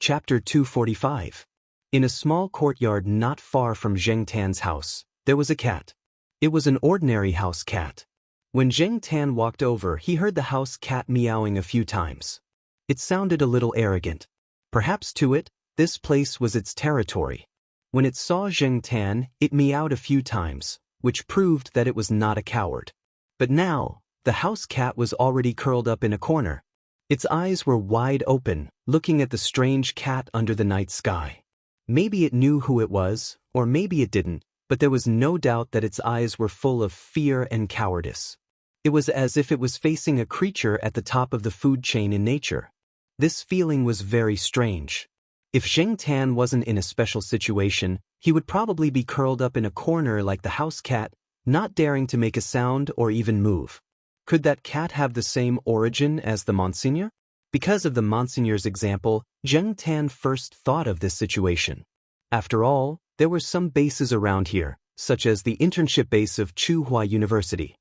Chapter 245. In a small courtyard not far from Zheng Tan's house, there was a cat. It was an ordinary house cat. When Zheng Tan walked over, he heard the house cat meowing a few times. It sounded a little arrogant. Perhaps to it, this place was its territory. When it saw Zheng Tan, it meowed a few times, which proved that it was not a coward. But now, the house cat was already curled up in a corner. Its eyes were wide open, looking at the strange cat under the night sky. Maybe it knew who it was, or maybe it didn't, but there was no doubt that its eyes were full of fear and cowardice. It was as if it was facing a creature at the top of the food chain in nature. This feeling was very strange. If Zheng Tan wasn't in a special situation, he would probably be curled up in a corner like the house cat, not daring to make a sound or even move. Could that cat have the same origin as the Monsignor? Because of the Monsignor's example, Zheng Tan first thought of this situation. After all, there were some bases around here, such as the internship base of Tsinghua University.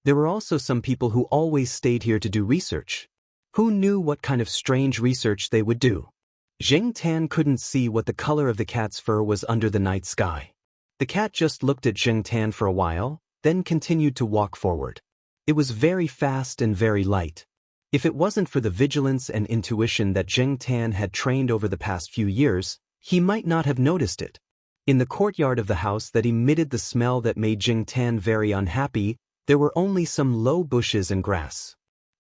There were also some people who always stayed here to do research. Who knew what kind of strange research they would do? Zheng Tan couldn't see what the color of the cat's fur was under the night sky. The cat just looked at Zheng Tan for a while, then continued to walk forward. It was very fast and very light. If it wasn't for the vigilance and intuition that Zheng Tan had trained over the past few years, he might not have noticed it. In the courtyard of the house that emitted the smell that made Zheng Tan very unhappy, there were only some low bushes and grass.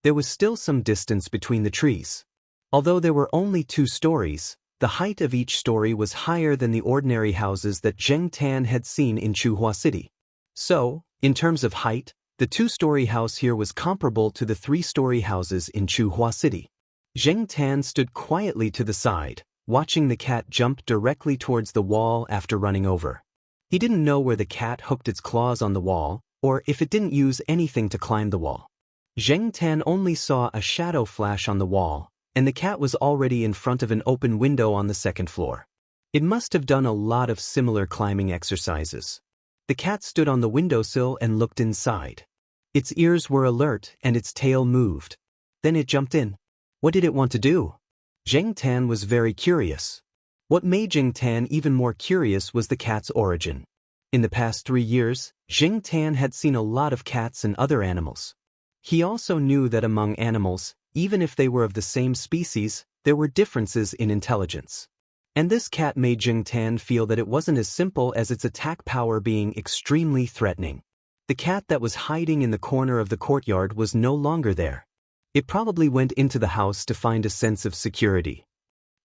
There was still some distance between the trees. Although there were only 2 stories, the height of each story was higher than the ordinary houses that Zheng Tan had seen in Tsinghua City. So, in terms of height, the 2-story house here was comparable to the 3-story houses in Tsinghua City. Zheng Tan stood quietly to the side, watching the cat jump directly towards the wall after running over. He didn't know where the cat hooked its claws on the wall, or if it didn't use anything to climb the wall. Zheng Tan only saw a shadow flash on the wall, and the cat was already in front of an open window on the 2nd floor. It must have done a lot of similar climbing exercises. The cat stood on the windowsill and looked inside. Its ears were alert and its tail moved. Then it jumped in. What did it want to do? Zheng Tan was very curious. What made Zheng Tan even more curious was the cat's origin. In the past 3 years, Zheng Tan had seen a lot of cats and other animals. He also knew that among animals, even if they were of the same species, there were differences in intelligence. And this cat made Zheng Tan feel that it wasn't as simple as its attack power being extremely threatening. The cat that was hiding in the corner of the courtyard was no longer there. It probably went into the house to find a sense of security.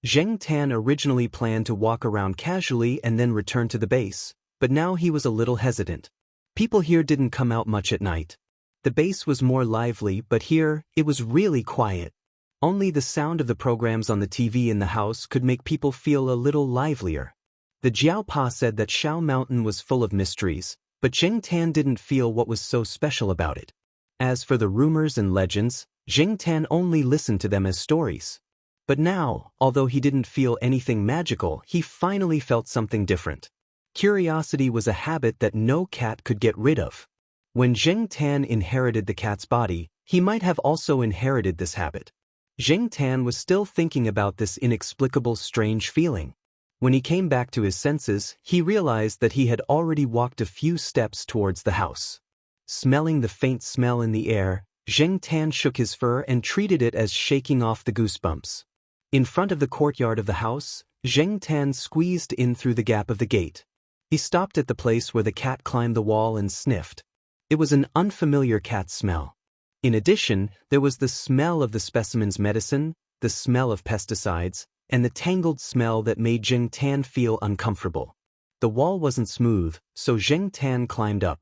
Zheng Tan originally planned to walk around casually and then return to the base, but now he was a little hesitant. People here didn't come out much at night. The base was more lively, but here, it was really quiet. Only the sound of the programs on the TV in the house could make people feel a little livelier. The Jiaopa said that Shao Mountain was full of mysteries, but Zheng Tan didn't feel what was so special about it. As for the rumors and legends, Zheng Tan only listened to them as stories. But now, although he didn't feel anything magical, he finally felt something different. Curiosity was a habit that no cat could get rid of. When Zheng Tan inherited the cat's body, he might have also inherited this habit. Zheng Tan was still thinking about this inexplicable strange feeling. When he came back to his senses, he realized that he had already walked a few steps towards the house. Smelling the faint smell in the air, Zheng Tan shook his fur and treated it as shaking off the goosebumps. In front of the courtyard of the house, Zheng Tan squeezed in through the gap of the gate. He stopped at the place where the cat climbed the wall and sniffed. It was an unfamiliar cat smell. In addition, there was the smell of the specimen's medicine, the smell of pesticides, and the tangled smell that made Zheng Tan feel uncomfortable. The wall wasn't smooth, so Zheng Tan climbed up.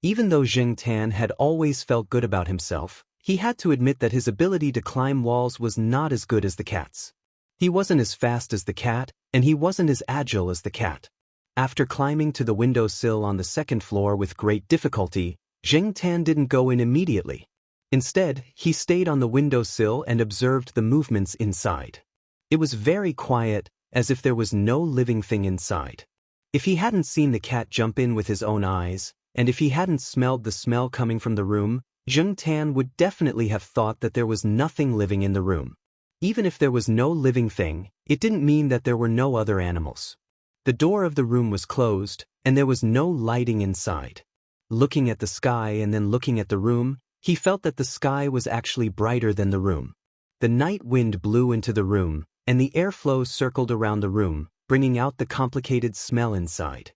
Even though Zheng Tan had always felt good about himself, he had to admit that his ability to climb walls was not as good as the cat's. He wasn't as fast as the cat, and he wasn't as agile as the cat. After climbing to the windowsill on the 2nd floor with great difficulty, Zheng Tan didn't go in immediately. Instead, he stayed on the windowsill and observed the movements inside. It was very quiet, as if there was no living thing inside. If he hadn't seen the cat jump in with his own eyes, and if he hadn't smelled the smell coming from the room, Zheng Tan would definitely have thought that there was nothing living in the room. Even if there was no living thing, it didn't mean that there were no other animals. The door of the room was closed, and there was no lighting inside. Looking at the sky and then looking at the room, he felt that the sky was actually brighter than the room. The night wind blew into the room, and the airflow circled around the room, bringing out the complicated smell inside.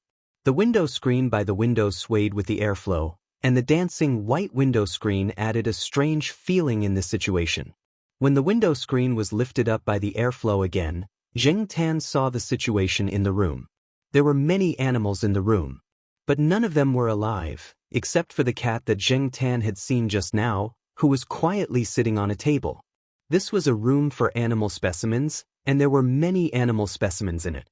The window screen by the window swayed with the airflow, and the dancing white window screen added a strange feeling in this situation. When the window screen was lifted up by the airflow again, Xianxia saw the situation in the room. There were many animals in the room, but none of them were alive, except for the cat that Xianxia had seen just now, who was quietly sitting on a table. This was a room for animal specimens, and there were many animal specimens in it.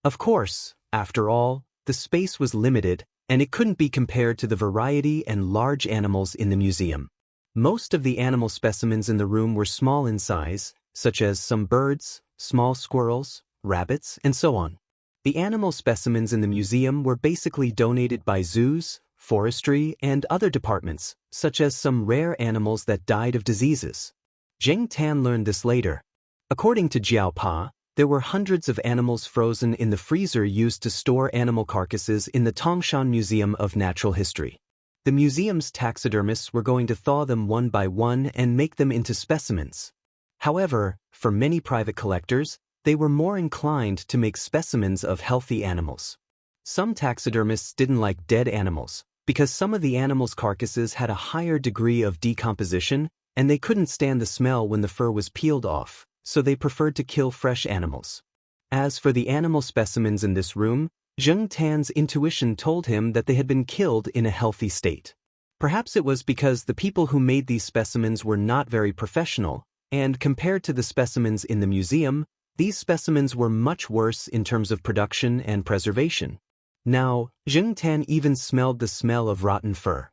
Of course, after all, the space was limited, and it couldn't be compared to the variety and large animals in the museum. Most of the animal specimens in the room were small in size, such as some birds, small squirrels, rabbits, and so on. The animal specimens in the museum were basically donated by zoos, forestry, and other departments, such as some rare animals that died of diseases. Xianxia learned this later. According to Jiao Pa, there were hundreds of animals frozen in the freezer used to store animal carcasses in the Tongshan Museum of Natural History. The museum's taxidermists were going to thaw them one by one and make them into specimens. However, for many private collectors, they were more inclined to make specimens of healthy animals. Some taxidermists didn't like dead animals, because some of the animals' carcasses had a higher degree of decomposition, and they couldn't stand the smell when the fur was peeled off, so they preferred to kill fresh animals. As for the animal specimens in this room, Xianxia's intuition told him that they had been killed in a healthy state. Perhaps it was because the people who made these specimens were not very professional, and compared to the specimens in the museum, these specimens were much worse in terms of production and preservation. Now, Xianxia even smelled the smell of rotten fur.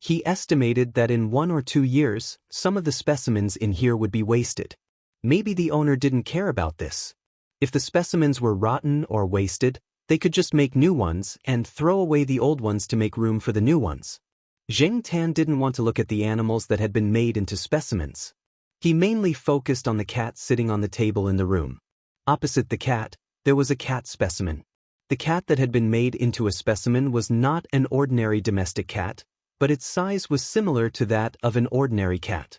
He estimated that in 1 or 2 years, some of the specimens in here would be wasted. Maybe the owner didn't care about this. If the specimens were rotten or wasted, they could just make new ones and throw away the old ones to make room for the new ones. Xianxia didn't want to look at the animals that had been made into specimens. He mainly focused on the cat sitting on the table in the room. Opposite the cat, there was a cat specimen. The cat that had been made into a specimen was not an ordinary domestic cat, but its size was similar to that of an ordinary cat.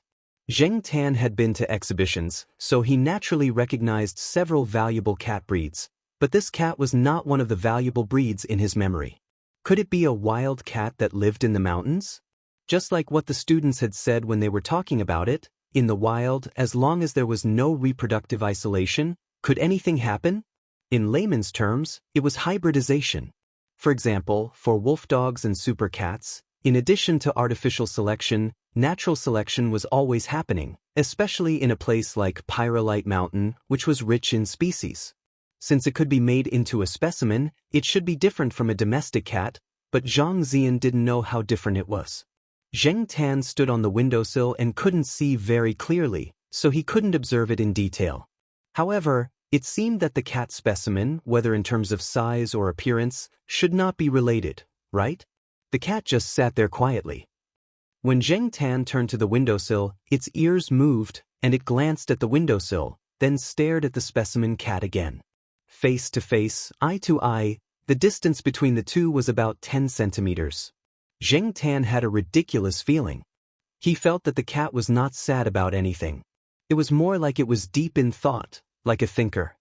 Xianxia had been to exhibitions, so he naturally recognized several valuable cat breeds, but this cat was not one of the valuable breeds in his memory. Could it be a wild cat that lived in the mountains? Just like what the students had said when they were talking about it, in the wild, as long as there was no reproductive isolation, could anything happen? In layman's terms, it was hybridization. For example, for wolf dogs and super cats, in addition to artificial selection, natural selection was always happening, especially in a place like Pyrolite Mountain, which was rich in species. Since it could be made into a specimen, it should be different from a domestic cat, but Zhang Zian didn't know how different it was. Xianxia stood on the windowsill and couldn't see very clearly, so he couldn't observe it in detail. However, it seemed that the cat specimen, whether in terms of size or appearance, should not be related, right? The cat just sat there quietly. When Xianxia turned to the windowsill, its ears moved, and it glanced at the windowsill, then stared at the specimen cat again. Face to face, eye to eye, the distance between the two was about 10 centimeters. Xianxia had a ridiculous feeling. He felt that the cat was not sad about anything. It was more like it was deep in thought, like a thinker.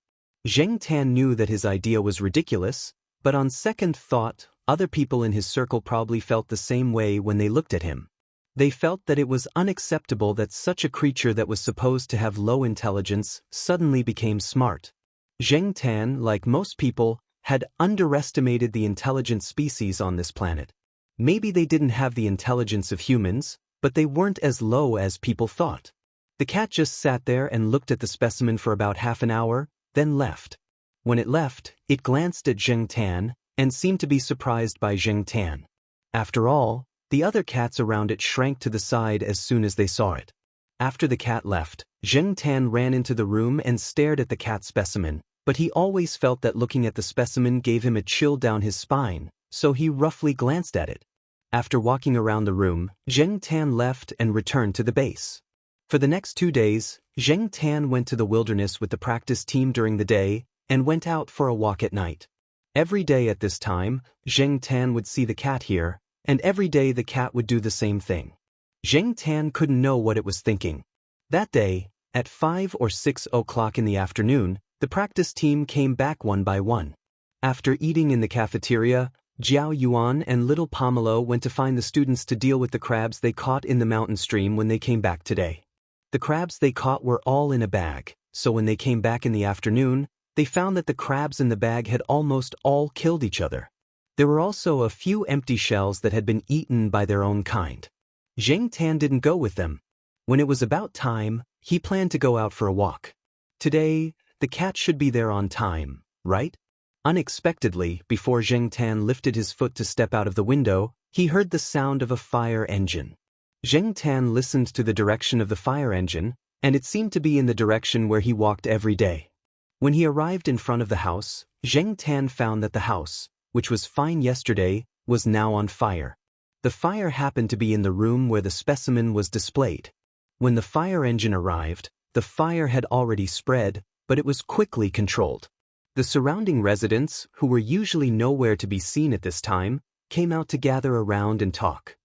Xianxia knew that his idea was ridiculous, but on second thought, other people in his circle probably felt the same way when they looked at him. They felt that it was unacceptable that such a creature that was supposed to have low intelligence suddenly became smart. Xianxia, like most people, had underestimated the intelligent species on this planet. Maybe they didn't have the intelligence of humans, but they weren't as low as people thought. The cat just sat there and looked at the specimen for about half an hour, then left. When it left, it glanced at Xianxia and seemed to be surprised by Xianxia. After all, the other cats around it shrank to the side as soon as they saw it. After the cat left, Xianxia ran into the room and stared at the cat specimen, but he always felt that looking at the specimen gave him a chill down his spine, so he roughly glanced at it. After walking around the room, Xianxia left and returned to the base. For the next 2 days, Zheng Tan went to the wilderness with the practice team during the day and went out for a walk at night. Every day at this time, Zheng Tan would see the cat here, and every day the cat would do the same thing. Zheng Tan couldn't know what it was thinking. That day, at 5 or 6 o'clock in the afternoon, the practice team came back one by one. After eating in the cafeteria, Jiao Yuan and little Pomelo went to find the students to deal with the crabs they caught in the mountain stream when they came back today. The crabs they caught were all in a bag, so when they came back in the afternoon, they found that the crabs in the bag had almost all killed each other. There were also a few empty shells that had been eaten by their own kind. Zheng Tan didn't go with them. When it was about time, he planned to go out for a walk. Today, the cat should be there on time, right? Unexpectedly, before Zheng Tan lifted his foot to step out of the window, he heard the sound of a fire engine. Zheng Tan listened to the direction of the fire engine, and it seemed to be in the direction where he walked every day. When he arrived in front of the house, Zheng Tan found that the house, which was fine yesterday, was now on fire. The fire happened to be in the room where the specimen was displayed. When the fire engine arrived, the fire had already spread, but it was quickly controlled. The surrounding residents, who were usually nowhere to be seen at this time, came out to gather around and talk.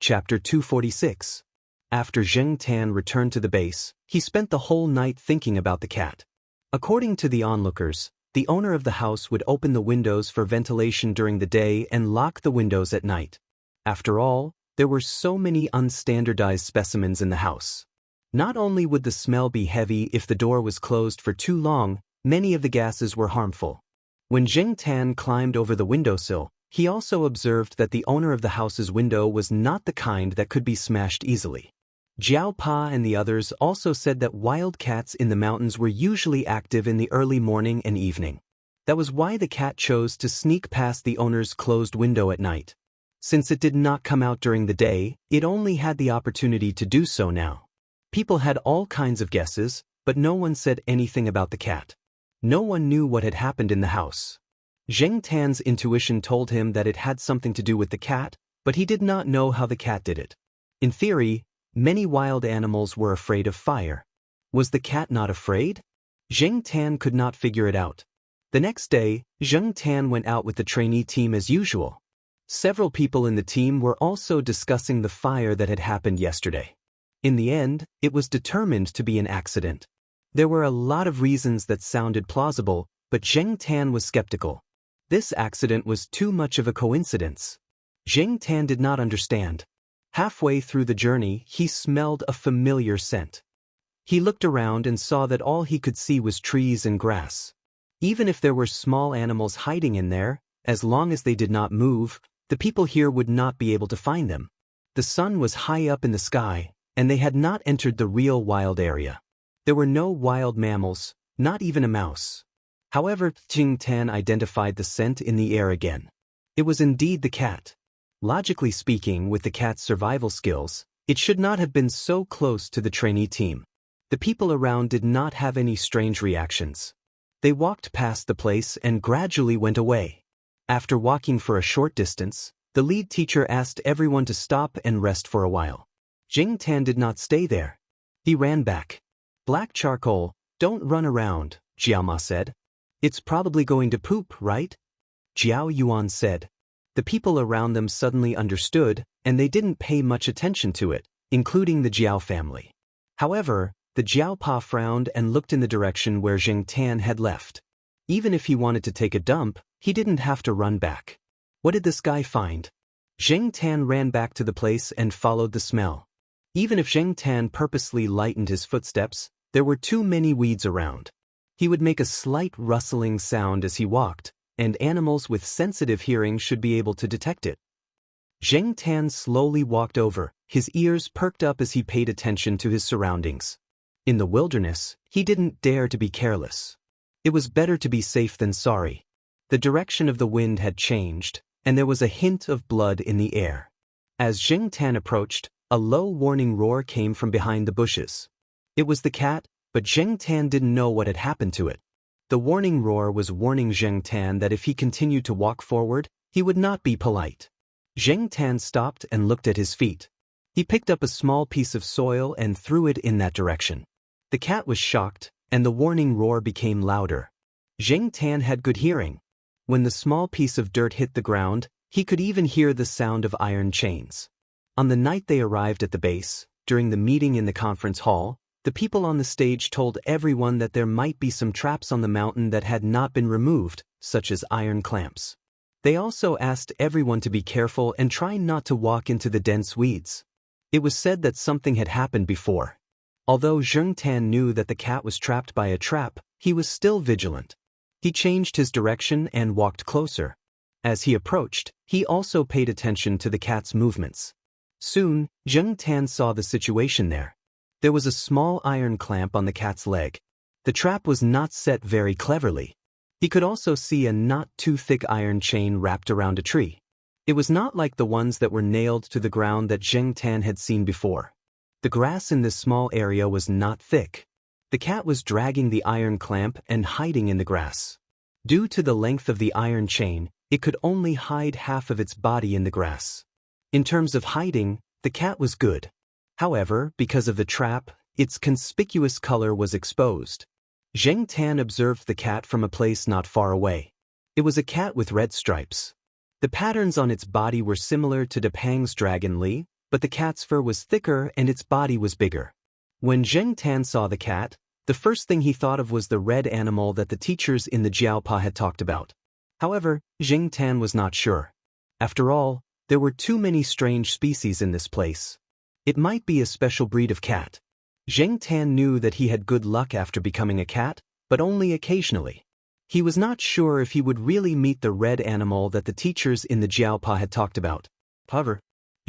Chapter 246. After Zheng Tan returned to the base, he spent the whole night thinking about the cat. According to the onlookers, the owner of the house would open the windows for ventilation during the day and lock the windows at night. After all, there were so many unstandardized specimens in the house. Not only would the smell be heavy if the door was closed for too long, many of the gases were harmful. When Zheng Tan climbed over the windowsill, he also observed that the owner of the house's window was not the kind that could be smashed easily. Jiao Pa and the others also said that wild cats in the mountains were usually active in the early morning and evening. That was why the cat chose to sneak past the owner's closed window at night. Since it did not come out during the day, it only had the opportunity to do so now. People had all kinds of guesses, but no one said anything about the cat. No one knew what had happened in the house. Zheng Tan's intuition told him that it had something to do with the cat, but he did not know how the cat did it. In theory, many wild animals were afraid of fire. Was the cat not afraid? Zheng Tan could not figure it out. The next day, Zheng Tan went out with the trainee team as usual. Several people in the team were also discussing the fire that had happened yesterday. In the end, it was determined to be an accident. There were a lot of reasons that sounded plausible, but Zheng Tan was skeptical. This accident was too much of a coincidence. Zheng Tan did not understand. Halfway through the journey, he smelled a familiar scent. He looked around and saw that all he could see was trees and grass. Even if there were small animals hiding in there, as long as they did not move, the people here would not be able to find them. The sun was high up in the sky, and they had not entered the real wild area. There were no wild mammals, not even a mouse. However, Zheng Tan identified the scent in the air again. It was indeed the cat. Logically speaking, with the cat's survival skills, it should not have been so close to the trainee team. The people around did not have any strange reactions. They walked past the place and gradually went away. After walking for a short distance, the lead teacher asked everyone to stop and rest for a while. Zheng Tan did not stay there. He ran back. "Black charcoal, don't run around," Jiao said. "It's probably going to poop, right?" Jiao Yuan said. The people around them suddenly understood, and they didn't pay much attention to it, including the Jiao family. However, the Jiao Pa frowned and looked in the direction where Zheng Tan had left. Even if he wanted to take a dump, he didn't have to run back. What did this guy find? Zheng Tan ran back to the place and followed the smell. Even if Zheng Tan purposely lightened his footsteps, there were too many weeds around. He would make a slight rustling sound as he walked, and animals with sensitive hearing should be able to detect it. Zheng Tan slowly walked over, his ears perked up as he paid attention to his surroundings. In the wilderness, he didn't dare to be careless. It was better to be safe than sorry. The direction of the wind had changed, and there was a hint of blood in the air. As Zheng Tan approached, a low warning roar came from behind the bushes. It was the cat, but Zheng Tan didn't know what had happened to it. The warning roar was warning Zheng Tan that if he continued to walk forward, he would not be polite. Zheng Tan stopped and looked at his feet. He picked up a small piece of soil and threw it in that direction. The cat was shocked, and the warning roar became louder. Xianxia had good hearing. When the small piece of dirt hit the ground, he could even hear the sound of iron chains. On the night they arrived at the base, during the meeting in the conference hall, the people on the stage told everyone that there might be some traps on the mountain that had not been removed, such as iron clamps. They also asked everyone to be careful and try not to walk into the dense weeds. It was said that something had happened before. Although Xianxia knew that the cat was trapped by a trap, he was still vigilant. He changed his direction and walked closer. As he approached, he also paid attention to the cat's movements. Soon, Xianxia saw the situation there. There was a small iron clamp on the cat's leg. The trap was not set very cleverly. He could also see a not too thick iron chain wrapped around a tree. It was not like the ones that were nailed to the ground that Xianxia had seen before. The grass in this small area was not thick. The cat was dragging the iron clamp and hiding in the grass. Due to the length of the iron chain, it could only hide half of its body in the grass. In terms of hiding, the cat was good. However, because of the trap, its conspicuous color was exposed. Xianxia observed the cat from a place not far away. It was a cat with red stripes. The patterns on its body were similar to Depang's dragon Li, but the cat's fur was thicker and its body was bigger. When Xianxia saw the cat, the first thing he thought of was the red animal that the teachers in the Jiaopa had talked about. However, Xianxia was not sure. After all, there were too many strange species in this place. It might be a special breed of cat. Xianxia knew that he had good luck after becoming a cat, but only occasionally. He was not sure if he would really meet the red animal that the teachers in the Jiaopa had talked about. However,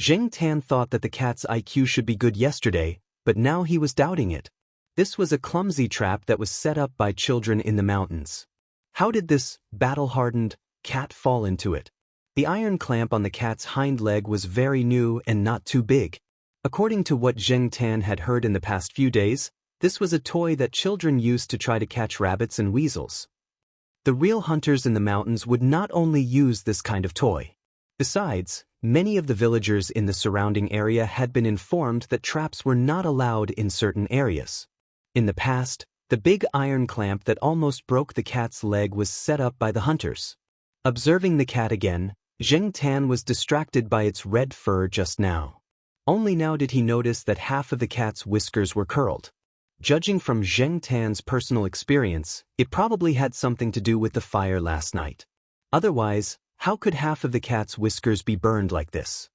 Xianxia thought that the cat's IQ should be good yesterday, but now he was doubting it. This was a clumsy trap that was set up by children in the mountains. How did this battle-hardened cat fall into it? The iron clamp on the cat's hind leg was very new and not too big. According to what Xianxia had heard in the past few days, this was a toy that children used to try to catch rabbits and weasels. The real hunters in the mountains would not only use this kind of toy. Besides, many of the villagers in the surrounding area had been informed that traps were not allowed in certain areas. In the past, the big iron clamp that almost broke the cat's leg was set up by the hunters. Observing the cat again, Xianxia was distracted by its red fur just now. Only now did he notice that half of the cat's whiskers were curled. Judging from Xianxia's personal experience, it probably had something to do with the fire last night. Otherwise, how could half of the cat's whiskers be burned like this?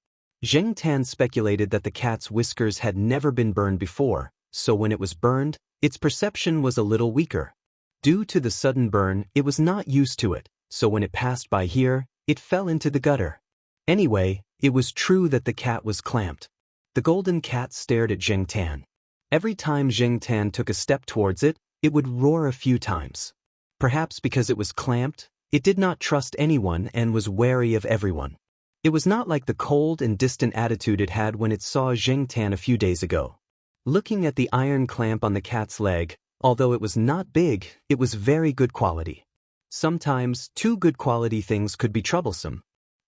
Xianxia speculated that the cat's whiskers had never been burned before, so when it was burned, its perception was a little weaker. Due to the sudden burn, it was not used to it, so when it passed by here, it fell into the gutter. Anyway, it was true that the cat was clamped. The golden cat stared at Xianxia. Every time Xianxia took a step towards it, it would roar a few times. Perhaps because it was clamped, it did not trust anyone and was wary of everyone. It was not like the cold and distant attitude it had when it saw Xianxia a few days ago. Looking at the iron clamp on the cat's leg, although it was not big, it was very good quality. Sometimes, too good quality things could be troublesome.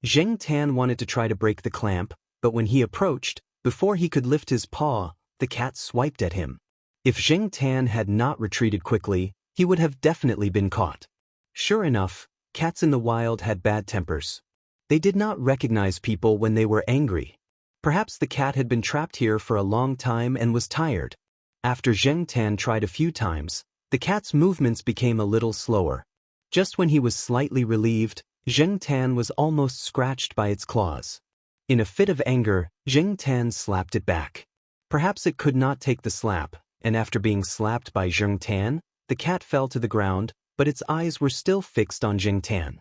Xianxia wanted to try to break the clamp, but when he approached, before he could lift his paw, the cat swiped at him. If Xianxia had not retreated quickly, he would have definitely been caught. Sure enough, cats in the wild had bad tempers. They did not recognize people when they were angry. Perhaps the cat had been trapped here for a long time and was tired. After Xianxia tried a few times, the cat's movements became a little slower. Just when he was slightly relieved, Xianxia was almost scratched by its claws. In a fit of anger, Xianxia slapped it back. Perhaps it could not take the slap, and after being slapped by Xianxia, the cat fell to the ground, but its eyes were still fixed on Xianxia.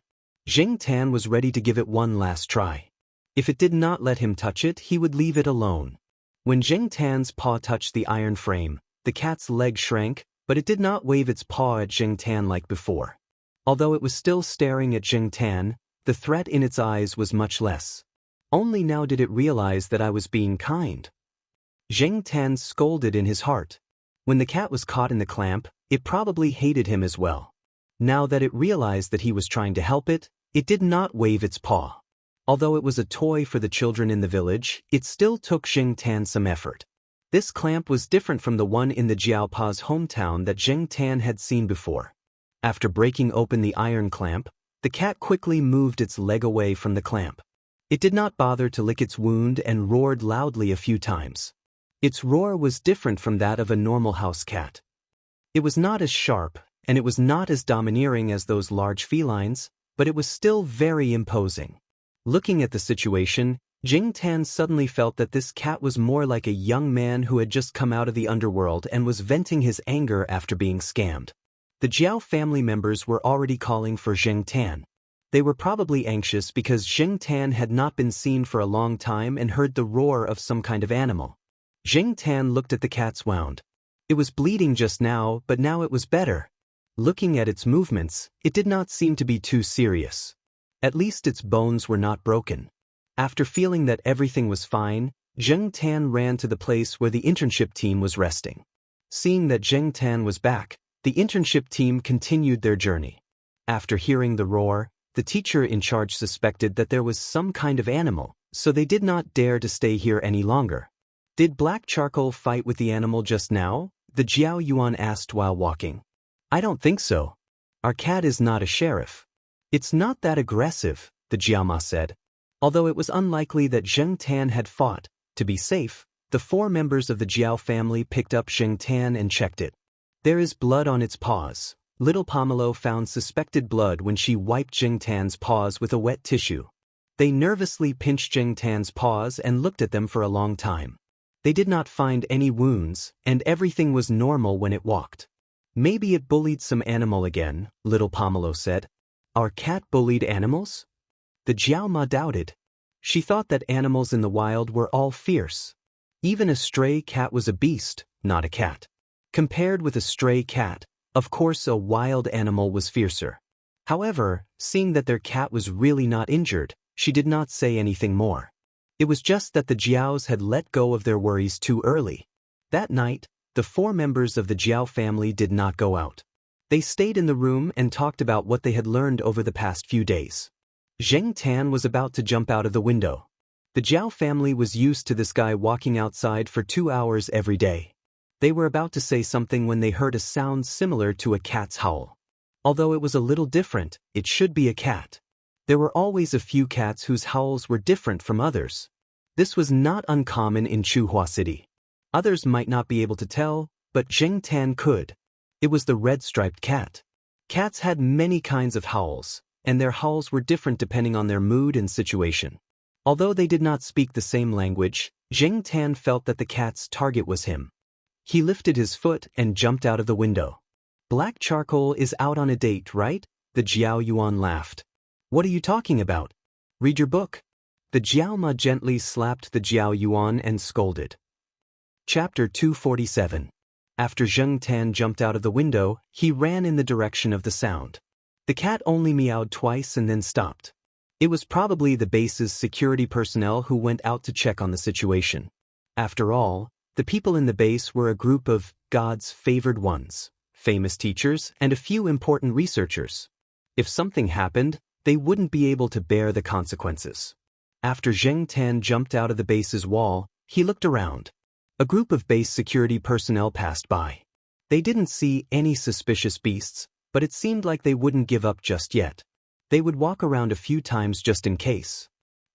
Xianxia was ready to give it one last try. If it did not let him touch it, he would leave it alone. When Xianxia's paw touched the iron frame, the cat's leg shrank, but it did not wave its paw at Xianxia like before. Although it was still staring at Xianxia, the threat in its eyes was much less. Only now did it realize that I was being kind. Xianxia scolded in his heart. When the cat was caught in the clamp, it probably hated him as well. Now that it realized that he was trying to help it, it did not wave its paw. Although it was a toy for the children in the village, it still took Zheng Tan some effort. This clamp was different from the one in the Jiao Pa's hometown that Zheng Tan had seen before. After breaking open the iron clamp, the cat quickly moved its leg away from the clamp. It did not bother to lick its wound and roared loudly a few times. Its roar was different from that of a normal house cat. It was not as sharp, and it was not as domineering as those large felines, but it was still very imposing. Looking at the situation, Zheng Tan suddenly felt that this cat was more like a young man who had just come out of the underworld and was venting his anger after being scammed. The Jiao family members were already calling for Zheng Tan. They were probably anxious because Zheng Tan had not been seen for a long time and heard the roar of some kind of animal. Zheng Tan looked at the cat's wound. It was bleeding just now, but now it was better. Looking at its movements, it did not seem to be too serious. At least its bones were not broken. After feeling that everything was fine, Zheng Tan ran to the place where the internship team was resting. Seeing that Zheng Tan was back, the internship team continued their journey. After hearing the roar, the teacher in charge suspected that there was some kind of animal, so they did not dare to stay here any longer. Did Black Charcoal fight with the animal just now? The Jiao Yuan asked while walking. I don't think so. Our cat is not a sheriff. It's not that aggressive, the Jiama said. Although it was unlikely that Zheng Tan had fought, to be safe, the 4 members of the Jiao family picked up Zheng Tan and checked it. There is blood on its paws. Little Pomelo found suspected blood when she wiped Zheng Tan's paws with a wet tissue. They nervously pinched Zheng Tan's paws and looked at them for a long time. They did not find any wounds, and everything was normal when it walked. Maybe it bullied some animal again, Little Pomelo said. Our cat bullied animals? The Jiao Ma doubted. She thought that animals in the wild were all fierce. Even a stray cat was a beast, not a cat. Compared with a stray cat, of course a wild animal was fiercer. However, seeing that their cat was really not injured, she did not say anything more. It was just that the Jiaos had let go of their worries too early. That night, the 4 members of the Jiao family did not go out. They stayed in the room and talked about what they had learned over the past few days. Zheng Tan was about to jump out of the window. The Jiao family was used to this guy walking outside for 2 hours every day. They were about to say something when they heard a sound similar to a cat's howl. Although it was a little different, it should be a cat. There were always a few cats whose howls were different from others. This was not uncommon in Chuhua City. Others might not be able to tell, but Zheng Tan could. It was the red-striped cat. Cats had many kinds of howls, and their howls were different depending on their mood and situation. Although they did not speak the same language, Zheng Tan felt that the cat's target was him. He lifted his foot and jumped out of the window. Black Charcoal is out on a date, right? The Jiao Yuan laughed. What are you talking about? Read your book. The Jiao Ma gently slapped the Jiao Yuan and scolded. Chapter 247. After Zheng Tan jumped out of the window, he ran in the direction of the sound. The cat only meowed twice and then stopped. It was probably the base's security personnel who went out to check on the situation. After all, the people in the base were a group of God's favored ones, famous teachers, and a few important researchers. If something happened, they wouldn't be able to bear the consequences. After Zheng Tan jumped out of the base's wall, he looked around. A group of base security personnel passed by. They didn't see any suspicious beasts, but it seemed like they wouldn't give up just yet. They would walk around a few times just in case.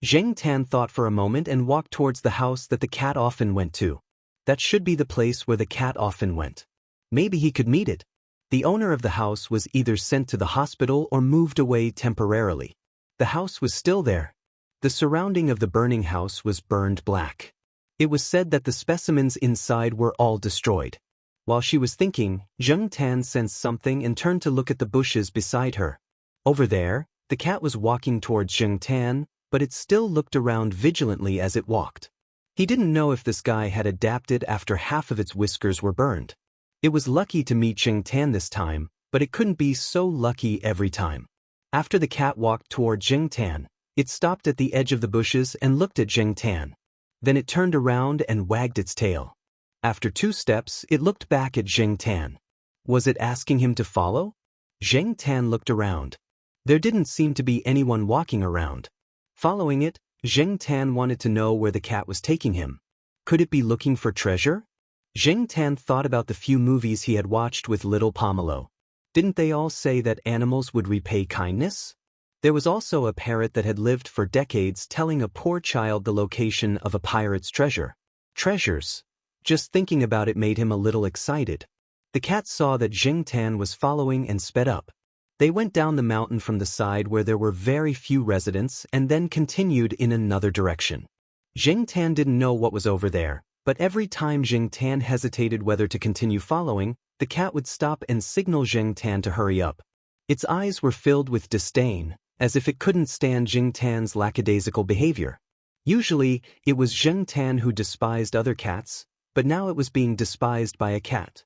Zheng Tan thought for a moment and walked towards the house that the cat often went to. That should be the place where the cat often went. Maybe he could meet it. The owner of the house was either sent to the hospital or moved away temporarily. The house was still there. The surrounding of the burning house was burned black. It was said that the specimens inside were all destroyed. While she was thinking, Zheng Tan sensed something and turned to look at the bushes beside her. Over there, the cat was walking towards Zheng Tan, but it still looked around vigilantly as it walked. He didn't know if this guy had adapted after half of its whiskers were burned. It was lucky to meet Zheng Tan this time, but it couldn't be so lucky every time. After the cat walked toward Zheng Tan, it stopped at the edge of the bushes and looked at Zheng Tan. Then it turned around and wagged its tail. After 2 steps, it looked back at Zheng Tan. Was it asking him to follow? Zheng Tan looked around. There didn't seem to be anyone walking around. Following it, Zheng Tan wanted to know where the cat was taking him. Could it be looking for treasure? Zheng Tan thought about the few movies he had watched with little Pomelo. Didn't they all say that animals would repay kindness? There was also a parrot that had lived for decades telling a poor child the location of a pirate's treasure. Treasures. Just thinking about it made him a little excited. The cat saw that Zheng Tan was following and sped up. They went down the mountain from the side where there were very few residents and then continued in another direction. Zheng Tan didn't know what was over there, but every time Zheng Tan hesitated whether to continue following, the cat would stop and signal Zheng Tan to hurry up. Its eyes were filled with disdain, as if it couldn't stand Zheng Tan's lackadaisical behavior. Usually, it was Zheng Tan who despised other cats, but now it was being despised by a cat.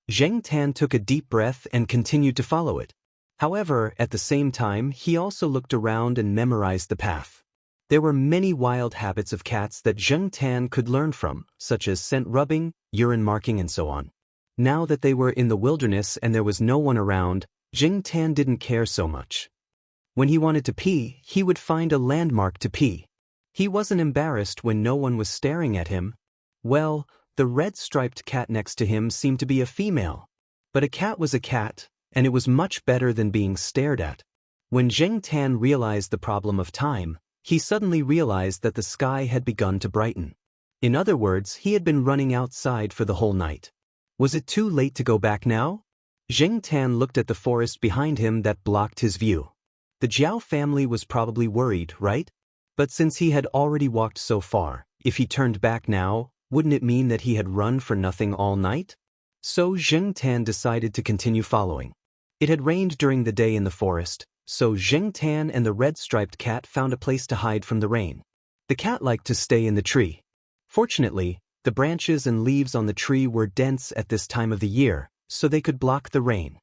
Zheng Tan took a deep breath and continued to follow it. However, at the same time, he also looked around and memorized the path. There were many wild habits of cats that Zheng Tan could learn from, such as scent rubbing, urine marking, and so on. Now that they were in the wilderness and there was no one around, Zheng Tan didn't care so much. When he wanted to pee, he would find a landmark to pee. He wasn't embarrassed when no one was staring at him. Well, the red-striped cat next to him seemed to be a female. But a cat was a cat, and it was much better than being stared at. When Zheng Tan realized the problem of time, he suddenly realized that the sky had begun to brighten. In other words, he had been running outside for the whole night. Was it too late to go back now? Zheng Tan looked at the forest behind him that blocked his view. The Jiao family was probably worried, right? But since he had already walked so far, if he turned back now, wouldn't it mean that he had run for nothing all night? So Zheng Tan decided to continue following. It had rained during the day in the forest, so Zheng Tan and the red-striped cat found a place to hide from the rain. The cat liked to stay in the tree. Fortunately, the branches and leaves on the tree were dense at this time of the year, so they could block the rain.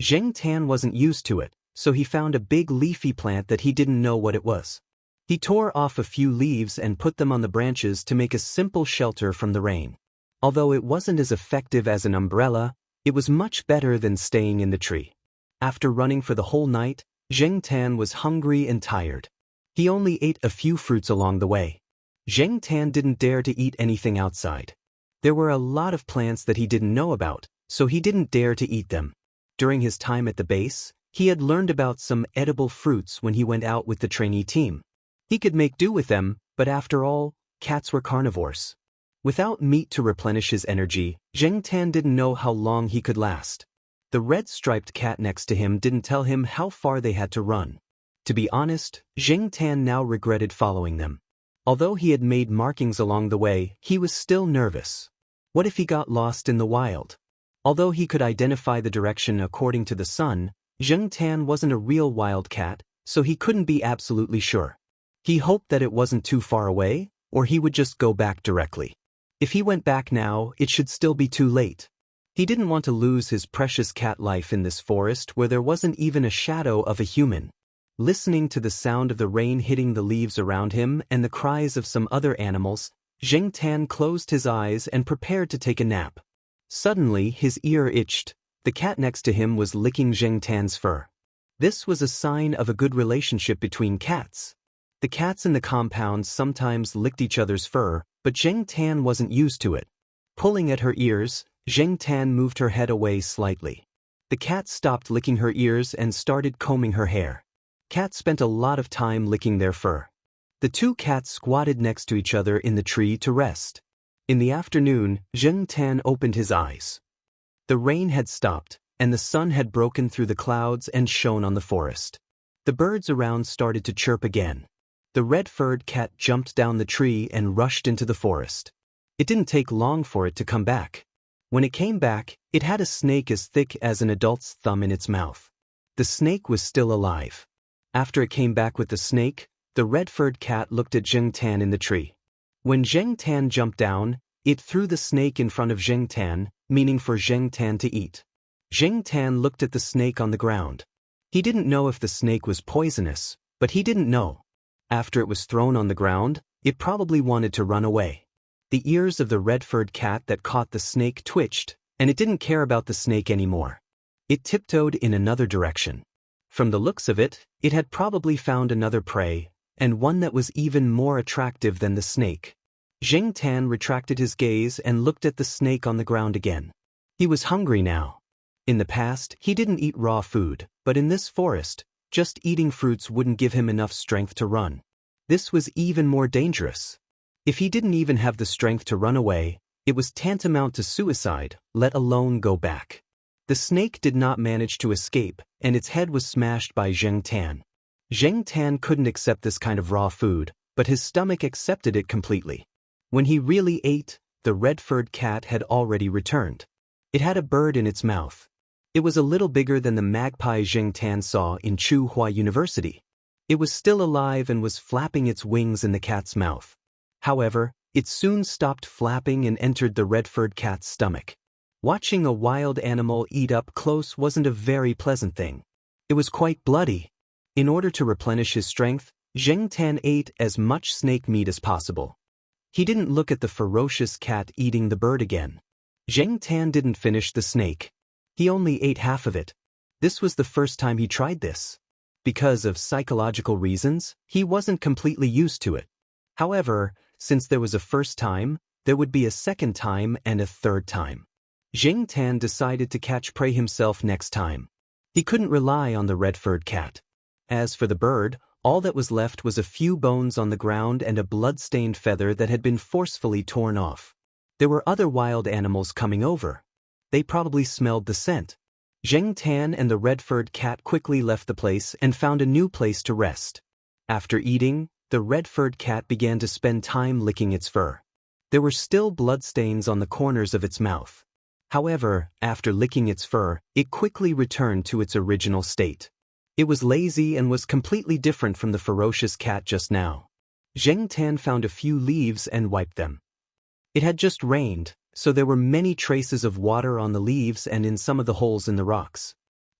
Zheng Tan wasn't used to it, so he found a big leafy plant that he didn't know what it was. He tore off a few leaves and put them on the branches to make a simple shelter from the rain. Although it wasn't as effective as an umbrella, it was much better than staying in the tree. After running for the whole night, Zheng Tan was hungry and tired. He only ate a few fruits along the way. Zheng Tan didn't dare to eat anything outside. There were a lot of plants that he didn't know about, so he didn't dare to eat them. During his time at the base, he had learned about some edible fruits when he went out with the trainee team. He could make do with them, but after all, cats were carnivores. Without meat to replenish his energy, Zheng Tan didn't know how long he could last. The red-striped cat next to him didn't tell him how far they had to run. To be honest, Zheng Tan now regretted following them. Although he had made markings along the way, he was still nervous. What if he got lost in the wild? Although he could identify the direction according to the sun, Zheng Tan wasn't a real wild cat, so he couldn't be absolutely sure. He hoped that it wasn't too far away, or he would just go back directly. If he went back now, it should still be too late. He didn't want to lose his precious cat life in this forest where there wasn't even a shadow of a human. Listening to the sound of the rain hitting the leaves around him and the cries of some other animals, Zheng Tan closed his eyes and prepared to take a nap. Suddenly, his ear itched. The cat next to him was licking Zheng Tan's fur. This was a sign of a good relationship between cats. The cats in the compound sometimes licked each other's fur, but Zheng Tan wasn't used to it. Pulling at her ears, Zheng Tan moved her head away slightly. The cat stopped licking her ears and started combing her hair. Cats spent a lot of time licking their fur. The two cats squatted next to each other in the tree to rest. In the afternoon, Zheng Tan opened his eyes. The rain had stopped, and the sun had broken through the clouds and shone on the forest. The birds around started to chirp again. The red-furred cat jumped down the tree and rushed into the forest. It didn't take long for it to come back. When it came back, it had a snake as thick as an adult's thumb in its mouth. The snake was still alive. After it came back with the snake, the red-furred cat looked at Zheng Tan in the tree. When Zheng Tan jumped down, it threw the snake in front of Zheng Tan, meaning for Zheng Tan to eat. Zheng Tan looked at the snake on the ground. He didn't know if the snake was poisonous, but he didn't know. After it was thrown on the ground, it probably wanted to run away. The ears of the red-furred cat that caught the snake twitched, and it didn't care about the snake anymore. It tiptoed in another direction. From the looks of it, it had probably found another prey, and one that was even more attractive than the snake. Xianxia retracted his gaze and looked at the snake on the ground again. He was hungry now. In the past, he didn't eat raw food, but in this forest, just eating fruits wouldn't give him enough strength to run. This was even more dangerous. If he didn't even have the strength to run away, it was tantamount to suicide, let alone go back. The snake did not manage to escape, and its head was smashed by Xianxia. Xianxia couldn't accept this kind of raw food, but his stomach accepted it completely. When he really ate, the red-furred cat had already returned. It had a bird in its mouth. It was a little bigger than the magpie Xianxia saw in Tsinghua University. It was still alive and was flapping its wings in the cat's mouth. However, it soon stopped flapping and entered the red-furred cat's stomach. Watching a wild animal eat up close wasn't a very pleasant thing. It was quite bloody. In order to replenish his strength, Xianxia ate as much snake meat as possible. He didn't look at the ferocious cat eating the bird again. Xianxia didn't finish the snake. He only ate half of it. This was the first time he tried this. Because of psychological reasons, he wasn't completely used to it. However, since there was a first time, there would be a second time and a third time. Xianxia decided to catch prey himself next time. He couldn't rely on the red-furred cat. As for the bird, all that was left was a few bones on the ground and a blood-stained feather that had been forcefully torn off. There were other wild animals coming over. They probably smelled the scent. Xianxia and the red-furred cat quickly left the place and found a new place to rest. After eating, the red-furred cat began to spend time licking its fur. There were still bloodstains on the corners of its mouth. However, after licking its fur, it quickly returned to its original state. It was lazy and was completely different from the ferocious cat just now. Xianxia found a few leaves and wiped them. It had just rained, so there were many traces of water on the leaves and in some of the holes in the rocks.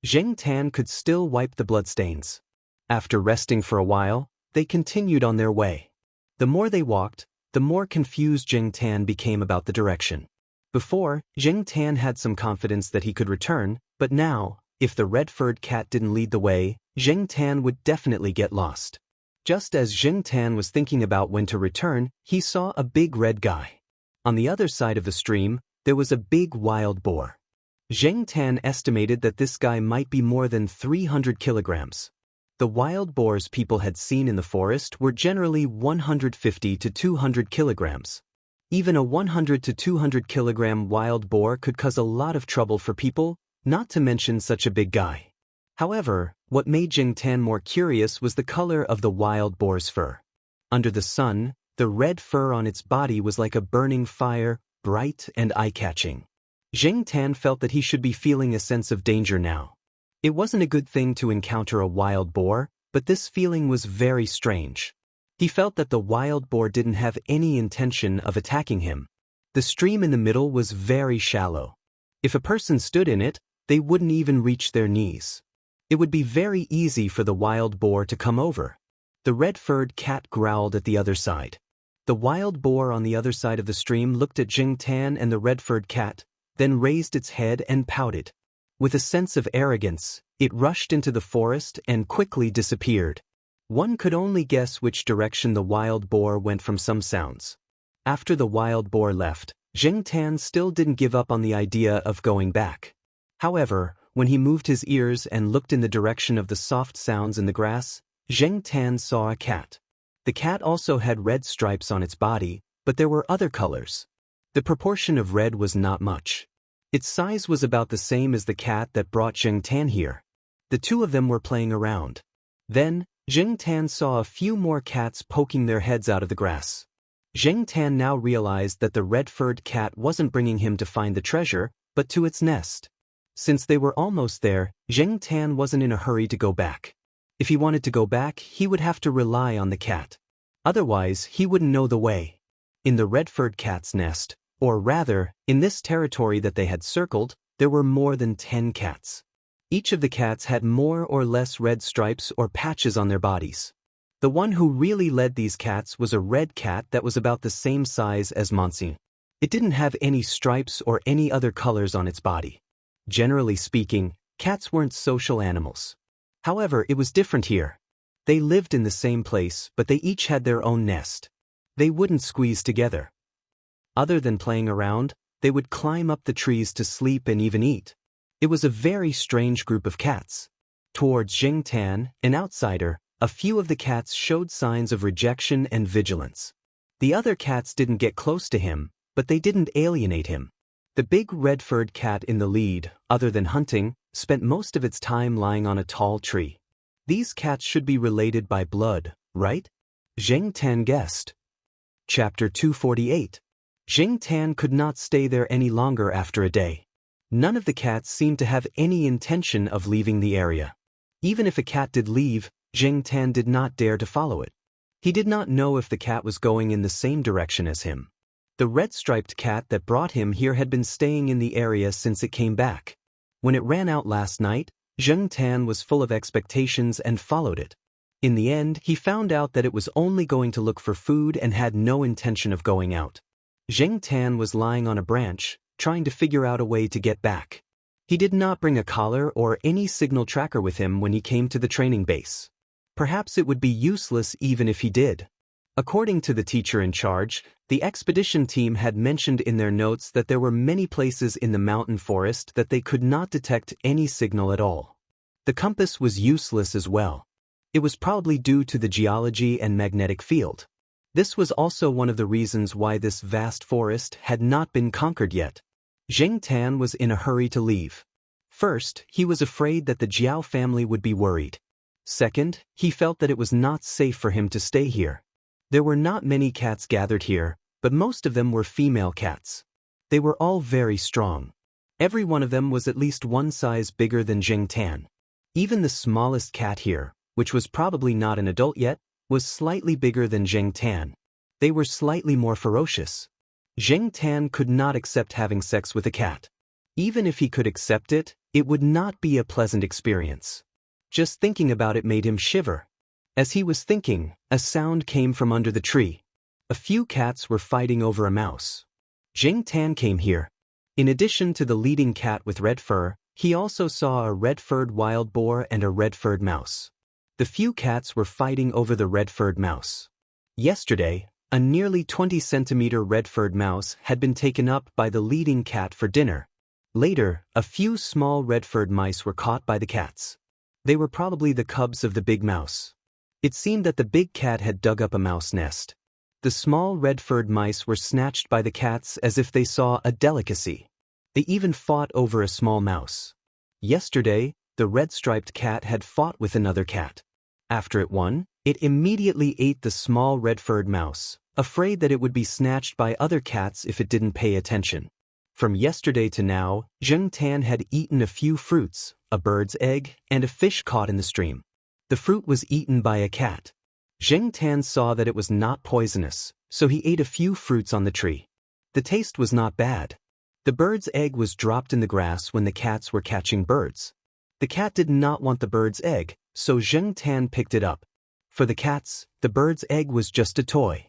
Xianxia could still wipe the bloodstains. After resting for a while, they continued on their way. The more they walked, the more confused Xianxia became about the direction. Before, Xianxia had some confidence that he could return, but now, if the red-furred cat didn't lead the way, Xianxia would definitely get lost. Just as Xianxia was thinking about when to return, he saw a big red guy. On the other side of the stream, there was a big wild boar. Xianxia estimated that this guy might be more than 300 kilograms. The wild boars people had seen in the forest were generally 150 to 200 kilograms. Even a 100 to 200 kilogram wild boar could cause a lot of trouble for people, not to mention such a big guy. However, what made Xianxia more curious was the color of the wild boar's fur. Under the sun, the red fur on its body was like a burning fire, bright and eye-catching. Xianxia felt that he should be feeling a sense of danger now. It wasn't a good thing to encounter a wild boar, but this feeling was very strange. He felt that the wild boar didn't have any intention of attacking him. The stream in the middle was very shallow. If a person stood in it, they wouldn't even reach their knees. It would be very easy for the wild boar to come over. The red-furred cat growled at the other side. The wild boar on the other side of the stream looked at Xianxia and the red-furred cat, then raised its head and pouted. With a sense of arrogance, it rushed into the forest and quickly disappeared. One could only guess which direction the wild boar went from some sounds. After the wild boar left, Xianxia still didn't give up on the idea of going back. However, when he moved his ears and looked in the direction of the soft sounds in the grass, Xianxia saw a cat. The cat also had red stripes on its body, but there were other colors. The proportion of red was not much. Its size was about the same as the cat that brought Xianxia here. The two of them were playing around. Then, Xianxia saw a few more cats poking their heads out of the grass. Xianxia now realized that the red-furred cat wasn't bringing him to find the treasure, but to its nest. Since they were almost there, Xianxia wasn't in a hurry to go back. If he wanted to go back, he would have to rely on the cat. Otherwise, he wouldn't know the way. In the red-furred cat's nest, or rather, in this territory that they had circled, there were more than 10 cats. Each of the cats had more or less red stripes or patches on their bodies. The one who really led these cats was a red cat that was about the same size as Monsi. It didn't have any stripes or any other colors on its body. Generally speaking, cats weren't social animals. However, it was different here. They lived in the same place, but they each had their own nest. They wouldn't squeeze together. Other than playing around, they would climb up the trees to sleep and even eat. It was a very strange group of cats. Towards Xianxia, an outsider, a few of the cats showed signs of rejection and vigilance. The other cats didn't get close to him, but they didn't alienate him. The big red-furred cat in the lead, other than hunting, spent most of its time lying on a tall tree. These cats should be related by blood, right? Xianxia guessed. Chapter 248. Xianxia could not stay there any longer after a day. None of the cats seemed to have any intention of leaving the area. Even if a cat did leave, Xianxia did not dare to follow it. He did not know if the cat was going in the same direction as him. The red-striped cat that brought him here had been staying in the area since it came back. When it ran out last night, Xianxia was full of expectations and followed it. In the end, he found out that it was only going to look for food and had no intention of going out. Xianxia was lying on a branch, trying to figure out a way to get back. He did not bring a collar or any signal tracker with him when he came to the training base. Perhaps it would be useless even if he did. According to the teacher in charge, the expedition team had mentioned in their notes that there were many places in the mountain forest that they could not detect any signal at all. The compass was useless as well. It was probably due to the geology and magnetic field. This was also one of the reasons why this vast forest had not been conquered yet. Xianxia was in a hurry to leave. First, he was afraid that the Jiao family would be worried. Second, he felt that it was not safe for him to stay here. There were not many cats gathered here, but most of them were female cats. They were all very strong. Every one of them was at least one size bigger than Xianxia. Even the smallest cat here, which was probably not an adult yet, was slightly bigger than Xianxia. They were slightly more ferocious. Xianxia could not accept having sex with a cat. Even if he could accept it, it would not be a pleasant experience. Just thinking about it made him shiver. As he was thinking, a sound came from under the tree. A few cats were fighting over a mouse. Xianxia came here. In addition to the leading cat with red fur, he also saw a red-furred wild boar and a red-furred mouse. The few cats were fighting over the red-furred mouse. Yesterday, a nearly 20-centimeter red-furred mouse had been taken up by the leading cat for dinner. Later, a few small red-furred mice were caught by the cats. They were probably the cubs of the big mouse. It seemed that the big cat had dug up a mouse nest. The small red-furred mice were snatched by the cats as if they saw a delicacy. They even fought over a small mouse. Yesterday, the red-striped cat had fought with another cat. After it won, it immediately ate the small red-furred mouse, afraid that it would be snatched by other cats if it didn't pay attention. From yesterday to now, Xianxia had eaten a few fruits, a bird's egg, and a fish caught in the stream. The fruit was eaten by a cat. Xianxia saw that it was not poisonous, so he ate a few fruits on the tree. The taste was not bad. The bird's egg was dropped in the grass when the cats were catching birds. The cat did not want the bird's egg, so Xianxia picked it up. For the cats, the bird's egg was just a toy.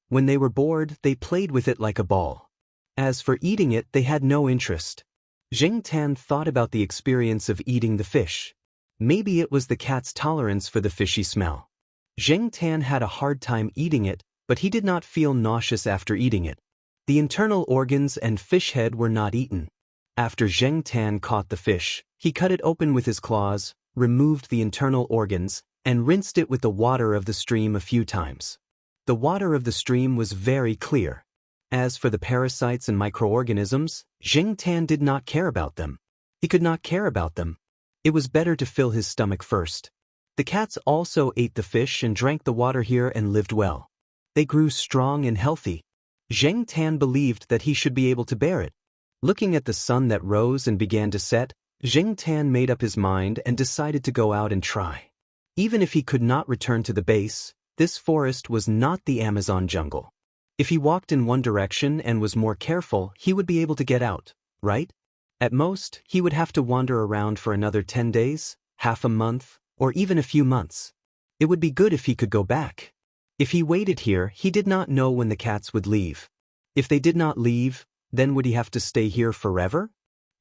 When they were bored, they played with it like a ball. As for eating it, they had no interest. Xianxia thought about the experience of eating the fish. Maybe it was the cat's tolerance for the fishy smell. Xianxia had a hard time eating it, but he did not feel nauseous after eating it. The internal organs and fish head were not eaten. After Xianxia caught the fish, he cut it open with his claws, removed the internal organs, and rinsed it with the water of the stream a few times. The water of the stream was very clear. As for the parasites and microorganisms, Xianxia did not care about them. He could not care about them. It was better to fill his stomach first. The cats also ate the fish and drank the water here and lived well. They grew strong and healthy. Xianxia believed that he should be able to bear it. Looking at the sun that rose and began to set, Xianxia made up his mind and decided to go out and try. Even if he could not return to the base, this forest was not the Amazon jungle. If he walked in one direction and was more careful, he would be able to get out, right? At most, he would have to wander around for another 10 days, half a month, or even a few months. It would be good if he could go back. If he waited here, he did not know when the cats would leave. If they did not leave, then would he have to stay here forever?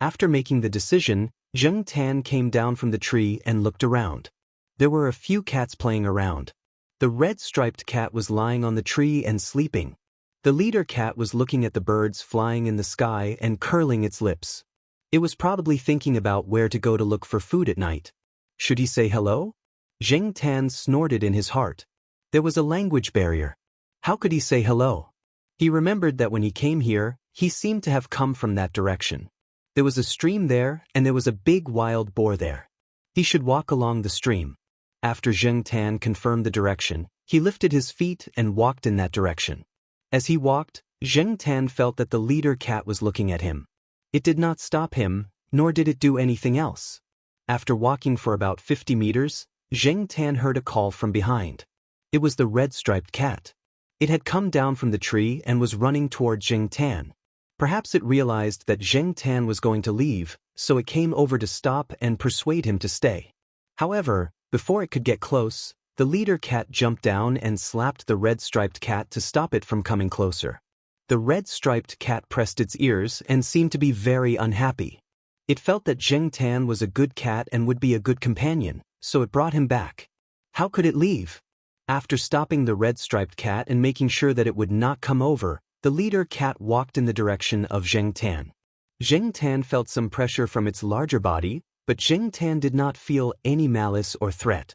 After making the decision, Xianxia came down from the tree and looked around. There were a few cats playing around. The red-striped cat was lying on the tree and sleeping. The leader cat was looking at the birds flying in the sky and curling its lips. It was probably thinking about where to go to look for food at night. Should he say hello? Xianxia snorted in his heart. There was a language barrier. How could he say hello? He remembered that when he came here, he seemed to have come from that direction. There was a stream there, and there was a big wild boar there. He should walk along the stream. After Xianxia confirmed the direction, he lifted his feet and walked in that direction. As he walked, Xianxia felt that the leader cat was looking at him. It did not stop him, nor did it do anything else. After walking for about 50 meters, Xianxia heard a call from behind. It was the red-striped cat. It had come down from the tree and was running toward Xianxia. Perhaps it realized that Xianxia was going to leave, so it came over to stop and persuade him to stay. However, before it could get close, the leader cat jumped down and slapped the red-striped cat to stop it from coming closer. The red-striped cat pressed its ears and seemed to be very unhappy. It felt that Xianxia was a good cat and would be a good companion, so it brought him back. How could it leave? After stopping the red-striped cat and making sure that it would not come over, the leader cat walked in the direction of Xianxia. Xianxia felt some pressure from its larger body, but Xianxia did not feel any malice or threat.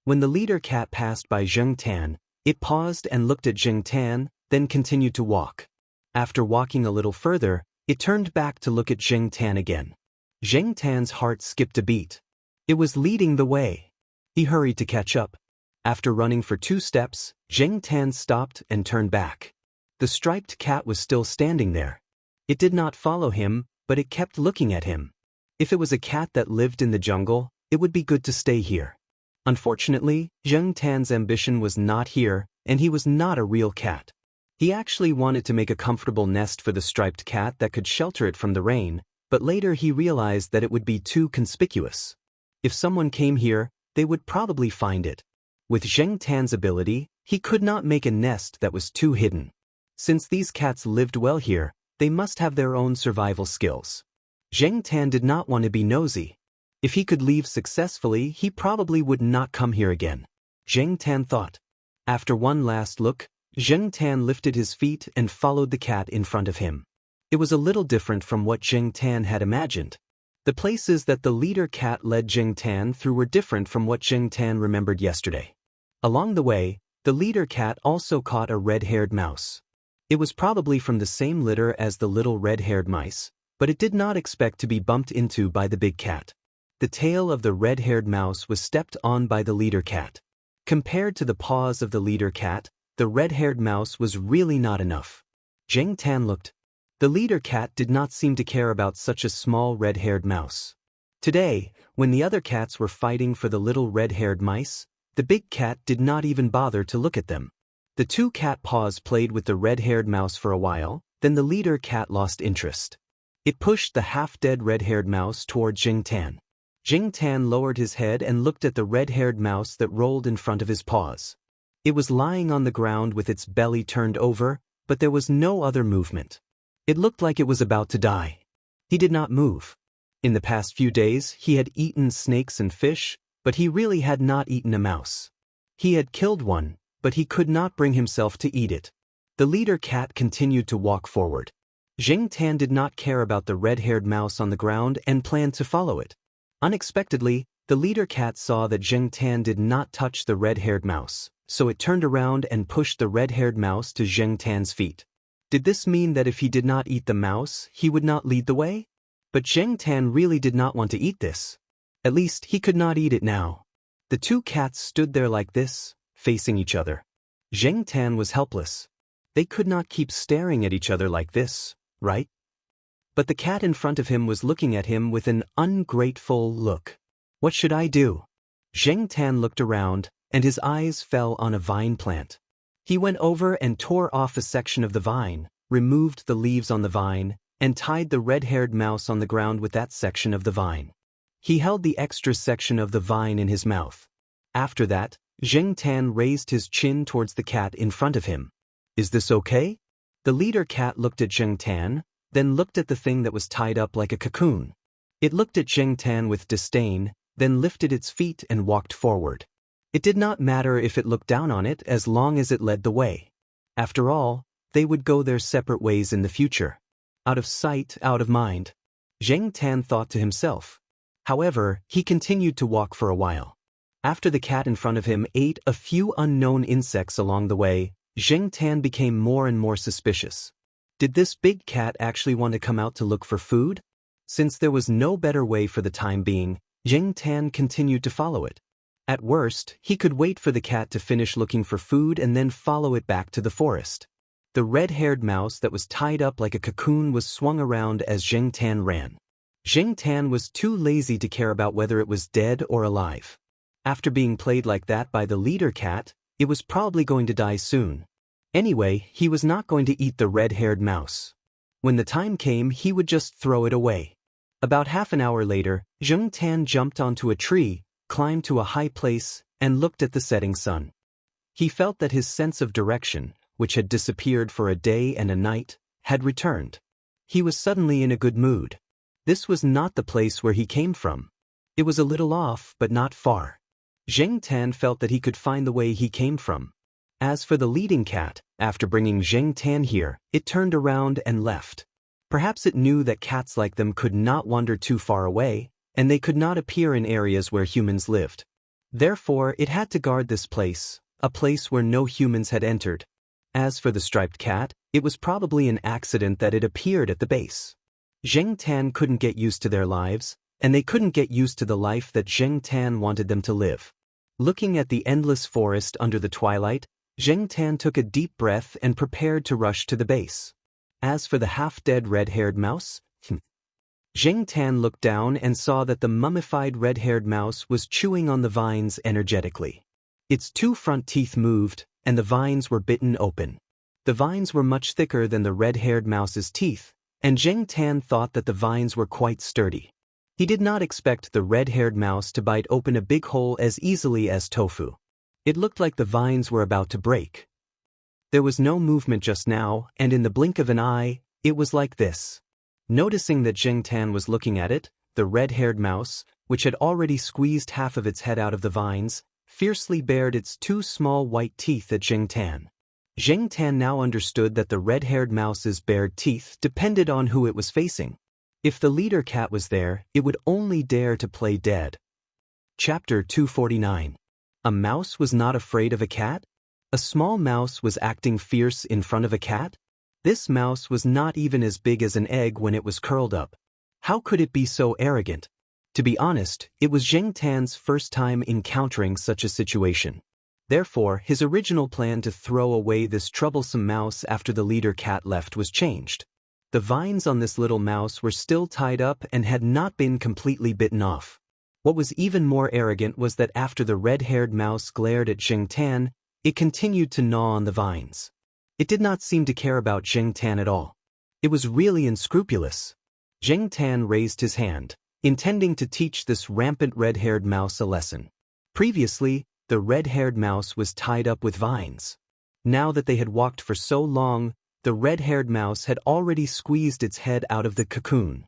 When the leader cat passed by Xianxia, it paused and looked at Xianxia, then continued to walk. After walking a little further, it turned back to look at Xianxia again. Xianxia's heart skipped a beat. It was leading the way. He hurried to catch up. After running for 2 steps, Xianxia stopped and turned back. The striped cat was still standing there. It did not follow him, but it kept looking at him. If it was a cat that lived in the jungle, it would be good to stay here. Unfortunately, Xianxia's ambition was not here, and he was not a real cat. He actually wanted to make a comfortable nest for the striped cat that could shelter it from the rain, but later he realized that it would be too conspicuous. If someone came here, they would probably find it. With Xianxia's ability, he could not make a nest that was too hidden. Since these cats lived well here, they must have their own survival skills. Xianxia did not want to be nosy. If he could leave successfully, he probably would not come here again. Xianxia thought. After one last look, Xianxia lifted his feet and followed the cat in front of him. It was a little different from what Xianxia had imagined. The places that the leader cat led Xianxia through were different from what Xianxia remembered yesterday. Along the way, the leader cat also caught a red-haired mouse. It was probably from the same litter as the little red-haired mice, but it did not expect to be bumped into by the big cat. The tail of the red-haired mouse was stepped on by the leader cat. Compared to the paws of the leader cat, the red-haired mouse was really not enough. Xianxia looked. The leader cat did not seem to care about such a small red-haired mouse. Today, when the other cats were fighting for the little red-haired mice, the big cat did not even bother to look at them. The 2 cat paws played with the red-haired mouse for a while, then the leader cat lost interest. It pushed the half-dead red-haired mouse toward Xianxia. Xianxia lowered his head and looked at the red-haired mouse that rolled in front of his paws. It was lying on the ground with its belly turned over, but there was no other movement. It looked like it was about to die. He did not move. In the past few days, he had eaten snakes and fish, but he really had not eaten a mouse. He had killed one, but he could not bring himself to eat it. The leader cat continued to walk forward. Xianxia did not care about the red-haired mouse on the ground and planned to follow it. Unexpectedly, the leader cat saw that Xianxia did not touch the red-haired mouse, so it turned around and pushed the red-haired mouse to Xianxia's feet. Did this mean that if he did not eat the mouse, he would not lead the way? But Xianxia really did not want to eat this. At least, he could not eat it now. The 2 cats stood there like this, facing each other. Xianxia was helpless. They could not keep staring at each other like this, right? But the cat in front of him was looking at him with an ungrateful look. What should I do? Xianxia looked around, and his eyes fell on a vine plant. He went over and tore off a section of the vine, removed the leaves on the vine, and tied the red-haired mouse on the ground with that section of the vine. He held the extra section of the vine in his mouth. After that, Xianxia raised his chin towards the cat in front of him. Is this okay? The leader cat looked at Xianxia, then looked at the thing that was tied up like a cocoon. It looked at Xianxia with disdain, then lifted its feet and walked forward. It did not matter if it looked down on it as long as it led the way. After all, they would go their separate ways in the future. Out of sight, out of mind, Zheng Tan thought to himself. However, he continued to walk for a while. After the cat in front of him ate a few unknown insects along the way, Zheng Tan became more and more suspicious. Did this big cat actually want to come out to look for food? Since there was no better way for the time being, Zheng Tan continued to follow it. At worst, he could wait for the cat to finish looking for food and then follow it back to the forest. The red-haired mouse that was tied up like a cocoon was swung around as Zheng Tan ran. Zheng Tan was too lazy to care about whether it was dead or alive. After being played like that by the leader cat, it was probably going to die soon. Anyway, he was not going to eat the red-haired mouse. When the time came, he would just throw it away. About half an hour later, Zheng Tan jumped onto a tree, climbed to a high place, and looked at the setting sun. He felt that his sense of direction, which had disappeared for a day and a night, had returned. He was suddenly in a good mood. This was not the place where he came from. It was a little off, but not far. Zheng Tan felt that he could find the way he came from. As for the leading cat, after bringing Zheng Tan here, it turned around and left. Perhaps it knew that cats like them could not wander too far away, and they could not appear in areas where humans lived. Therefore, it had to guard this place, a place where no humans had entered. As for the striped cat, it was probably an accident that it appeared at the base. Zheng Tan couldn't get used to their lives, and they couldn't get used to the life that Zheng Tan wanted them to live. Looking at the endless forest under the twilight, Zheng Tan took a deep breath and prepared to rush to the base. As for the half-dead red-haired mouse, Zheng Tan looked down and saw that the mummified red-haired mouse was chewing on the vines energetically. Its two front teeth moved, and the vines were bitten open. The vines were much thicker than the red-haired mouse's teeth, and Zheng Tan thought that the vines were quite sturdy. He did not expect the red-haired mouse to bite open a big hole as easily as tofu. It looked like the vines were about to break. There was no movement just now, and in the blink of an eye, it was like this. Noticing that Zheng Tan was looking at it, the red-haired mouse, which had already squeezed half of its head out of the vines, fiercely bared its two small white teeth at Zheng Tan. Zheng Tan now understood that the red-haired mouse's bared teeth depended on who it was facing. If the leader cat was there, it would only dare to play dead. Chapter 249. A mouse was not afraid of a cat? A small mouse was acting fierce in front of a cat? This mouse was not even as big as an egg when it was curled up. How could it be so arrogant? To be honest, it was Zheng Tan's first time encountering such a situation. Therefore, his original plan to throw away this troublesome mouse after the leader cat left was changed. The vines on this little mouse were still tied up and had not been completely bitten off. What was even more arrogant was that after the red-haired mouse glared at Zheng Tan, it continued to gnaw on the vines. It did not seem to care about Zheng Tan at all. It was really unscrupulous. Zheng Tan raised his hand, intending to teach this rampant red-haired mouse a lesson. Previously, the red-haired mouse was tied up with vines. Now that they had walked for so long, the red-haired mouse had already squeezed its head out of the cocoon.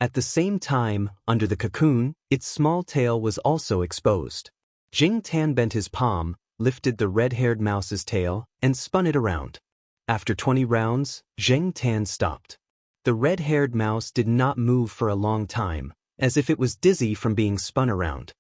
At the same time, under the cocoon, its small tail was also exposed. Zheng Tan bent his palm, lifted the red-haired mouse's tail, and spun it around. After 20 rounds, Zheng Tan stopped. The red-haired mouse did not move for a long time, as if it was dizzy from being spun around.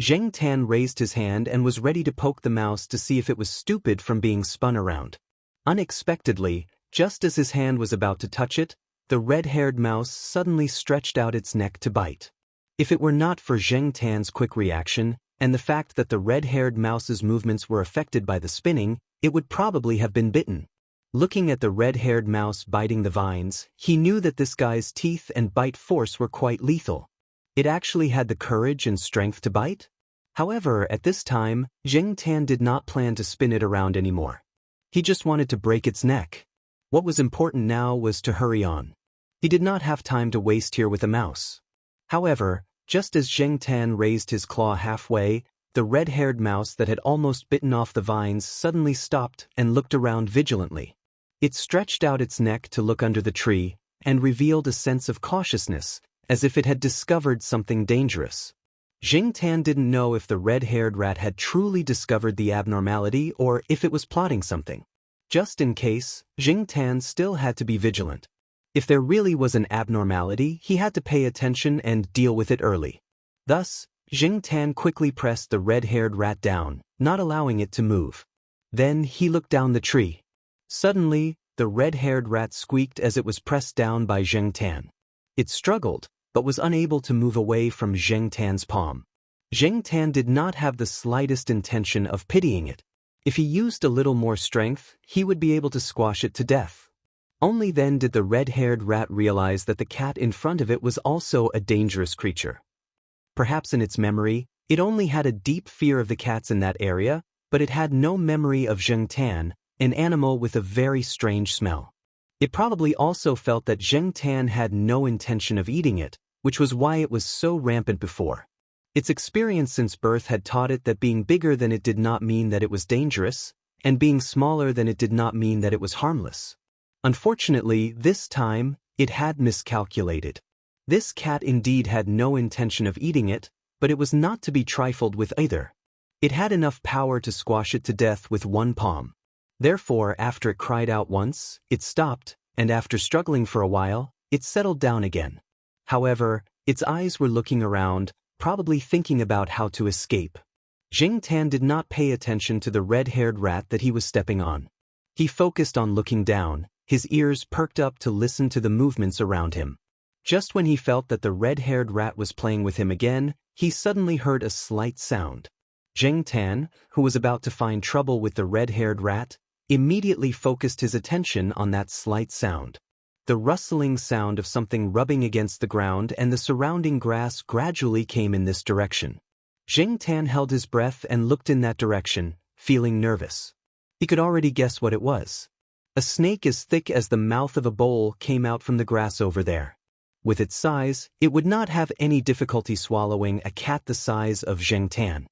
Zheng Tan raised his hand and was ready to poke the mouse to see if it was stupid from being spun around. Unexpectedly, just as his hand was about to touch it, the red-haired mouse suddenly stretched out its neck to bite. If it were not for Zheng Tan's quick reaction, and the fact that the red-haired mouse's movements were affected by the spinning, it would probably have been bitten. Looking at the red-haired mouse biting the vines, he knew that this guy's teeth and bite force were quite lethal. It actually had the courage and strength to bite? However, at this time, Zheng Tan did not plan to spin it around anymore. He just wanted to break its neck. What was important now was to hurry on. He did not have time to waste here with a mouse. However, just as Zheng Tan raised his claw halfway, the red-haired mouse that had almost bitten off the vines suddenly stopped and looked around vigilantly. It stretched out its neck to look under the tree and revealed a sense of cautiousness, as if it had discovered something dangerous. Tan didn't know if the red-haired rat had truly discovered the abnormality or if it was plotting something. Just in case, Tan still had to be vigilant. If there really was an abnormality, he had to pay attention and deal with it early. Thus, Tan quickly pressed the red-haired rat down, not allowing it to move. Then he looked down the tree. Suddenly, the red-haired rat squeaked as it was pressed down by Tan. It struggled, but was unable to move away from Tan's palm. Tan did not have the slightest intention of pitying it. If he used a little more strength, he would be able to squash it to death. Only then did the red-haired rat realize that the cat in front of it was also a dangerous creature. Perhaps in its memory, it only had a deep fear of the cats in that area, but it had no memory of Tan, an animal with a very strange smell. It probably also felt that Tan had no intention of eating it, which was why it was so rampant before. Its experience since birth had taught it that being bigger than it did not mean that it was dangerous, and being smaller than it did not mean that it was harmless. Unfortunately, this time, it had miscalculated. This cat indeed had no intention of eating it, but it was not to be trifled with either. It had enough power to squash it to death with one palm. Therefore, after it cried out once, it stopped, and after struggling for a while, it settled down again. However, its eyes were looking around, probably thinking about how to escape. Tan did not pay attention to the red-haired rat that he was stepping on. He focused on looking down, his ears perked up to listen to the movements around him. Just when he felt that the red-haired rat was playing with him again, he suddenly heard a slight sound. Tan, who was about to find trouble with the red-haired rat, immediately focused his attention on that slight sound. The rustling sound of something rubbing against the ground and the surrounding grass gradually came in this direction. Tan held his breath and looked in that direction, feeling nervous. He could already guess what it was. A snake as thick as the mouth of a bowl came out from the grass over there. With its size, it would not have any difficulty swallowing a cat the size of Tan.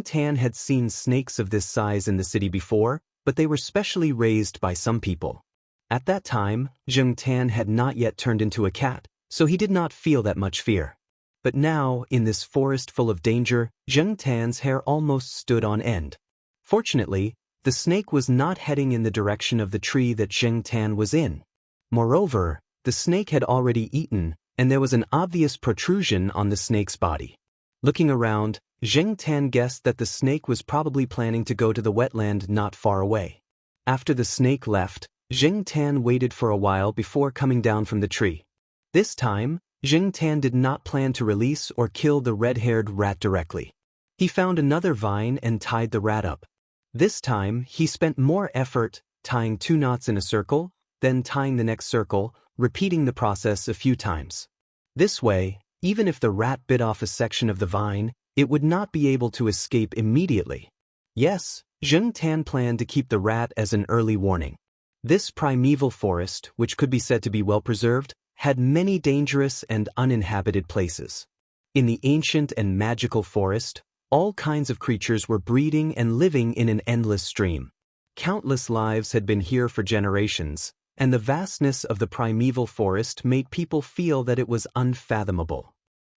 Tan had seen snakes of this size in the city before, but they were specially raised by some people. At that time, Tan had not yet turned into a cat, so he did not feel that much fear. But now, in this forest full of danger, Tan's hair almost stood on end. Fortunately, the snake was not heading in the direction of the tree that Tan was in. Moreover, the snake had already eaten, and there was an obvious protrusion on the snake's body. Looking around, Tan guessed that the snake was probably planning to go to the wetland not far away. After the snake left, Tan waited for a while before coming down from the tree. This time, Tan did not plan to release or kill the red-haired rat directly. He found another vine and tied the rat up. This time, he spent more effort, tying 2 knots in a circle, then tying the next circle, repeating the process a few times. This way, even if the rat bit off a section of the vine, it would not be able to escape immediately. Yes, Tan planned to keep the rat as an early warning. This primeval forest, which could be said to be well preserved, had many dangerous and uninhabited places. In the ancient and magical forest, all kinds of creatures were breeding and living in an endless stream. Countless lives had been here for generations, and the vastness of the primeval forest made people feel that it was unfathomable.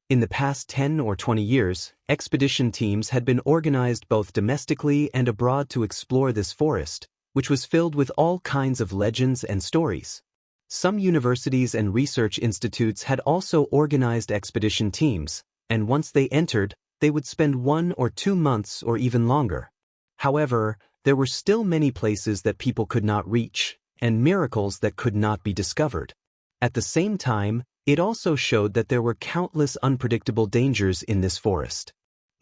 In the past 10 or 20 years, expedition teams had been organized both domestically and abroad to explore this forest, which was filled with all kinds of legends and stories. Some universities and research institutes had also organized expedition teams, and once they entered, they would spend 1 or 2 months or even longer. However, there were still many places that people could not reach, and miracles that could not be discovered. At the same time, it also showed that there were countless unpredictable dangers in this forest.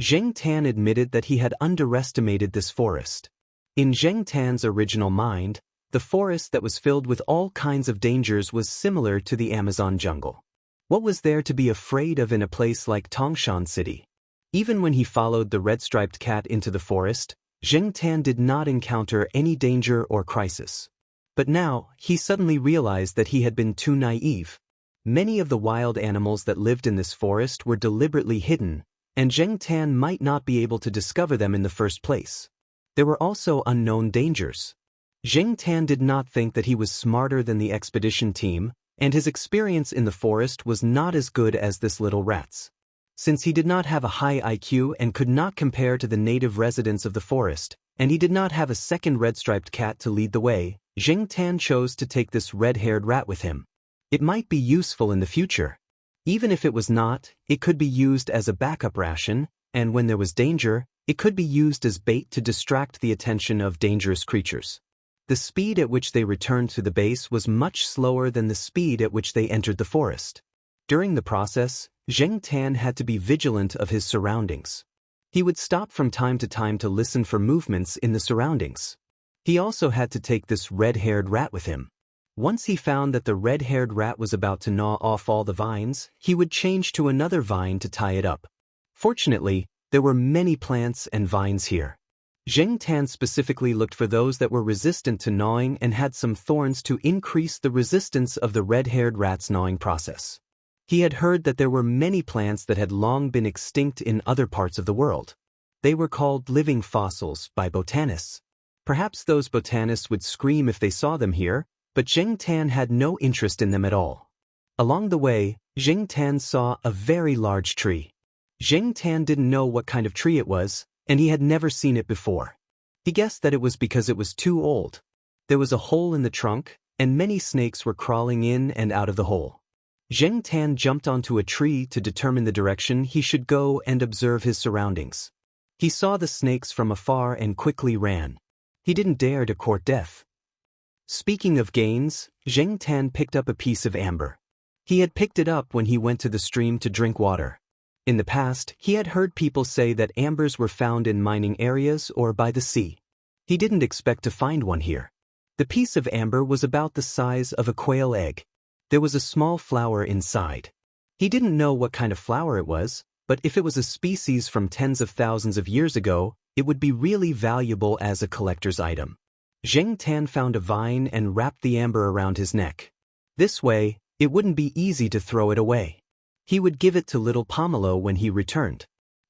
Tan admitted that he had underestimated this forest. In Tan's original mind, the forest that was filled with all kinds of dangers was similar to the Amazon jungle. What was there to be afraid of in a place like Tangshan City? Even when he followed the red-striped cat into the forest, Tan did not encounter any danger or crisis. But now, he suddenly realized that he had been too naive. Many of the wild animals that lived in this forest were deliberately hidden, and Tan might not be able to discover them in the first place. There were also unknown dangers. Tan did not think that he was smarter than the expedition team, and his experience in the forest was not as good as this little rat's. Since he did not have a high IQ and could not compare to the native residents of the forest, and he did not have a second red-striped cat to lead the way, Xianxia chose to take this red-haired rat with him. It might be useful in the future. Even if it was not, it could be used as a backup ration, and when there was danger, it could be used as bait to distract the attention of dangerous creatures. The speed at which they returned to the base was much slower than the speed at which they entered the forest. During the process, Xianxia had to be vigilant of his surroundings. He would stop from time to time to listen for movements in the surroundings. He also had to take this red-haired rat with him. Once he found that the red-haired rat was about to gnaw off all the vines, he would change to another vine to tie it up. Fortunately, there were many plants and vines here. Xianxia specifically looked for those that were resistant to gnawing and had some thorns to increase the resistance of the red-haired rat's gnawing process. He had heard that there were many plants that had long been extinct in other parts of the world. They were called living fossils by botanists. Perhaps those botanists would scream if they saw them here, but Xianxia had no interest in them at all. Along the way, Xianxia saw a very large tree. Xianxia didn't know what kind of tree it was, and he had never seen it before. He guessed that it was because it was too old. There was a hole in the trunk, and many snakes were crawling in and out of the hole. Xianxia jumped onto a tree to determine the direction he should go and observe his surroundings. He saw the snakes from afar and quickly ran. He didn't dare to court death. Speaking of gains, Xianxia picked up a piece of amber. He had picked it up when he went to the stream to drink water. In the past, he had heard people say that ambers were found in mining areas or by the sea. He didn't expect to find one here. The piece of amber was about the size of a quail egg. There was a small flower inside. He didn't know what kind of flower it was, but if it was a species from tens of thousands of years ago, it would be really valuable as a collector's item. Xianxia found a vine and wrapped the amber around his neck. This way, it wouldn't be easy to throw it away. He would give it to little Pomelo when he returned.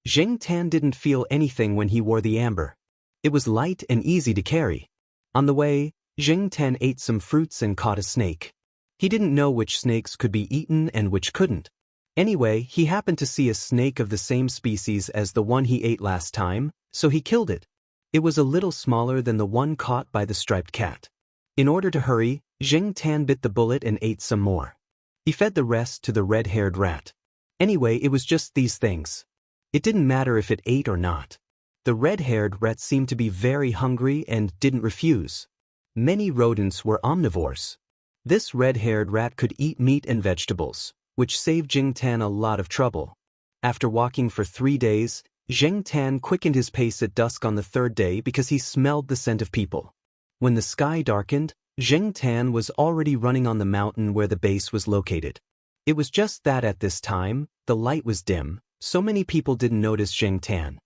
Xianxia didn't feel anything when he wore the amber. It was light and easy to carry. On the way, Xianxia ate some fruits and caught a snake. He didn't know which snakes could be eaten and which couldn't. Anyway, he happened to see a snake of the same species as the one he ate last time, so he killed it. It was a little smaller than the one caught by the striped cat. In order to hurry, Xianxia bit the bullet and ate some more. He fed the rest to the red-haired rat. Anyway, it was just these things. It didn't matter if it ate or not. The red-haired rat seemed to be very hungry and didn't refuse. Many rodents were omnivores. This red-haired rat could eat meat and vegetables, which saved Xianxia a lot of trouble. After walking for 3 days, Xianxia quickened his pace at dusk on the third day because he smelled the scent of people. When the sky darkened, Xianxia was already running on the mountain where the base was located. It was just that at this time, the light was dim, so many people didn't notice Xianxia.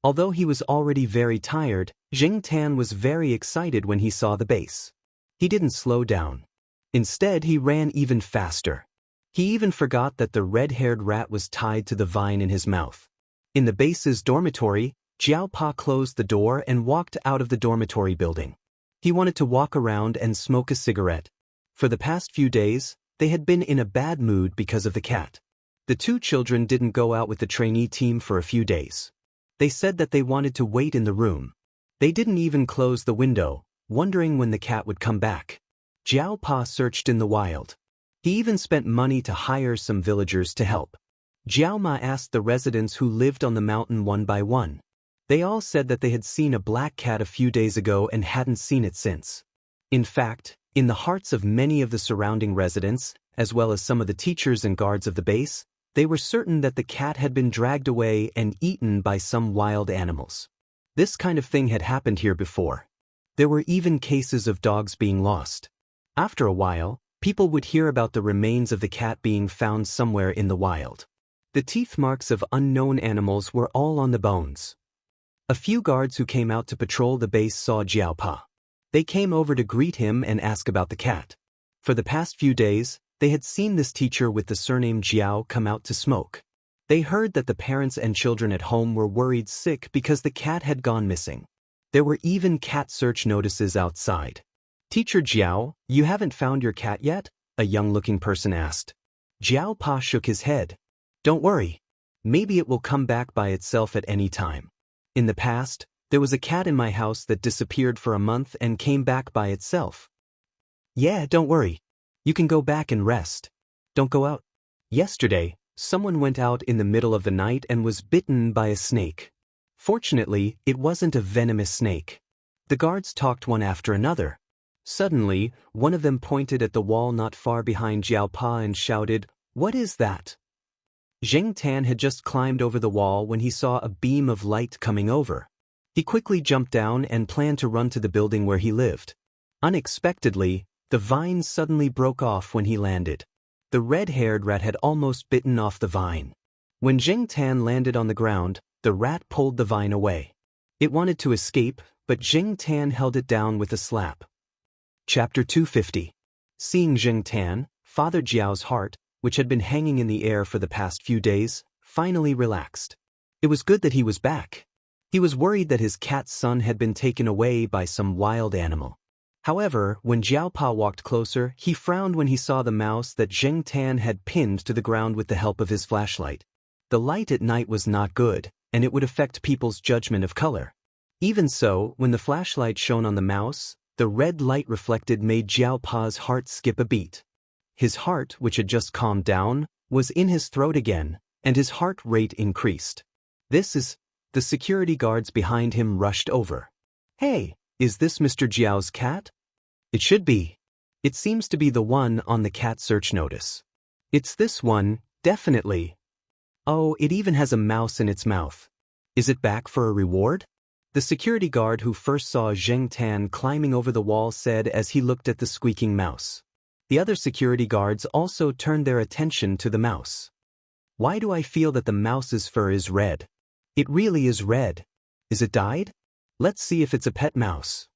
Although he was already very tired, Xianxia was very excited when he saw the base. He didn't slow down. Instead, he ran even faster. He even forgot that the red-haired rat was tied to the vine in his mouth. In the base's dormitory, Jiaopa closed the door and walked out of the dormitory building. He wanted to walk around and smoke a cigarette. For the past few days, they had been in a bad mood because of the cat. The 2 children didn't go out with the trainee team for a few days. They said that they wanted to wait in the room. They didn't even close the window, wondering when the cat would come back. Jiaopa searched in the wild. He even spent money to hire some villagers to help. Jiaoma asked the residents who lived on the mountain one by one. They all said that they had seen a black cat a few days ago and hadn't seen it since. In fact, in the hearts of many of the surrounding residents, as well as some of the teachers and guards of the base, they were certain that the cat had been dragged away and eaten by some wild animals. This kind of thing had happened here before. There were even cases of dogs being lost. After a while, people would hear about the remains of the cat being found somewhere in the wild. The teeth marks of unknown animals were all on the bones. A few guards who came out to patrol the base saw Jiaopa. They came over to greet him and ask about the cat. For the past few days, they had seen this teacher with the surname Jiao come out to smoke. They heard that the parents and children at home were worried sick because the cat had gone missing. There were even cat search notices outside. "Teacher Jiao, you haven't found your cat yet?" a young-looking person asked. Jiaopa shook his head. "Don't worry. Maybe it will come back by itself at any time. In the past, there was a cat in my house that disappeared for a month and came back by itself. Yeah, don't worry. You can go back and rest. Don't go out. Yesterday, someone went out in the middle of the night and was bitten by a snake. Fortunately, it wasn't a venomous snake. The guards talked one after another. Suddenly, one of them pointed at the wall not far behind Jiao Pa and shouted, "What is that?" Zheng Tan had just climbed over the wall when he saw a beam of light coming over. He quickly jumped down and planned to run to the building where he lived. Unexpectedly, the vine suddenly broke off when he landed. The red-haired rat had almost bitten off the vine. When Zheng Tan landed on the ground, the rat pulled the vine away. It wanted to escape, but Zheng Tan held it down with a slap. Chapter 250. Seeing Zheng Tan, Father Jiao's heart, which had been hanging in the air for the past few days, finally relaxed. It was good that he was back. He was worried that his cat's son had been taken away by some wild animal. However, when Jiao Pa walked closer, he frowned when he saw the mouse that Zheng Tan had pinned to the ground with the help of his flashlight. The light at night was not good, and it would affect people's judgment of color. Even so, when the flashlight shone on the mouse, the red light reflected made Jiao Pa's heart skip a beat. His heart, which had just calmed down, was in his throat again, and his heart rate increased. The security guards behind him rushed over. "Hey, is this Mr. Jiao's cat?" "It should be. It seems to be the one on the cat search notice." "It's this one, definitely. Oh, it even has a mouse in its mouth. Is it back for a reward?" The security guard who first saw Zheng Tan climbing over the wall said as he looked at the squeaking mouse. The other security guards also turned their attention to the mouse. "Why do I feel that the mouse's fur is red? It really is red. Is it dyed? Let's see if it's a pet mouse."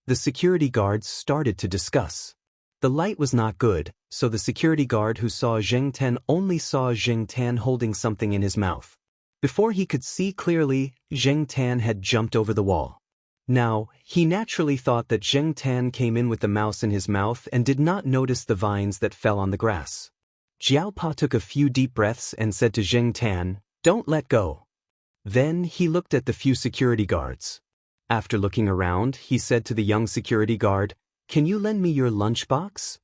The security guards started to discuss. The light was not good, so the security guard who saw Zheng Tan only saw Zheng Tan holding something in his mouth. Before he could see clearly, Zheng Tan had jumped over the wall. Now, he naturally thought that Zheng Tan came in with the mouse in his mouth and did not notice the vines that fell on the grass. Jiao Pa took a few deep breaths and said to Zheng Tan, "Don't let go." Then he looked at the few security guards. After looking around, he said to the young security guard, "Can you lend me your lunchbox?"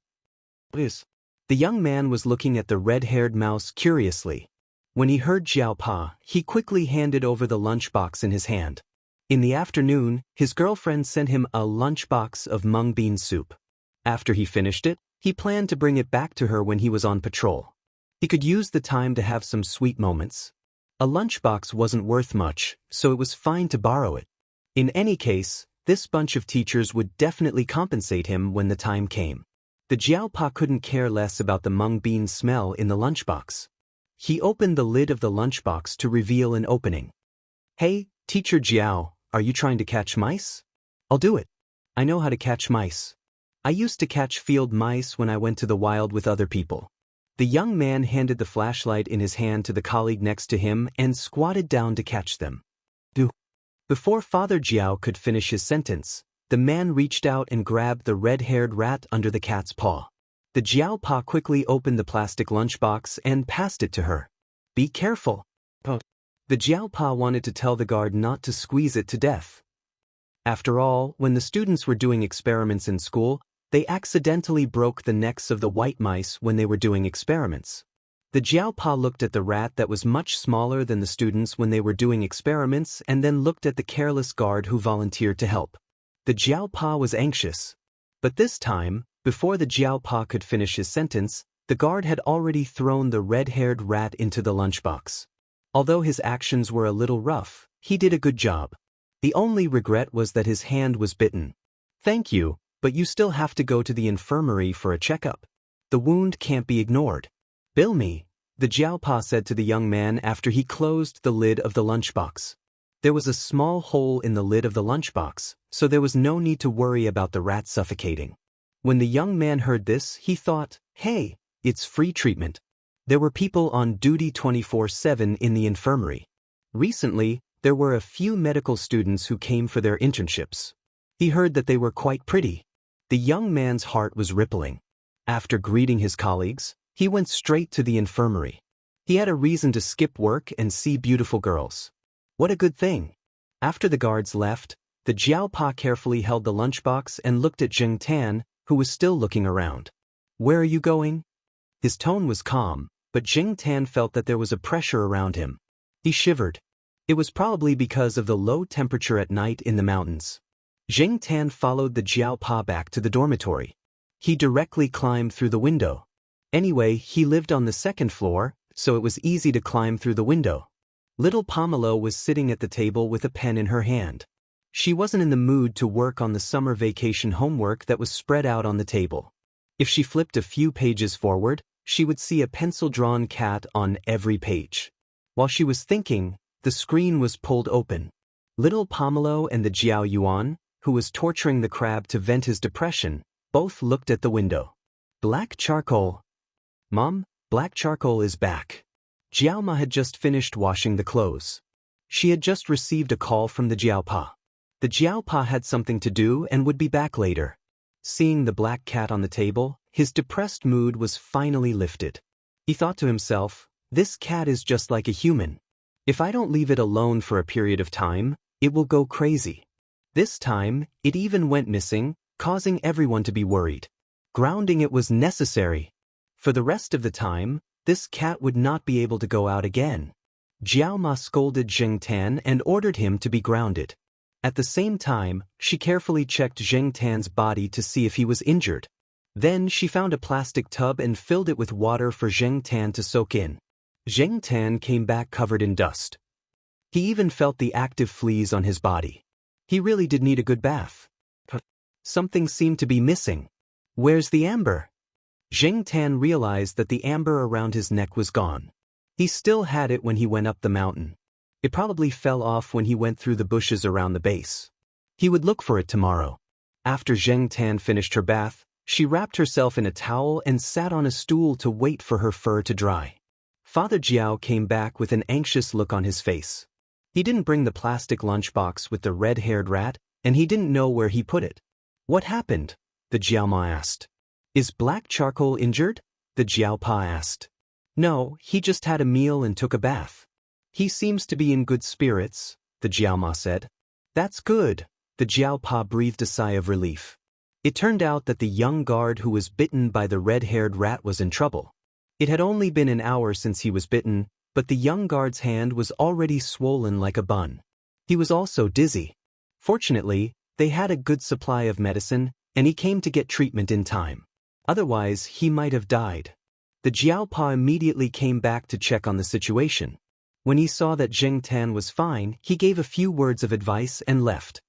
"Please." The young man was looking at the red-haired mouse curiously. When he heard Jiao Pa, he quickly handed over the lunchbox in his hand. In the afternoon, his girlfriend sent him a lunchbox of mung bean soup. After he finished it, he planned to bring it back to her when he was on patrol. He could use the time to have some sweet moments. A lunchbox wasn't worth much, so it was fine to borrow it. In any case, this bunch of teachers would definitely compensate him when the time came. The Jiao Pa couldn't care less about the mung bean smell in the lunchbox. He opened the lid of the lunchbox to reveal an opening. "Hey, Teacher Jiao, are you trying to catch mice?" "I'll do it. I know how to catch mice. I used to catch field mice when I went to the wild with other people." The young man handed the flashlight in his hand to the colleague next to him and squatted down to catch them. Before Father Jiao could finish his sentence, the man reached out and grabbed the red-haired rat under the cat's paw. The Jiao Pa quickly opened the plastic lunchbox and passed it to her. "Be careful." The Jiao Pa wanted to tell the guard not to squeeze it to death. After all, when the students were doing experiments in school, they accidentally broke the necks of the white mice when they were doing experiments. The Jiao Pa looked at the rat that was much smaller than the students when they were doing experiments and then looked at the careless guard who volunteered to help. The Jiao Pa was anxious. But this time, before the Jiao Pa could finish his sentence, the guard had already thrown the red-haired rat into the lunchbox. Although his actions were a little rough, he did a good job. The only regret was that his hand was bitten. "Thank you, but you still have to go to the infirmary for a checkup. The wound can't be ignored. Bill me," the Jiao Pa said to the young man after he closed the lid of the lunchbox. There was a small hole in the lid of the lunchbox, so there was no need to worry about the rat suffocating. When the young man heard this, he thought, "Hey, it's free treatment." There were people on duty 24/7 in the infirmary. Recently, there were a few medical students who came for their internships. He heard that they were quite pretty. The young man's heart was rippling. After greeting his colleagues, he went straight to the infirmary. He had a reason to skip work and see beautiful girls. What a good thing. After the guards left, the Jiaopa carefully held the lunchbox and looked at Zheng Tan, who was still looking around. Where are you going? His tone was calm, but Zheng Tan felt that there was a pressure around him. He shivered. It was probably because of the low temperature at night in the mountains. Zheng Tan followed the Jiaopa back to the dormitory. He directly climbed through the window. Anyway, he lived on the second floor, so it was easy to climb through the window. Little Pomelo was sitting at the table with a pen in her hand. She wasn't in the mood to work on the summer vacation homework that was spread out on the table. If she flipped a few pages forward, she would see a pencil-drawn cat on every page. While she was thinking, the screen was pulled open. Little Pomelo and the Jiao Yuan, who was torturing the crab to vent his depression, both looked at the window. Black charcoal. Mom, black charcoal is back. Jiaoma had just finished washing the clothes. She had just received a call from the Jiaopa. The Jiaopa had something to do and would be back later. Seeing the black cat on the table, his depressed mood was finally lifted. He thought to himself, this cat is just like a human. If I don't leave it alone for a period of time, it will go crazy. This time, it even went missing, causing everyone to be worried. Grounding it was necessary. For the rest of the time, this cat would not be able to go out again. Jiaoma scolded Zheng Tan and ordered him to be grounded. At the same time, she carefully checked Zheng Tan's body to see if he was injured. Then she found a plastic tub and filled it with water for Zheng Tan to soak in. Zheng Tan came back covered in dust. He even felt the active fleas on his body. He really did need a good bath. But something seemed to be missing. Where's the amber? Zheng Tan realized that the amber around his neck was gone. He still had it when he went up the mountain. It probably fell off when he went through the bushes around the base. He would look for it tomorrow. After Zheng Tan finished her bath, she wrapped herself in a towel and sat on a stool to wait for her fur to dry. Father Jiao came back with an anxious look on his face. He didn't bring the plastic lunchbox with the red-haired rat, and he didn't know where he put it. What happened? The Jiaoma asked. Is black charcoal injured? The Jiaopa asked. No, he just had a meal and took a bath. He seems to be in good spirits, the Jiaoma said. That's good, the Jiaopa breathed a sigh of relief. It turned out that the young guard who was bitten by the red-haired rat was in trouble. It had only been an hour since he was bitten, but the young guard's hand was already swollen like a bun. He was also dizzy. Fortunately, they had a good supply of medicine, and he came to get treatment in time. Otherwise, he might have died. The Jiaopa immediately came back to check on the situation. When he saw that Zheng Tan was fine, he gave a few words of advice and left.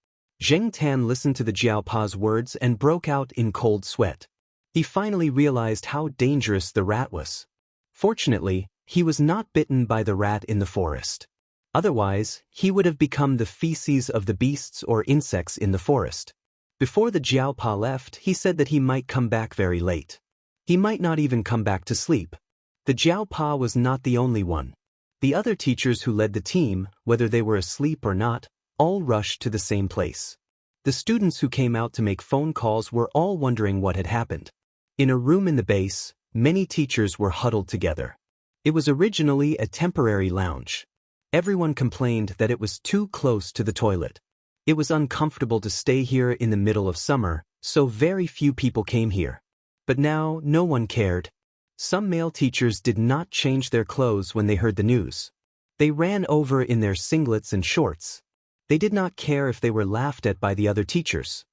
Zheng Tan listened to the Jiaopa's words and broke out in cold sweat. He finally realized how dangerous the rat was. Fortunately, he was not bitten by the rat in the forest. Otherwise, he would have become the feces of the beasts or insects in the forest. Before the Jiaopa left, he said that he might come back very late. He might not even come back to sleep. The Jiaopa was not the only one. The other teachers who led the team, whether they were asleep or not, all rushed to the same place. The students who came out to make phone calls were all wondering what had happened. In a room in the base, many teachers were huddled together. It was originally a temporary lounge. Everyone complained that it was too close to the toilet. It was uncomfortable to stay here in the middle of summer, so very few people came here. But now, no one cared. Some male teachers did not change their clothes when they heard the news. They ran over in their singlets and shorts. They did not care if they were laughed at by the other teachers.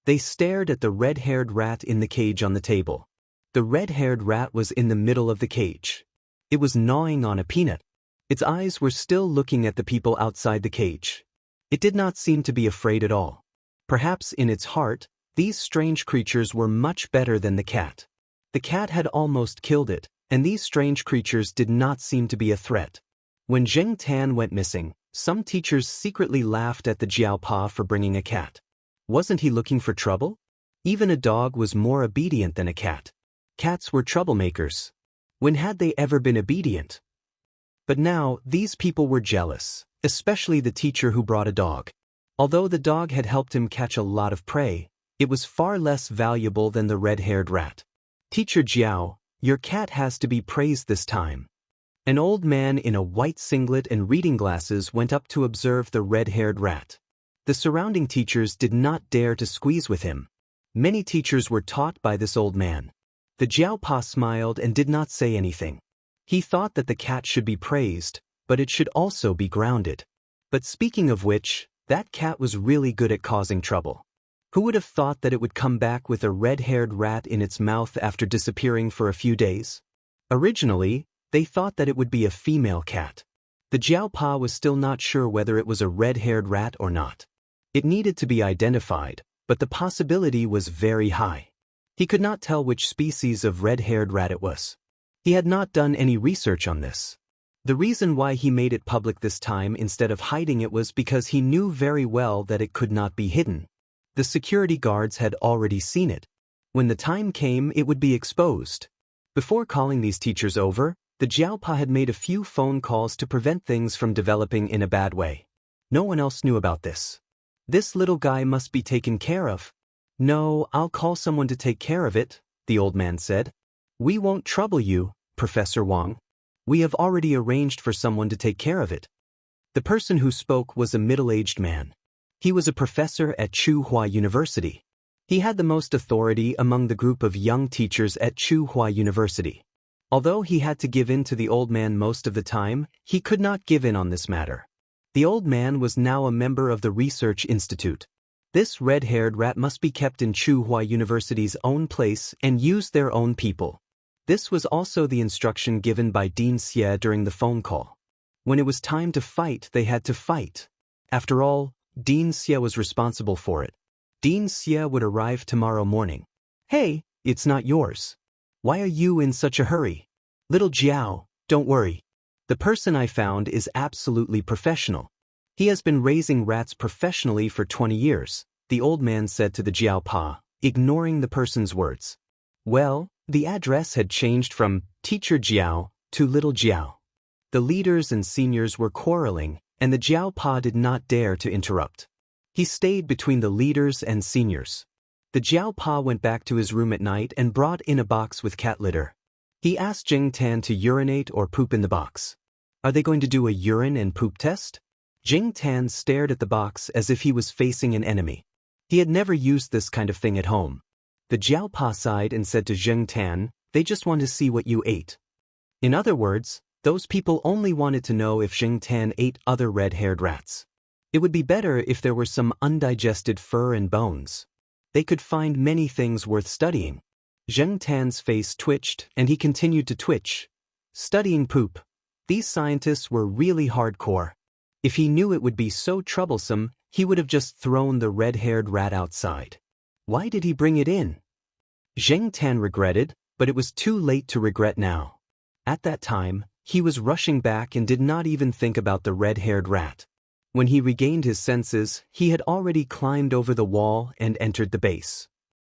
They stared at the red-haired rat in the cage on the table. The red-haired rat was in the middle of the cage. It was gnawing on a peanut. Its eyes were still looking at the people outside the cage. It did not seem to be afraid at all. Perhaps in its heart, these strange creatures were much better than the cat. The cat had almost killed it, and these strange creatures did not seem to be a threat. When Zheng Tan went missing, some teachers secretly laughed at the Jiaopa for bringing a cat. Wasn't he looking for trouble? Even a dog was more obedient than a cat. Cats were troublemakers. When had they ever been obedient? But now, these people were jealous, especially the teacher who brought a dog. Although the dog had helped him catch a lot of prey, it was far less valuable than the red-haired rat. Teacher Jiao, your cat has to be praised this time. An old man in a white singlet and reading glasses went up to observe the red-haired rat. The surrounding teachers did not dare to squeeze with him. Many teachers were taught by this old man. The Jiaopa smiled and did not say anything. He thought that the cat should be praised, but it should also be grounded. But speaking of which, that cat was really good at causing trouble. Who would have thought that it would come back with a red-haired rat in its mouth after disappearing for a few days? Originally, they thought that it would be a female cat. The Jiaopa was still not sure whether it was a red-haired rat or not. It needed to be identified, but the possibility was very high. He could not tell which species of red-haired rat it was. He had not done any research on this. The reason why he made it public this time instead of hiding it was because he knew very well that it could not be hidden. The security guards had already seen it. When the time came, it would be exposed. Before calling these teachers over, the Jiaopa had made a few phone calls to prevent things from developing in a bad way. No one else knew about this. This little guy must be taken care of. No, I'll call someone to take care of it, the old man said. We won't trouble you, Professor Wang. We have already arranged for someone to take care of it. The person who spoke was a middle-aged man. He was a professor at Tsinghua University. He had the most authority among the group of young teachers at Tsinghua University. Although he had to give in to the old man most of the time, he could not give in on this matter. The old man was now a member of the research institute. This red-haired rat must be kept in Tsinghua University's own place and use their own people. This was also the instruction given by Xianxia during the phone call. When it was time to fight, they had to fight. After all, Xianxia was responsible for it. Xianxia would arrive tomorrow morning. Hey, it's not yours. Why are you in such a hurry? Little Jiao, don't worry. The person I found is absolutely professional. He has been raising rats professionally for 20 years, the old man said to the Jiaopa, ignoring the person's words. Well, the address had changed from Teacher Jiao to Little Jiao. The leaders and seniors were quarreling, and the Jiaopa did not dare to interrupt. He stayed between the leaders and seniors. The Jiaopa went back to his room at night and brought in a box with cat litter. He asked Jing Tan to urinate or poop in the box. Are they going to do a urine and poop test? Jing Tan stared at the box as if he was facing an enemy. He had never used this kind of thing at home. The Jiaopa sighed and said to Jing Tan, they just want to see what you ate. In other words, those people only wanted to know if Jing Tan ate other red-haired rats. It would be better if there were some undigested fur and bones. They could find many things worth studying. Jing Tan's face twitched, and he continued to twitch. Studying poop. These scientists were really hardcore. If he knew it would be so troublesome, he would have just thrown the red-haired rat outside. Why did he bring it in? Jing Tan regretted, but it was too late to regret now. At that time, he was rushing back and did not even think about the red-haired rat. When he regained his senses, he had already climbed over the wall and entered the base.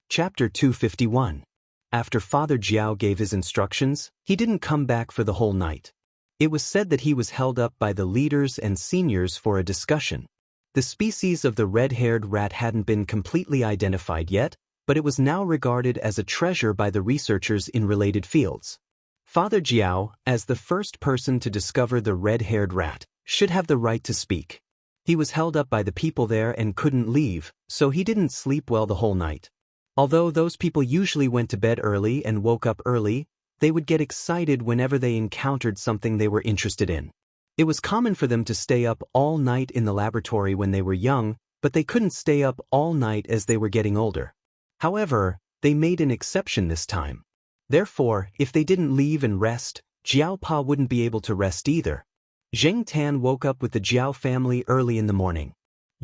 Chapter 251. After Father Jiao gave his instructions, he didn't come back for the whole night. It was said that he was held up by the leaders and seniors for a discussion. The species of the red-haired rat hadn't been completely identified yet, but it was now regarded as a treasure by the researchers in related fields. Father Jiao, as the first person to discover the red-haired rat, should have the right to speak. He was held up by the people there and couldn't leave, so he didn't sleep well the whole night. Although those people usually went to bed early and woke up early, they would get excited whenever they encountered something they were interested in. It was common for them to stay up all night in the laboratory when they were young, but they couldn't stay up all night as they were getting older. However, they made an exception this time. Therefore, if they didn't leave and rest, Jiaopa wouldn't be able to rest either. Jing Tan woke up with the Jiao family early in the morning.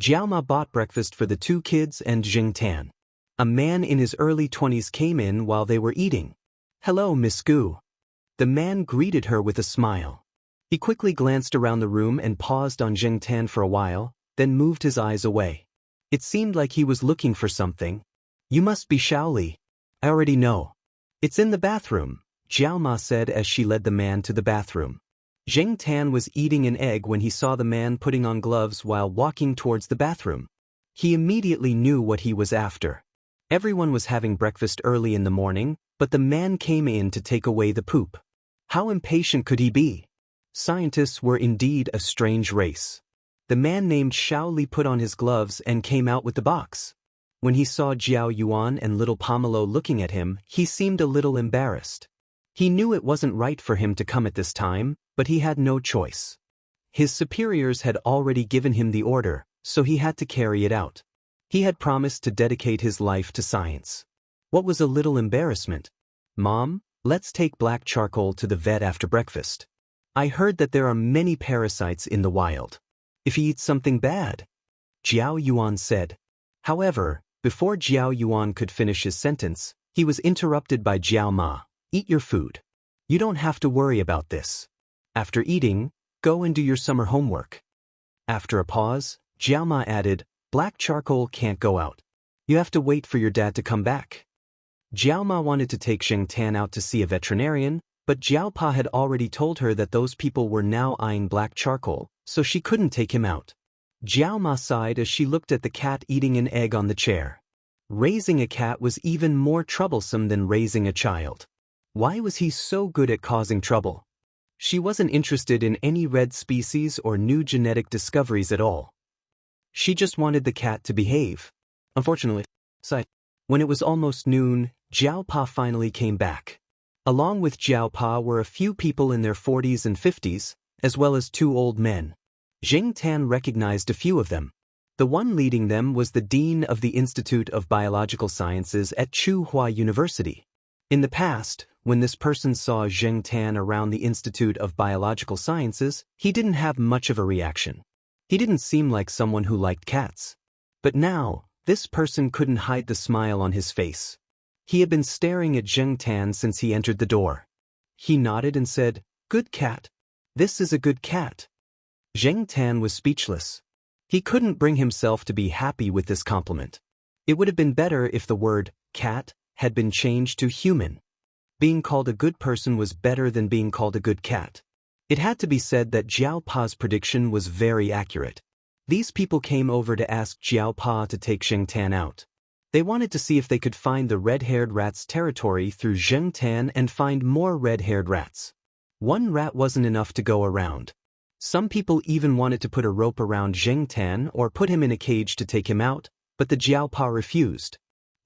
Jiao Ma bought breakfast for the two kids and Jing Tan. A man in his early 20s came in while they were eating. Hello, Miss Gu. The man greeted her with a smile. He quickly glanced around the room and paused on Jing Tan for a while, then moved his eyes away. It seemed like he was looking for something. You must be Shaoli. I already know. It's in the bathroom, Jiao Ma said as she led the man to the bathroom. Jing Tan was eating an egg when he saw the man putting on gloves while walking towards the bathroom. He immediately knew what he was after. Everyone was having breakfast early in the morning, but the man came in to take away the poop. How impatient could he be? Scientists were indeed a strange race. The man named Xiao Li put on his gloves and came out with the box. When he saw Jiao Yuan and little Pomelo looking at him, he seemed a little embarrassed. He knew it wasn't right for him to come at this time, but he had no choice. His superiors had already given him the order, so he had to carry it out. He had promised to dedicate his life to science. What was a little embarrassment? Mom, let's take black charcoal to the vet after breakfast. I heard that there are many parasites in the wild. If he eats something bad, Jiao Yuan said. However, before Jiao Yuan could finish his sentence, he was interrupted by Jiao Ma. Eat your food. You don't have to worry about this. After eating, go and do your summer homework. After a pause, Jiao Ma added, black charcoal can't go out. You have to wait for your dad to come back. Jiao Ma wanted to take Xianxia out to see a veterinarian, but Jiao Pa had already told her that those people were now eyeing black charcoal, so she couldn't take him out. Jiao Ma sighed as she looked at the cat eating an egg on the chair. Raising a cat was even more troublesome than raising a child. Why was he so good at causing trouble? She wasn't interested in any red species or new genetic discoveries at all. She just wanted the cat to behave. Unfortunately, when it was almost noon, Jiao Pa finally came back. Along with Jiao Pa were a few people in their 40s and 50s, as well as 2 old men. Zheng Tan recognized a few of them. The one leading them was the dean of the Institute of Biological Sciences at Tsinghua University. In the past, when this person saw Zheng Tan around the Institute of Biological Sciences, he didn't have much of a reaction. He didn't seem like someone who liked cats. But now, this person couldn't hide the smile on his face. He had been staring at Zheng Tan since he entered the door. He nodded and said, "Good cat. This is a good cat." Zheng Tan was speechless. He couldn't bring himself to be happy with this compliment. It would have been better if the word cat had been changed to human. Being called a good person was better than being called a good cat. It had to be said that Jiao Pa's prediction was very accurate. These people came over to ask Jiao Pa to take Zheng Tan out. They wanted to see if they could find the red-haired rat's territory through Zheng Tan and find more red-haired rats. One rat wasn't enough to go around. Some people even wanted to put a rope around Zheng Tan or put him in a cage to take him out, but the Jiao Pa refused.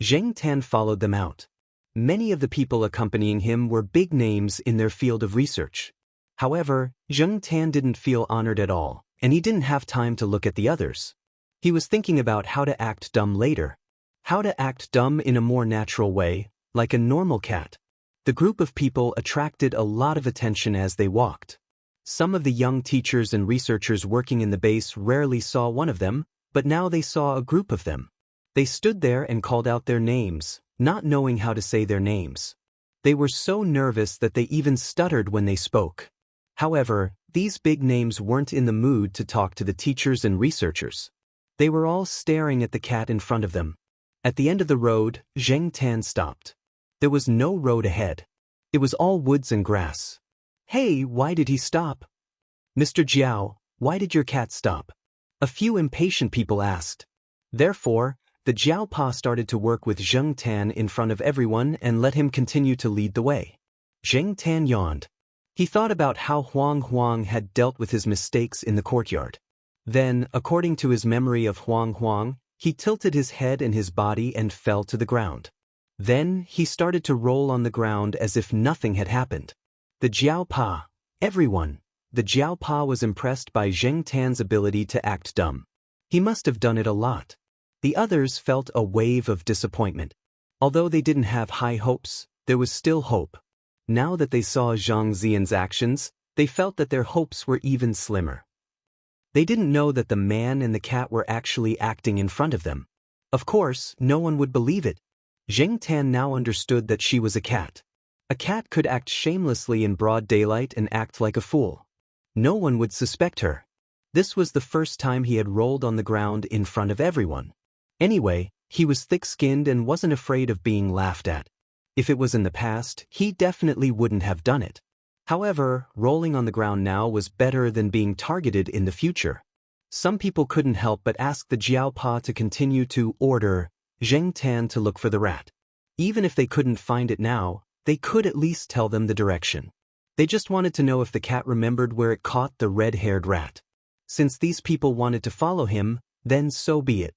Zheng Tan followed them out. Many of the people accompanying him were big names in their field of research. However, Zheng Tan didn't feel honored at all, and he didn't have time to look at the others. He was thinking about how to act dumb later. How to act dumb in a more natural way, like a normal cat. The group of people attracted a lot of attention as they walked. Some of the young teachers and researchers working in the base rarely saw one of them, but now they saw a group of them. They stood there and called out their names, not knowing how to say their names. They were so nervous that they even stuttered when they spoke. However, these big names weren't in the mood to talk to the teachers and researchers. They were all staring at the cat in front of them. At the end of the road, Zheng Tan stopped. There was no road ahead. It was all woods and grass. "Hey, why did he stop?" "Mr. Jiao, why did your cat stop?" a few impatient people asked. Therefore, the Jiao Pa started to work with Zheng Tan in front of everyone and let him continue to lead the way. Zheng Tan yawned. He thought about how Huang had dealt with his mistakes in the courtyard. Then, according to his memory of Huang, he tilted his head and his body and fell to the ground. Then, he started to roll on the ground as if nothing had happened. The Jiao Pa, everyone, the Jiao Pa was impressed by Zheng Tan's ability to act dumb. He must have done it a lot. The others felt a wave of disappointment. Although they didn't have high hopes, there was still hope. Now that they saw Zhang Zian's actions, they felt that their hopes were even slimmer. They didn't know that the man and the cat were actually acting in front of them. Of course, no one would believe it. Zheng Tan now understood that she was a cat. A cat could act shamelessly in broad daylight and act like a fool. No one would suspect her. This was the first time he had rolled on the ground in front of everyone. Anyway, he was thick-skinned and wasn't afraid of being laughed at. If it was in the past, he definitely wouldn't have done it. However, rolling on the ground now was better than being targeted in the future. Some people couldn't help but ask the Jiao Pa to continue to order Zheng Tan to look for the rat. Even if they couldn't find it now, they could at least tell them the direction. They just wanted to know if the cat remembered where it caught the red-haired rat. Since these people wanted to follow him, then so be it.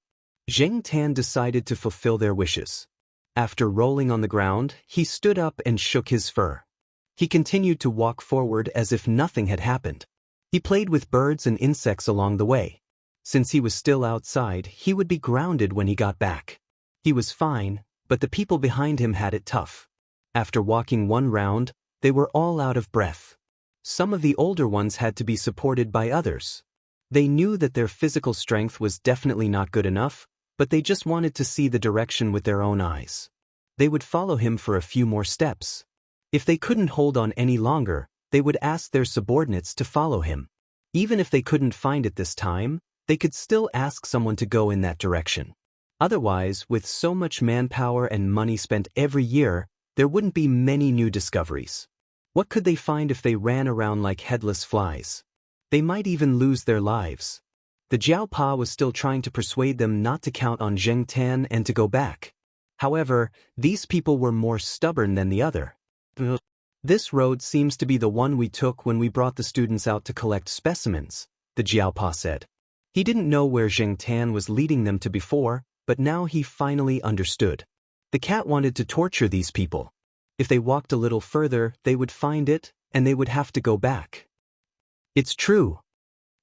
Zheng Tan decided to fulfill their wishes. After rolling on the ground, he stood up and shook his fur. He continued to walk forward as if nothing had happened. He played with birds and insects along the way. Since he was still outside, he would be grounded when he got back. He was fine, but the people behind him had it tough. After walking one round, they were all out of breath. Some of the older ones had to be supported by others. They knew that their physical strength was definitely not good enough, but they just wanted to see the direction with their own eyes. They would follow him for a few more steps. If they couldn't hold on any longer, they would ask their subordinates to follow him. Even if they couldn't find it this time, they could still ask someone to go in that direction. Otherwise, with so much manpower and money spent every year, there wouldn't be many new discoveries. What could they find if they ran around like headless flies? They might even lose their lives. The Jiaopa was still trying to persuade them not to count on Zheng Tan and to go back. However, these people were more stubborn than the other. This road seems to be the one we took when we brought the students out to collect specimens, the Jiaopa said. He didn't know where Zheng Tan was leading them to before, but now he finally understood. The cat wanted to torture these people. If they walked a little further, they would find it, and they would have to go back. It's true.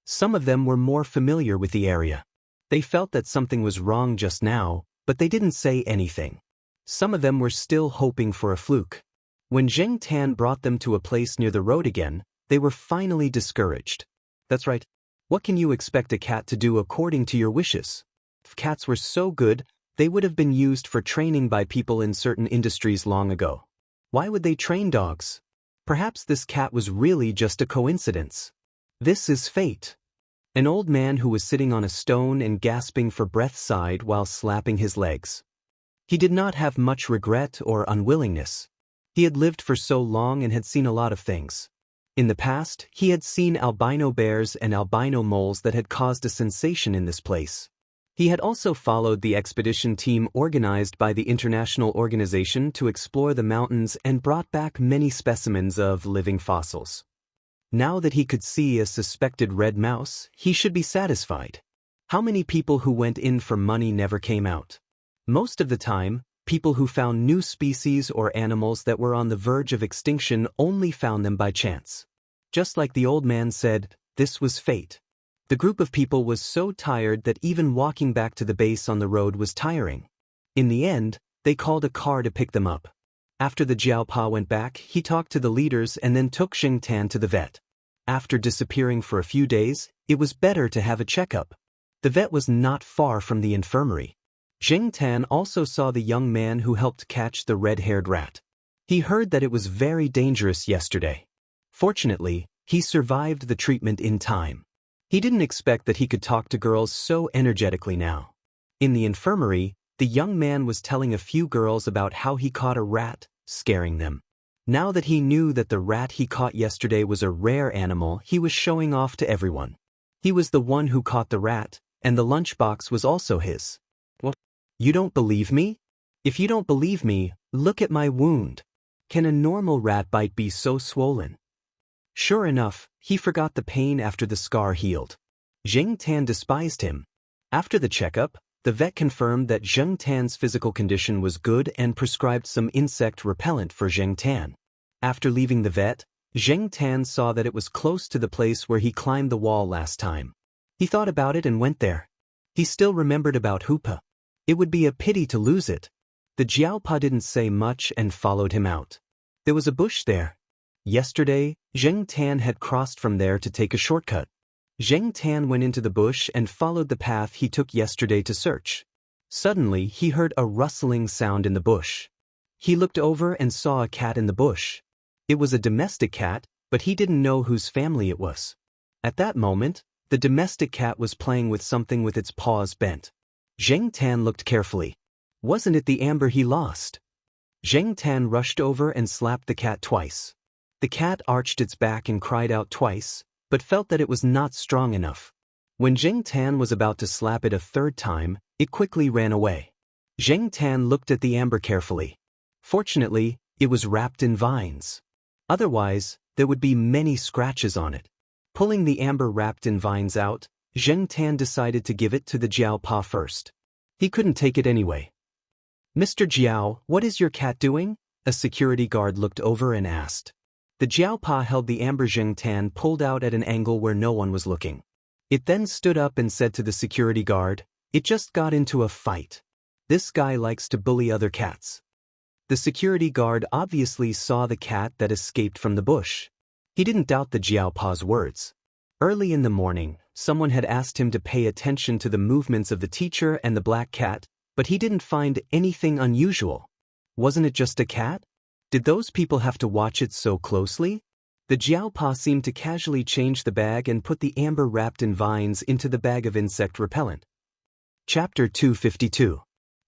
Some of them were more familiar with the area. They felt that something was wrong just now, but they didn't say anything. Some of them were still hoping for a fluke. When Zheng Tan brought them to a place near the road again, they were finally discouraged. That's right. What can you expect a cat to do according to your wishes? If cats were so good, they would have been used for training by people in certain industries long ago. Why would they train dogs? Perhaps this cat was really just a coincidence. This is fate. An old man who was sitting on a stone and gasping for breath sighed while slapping his legs. He did not have much regret or unwillingness. He had lived for so long and had seen a lot of things. In the past, he had seen albino bears and albino moles that had caused a sensation in this place. He had also followed the expedition team organized by the international organization to explore the mountains and brought back many specimens of living fossils. Now that he could see a suspected red mouse, he should be satisfied. How many people who went in for money never came out? Most of the time, people who found new species or animals that were on the verge of extinction only found them by chance. Just like the old man said, this was fate. The group of people was so tired that even walking back to the base on the road was tiring. In the end, they called a car to pick them up. After the Jiaopa went back, he talked to the leaders and then took Zheng Tan to the vet. After disappearing for a few days, it was better to have a checkup. The vet was not far from the infirmary. Zheng Tan also saw the young man who helped catch the red-haired rat. He heard that it was very dangerous yesterday. Fortunately, he survived the treatment in time. He didn't expect that he could talk to girls so energetically now. In the infirmary, the young man was telling a few girls about how he caught a rat, scaring them. Now that he knew that the rat he caught yesterday was a rare animal, he was showing off to everyone. He was the one who caught the rat, and the lunchbox was also his. What? You don't believe me? If you don't believe me, look at my wound. Can a normal rat bite be so swollen? Sure enough, he forgot the pain after the scar healed. Zheng Tan despised him. After the checkup, the vet confirmed that Zheng Tan's physical condition was good and prescribed some insect repellent for Zheng Tan. After leaving the vet, Zheng Tan saw that it was close to the place where he climbed the wall last time. He thought about it and went there. He still remembered about Hupa. It would be a pity to lose it. The Jiaopa didn't say much and followed him out. There was a bush there. Yesterday, Zheng Tan had crossed from there to take a shortcut. Zheng Tan went into the bush and followed the path he took yesterday to search. Suddenly, he heard a rustling sound in the bush. He looked over and saw a cat in the bush. It was a domestic cat, but he didn't know whose family it was. At that moment, the domestic cat was playing with something with its paws bent. Zheng Tan looked carefully. Wasn't it the amber he lost? Zheng Tan rushed over and slapped the cat twice. The cat arched its back and cried out twice, but felt that it was not strong enough. When Zheng Tan was about to slap it a third time, it quickly ran away. Zheng Tan looked at the amber carefully. Fortunately, it was wrapped in vines. Otherwise, there would be many scratches on it. Pulling the amber wrapped in vines out, Xianxia decided to give it to the Jiaopa first. He couldn't take it anyway. "Mr. Jiao, what is your cat doing?" a security guard looked over and asked. The Jiaopa held the amber Xianxia pulled out at an angle where no one was looking. It then stood up and said to the security guard, "It just got into a fight. This guy likes to bully other cats." The security guard obviously saw the cat that escaped from the bush. He didn't doubt the Jiaopa's words. Early in the morning, someone had asked him to pay attention to the movements of the teacher and the black cat, but he didn't find anything unusual. Wasn't it just a cat? Did those people have to watch it so closely? The Jiaopa seemed to casually change the bag and put the amber wrapped in vines into the bag of insect repellent. Chapter 252.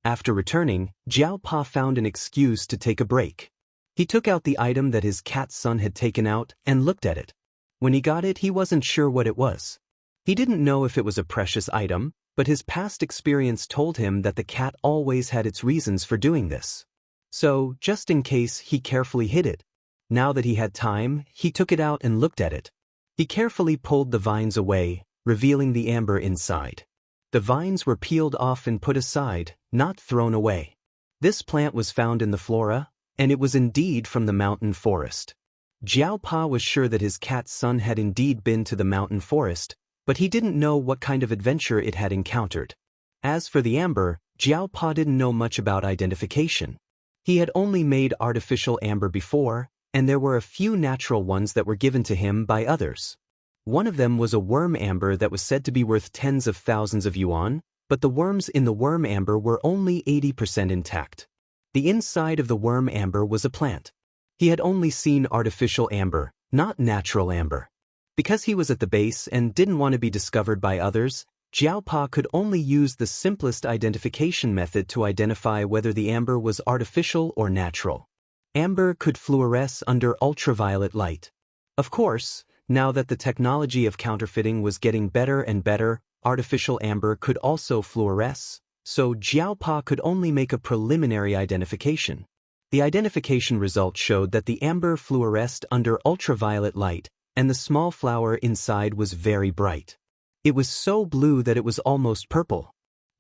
After returning, Jiaopa found an excuse to take a break. He took out the item that his cat's son had taken out and looked at it. When he got it, he wasn't sure what it was. He didn't know if it was a precious item, but his past experience told him that the cat always had its reasons for doing this. So, just in case, he carefully hid it. Now that he had time, he took it out and looked at it. He carefully pulled the vines away, revealing the amber inside. The vines were peeled off and put aside, not thrown away. This plant was found in the flora, and it was indeed from the mountain forest. Jiaopa was sure that his cat's son had indeed been to the mountain forest, but he didn't know what kind of adventure it had encountered. As for the amber, Jiaopa didn't know much about identification. He had only made artificial amber before, and there were a few natural ones that were given to him by others. One of them was a worm amber that was said to be worth tens of thousands of yuan, but the worms in the worm amber were only 80% intact. The inside of the worm amber was a plant. He had only seen artificial amber, not natural amber. Because he was at the base and didn't want to be discovered by others, Jiaopa could only use the simplest identification method to identify whether the amber was artificial or natural. Amber could fluoresce under ultraviolet light. Of course, now that the technology of counterfeiting was getting better and better, artificial amber could also fluoresce, so Jiaopa could only make a preliminary identification. The identification result showed that the amber fluoresced under ultraviolet light, and the small flower inside was very bright. It was so blue that it was almost purple.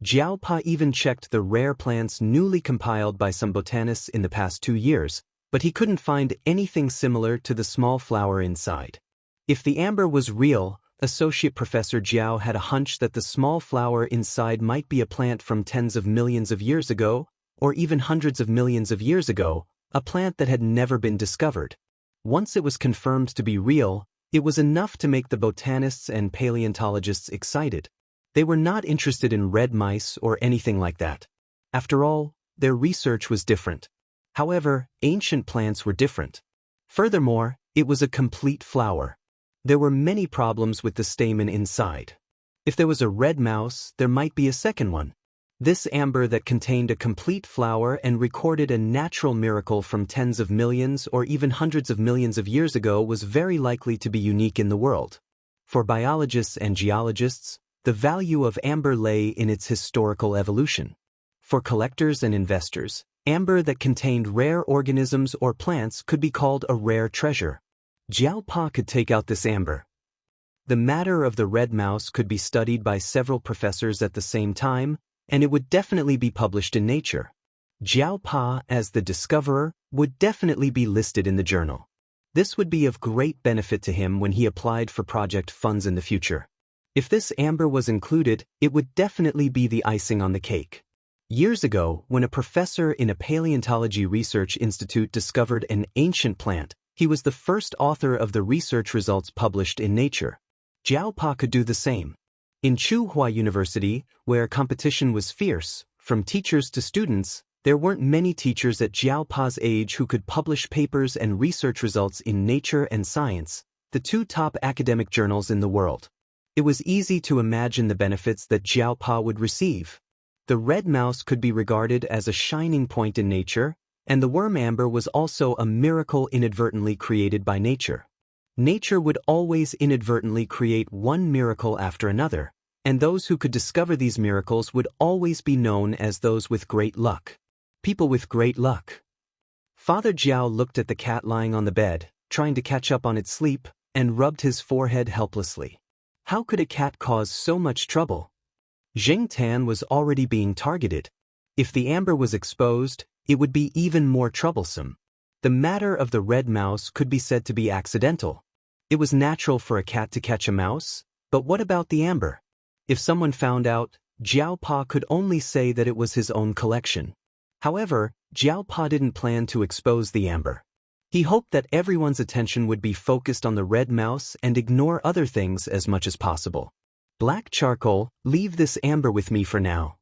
Jiaopa even checked the rare plants newly compiled by some botanists in the past 2 years, but he couldn't find anything similar to the small flower inside. If the amber was real, Associate Professor Jiao had a hunch that the small flower inside might be a plant from tens of millions of years ago, or even hundreds of millions of years ago, a plant that had never been discovered. Once it was confirmed to be real, it was enough to make the botanists and paleontologists excited. They were not interested in red mice or anything like that. After all, their research was different. However, ancient plants were different. Furthermore, it was a complete flower. There were many problems with the stamen inside. If there was a red mouse, there might be a second one. This amber that contained a complete flower and recorded a natural miracle from tens of millions or even hundreds of millions of years ago was very likely to be unique in the world. For biologists and geologists, the value of amber lay in its historical evolution. For collectors and investors, amber that contained rare organisms or plants could be called a rare treasure. Jiaopa could take out this amber. The matter of the red mouse could be studied by several professors at the same time, and it would definitely be published in Nature. Jiaopa, as the discoverer, would definitely be listed in the journal. This would be of great benefit to him when he applied for project funds in the future. If this amber was included, it would definitely be the icing on the cake. Years ago, when a professor in a paleontology research institute discovered an ancient plant, he was the first author of the research results published in Nature. Jiaopa could do the same. In Tsinghua University, where competition was fierce, from teachers to students, there weren't many teachers at Jiaopa's age who could publish papers and research results in Nature and Science, the 2 top academic journals in the world. It was easy to imagine the benefits that Jiaopa would receive. The red mouse could be regarded as a shining point in nature, and the worm amber was also a miracle inadvertently created by nature. Nature would always inadvertently create one miracle after another, and those who could discover these miracles would always be known as those with great luck. People with great luck. Father Jiao looked at the cat lying on the bed, trying to catch up on its sleep, and rubbed his forehead helplessly. How could a cat cause so much trouble? Xianxia was already being targeted. If the amber was exposed, it would be even more troublesome. The matter of the red mouse could be said to be accidental. It was natural for a cat to catch a mouse, but what about the amber? If someone found out, Jiao Pa could only say that it was his own collection. However, Jiao Pa didn't plan to expose the amber. He hoped that everyone's attention would be focused on the red mouse and ignore other things as much as possible. Black charcoal, leave this amber with me for now.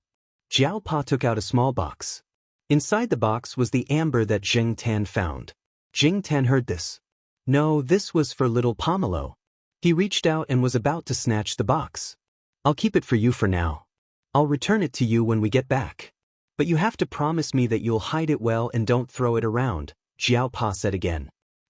Jiao Pa took out a small box. Inside the box was the amber that Xianxia found. Xianxia heard this. No, this was for little Pomelo. He reached out and was about to snatch the box. I'll keep it for you for now. I'll return it to you when we get back. But you have to promise me that you'll hide it well and don't throw it around, Jiao Pa said again.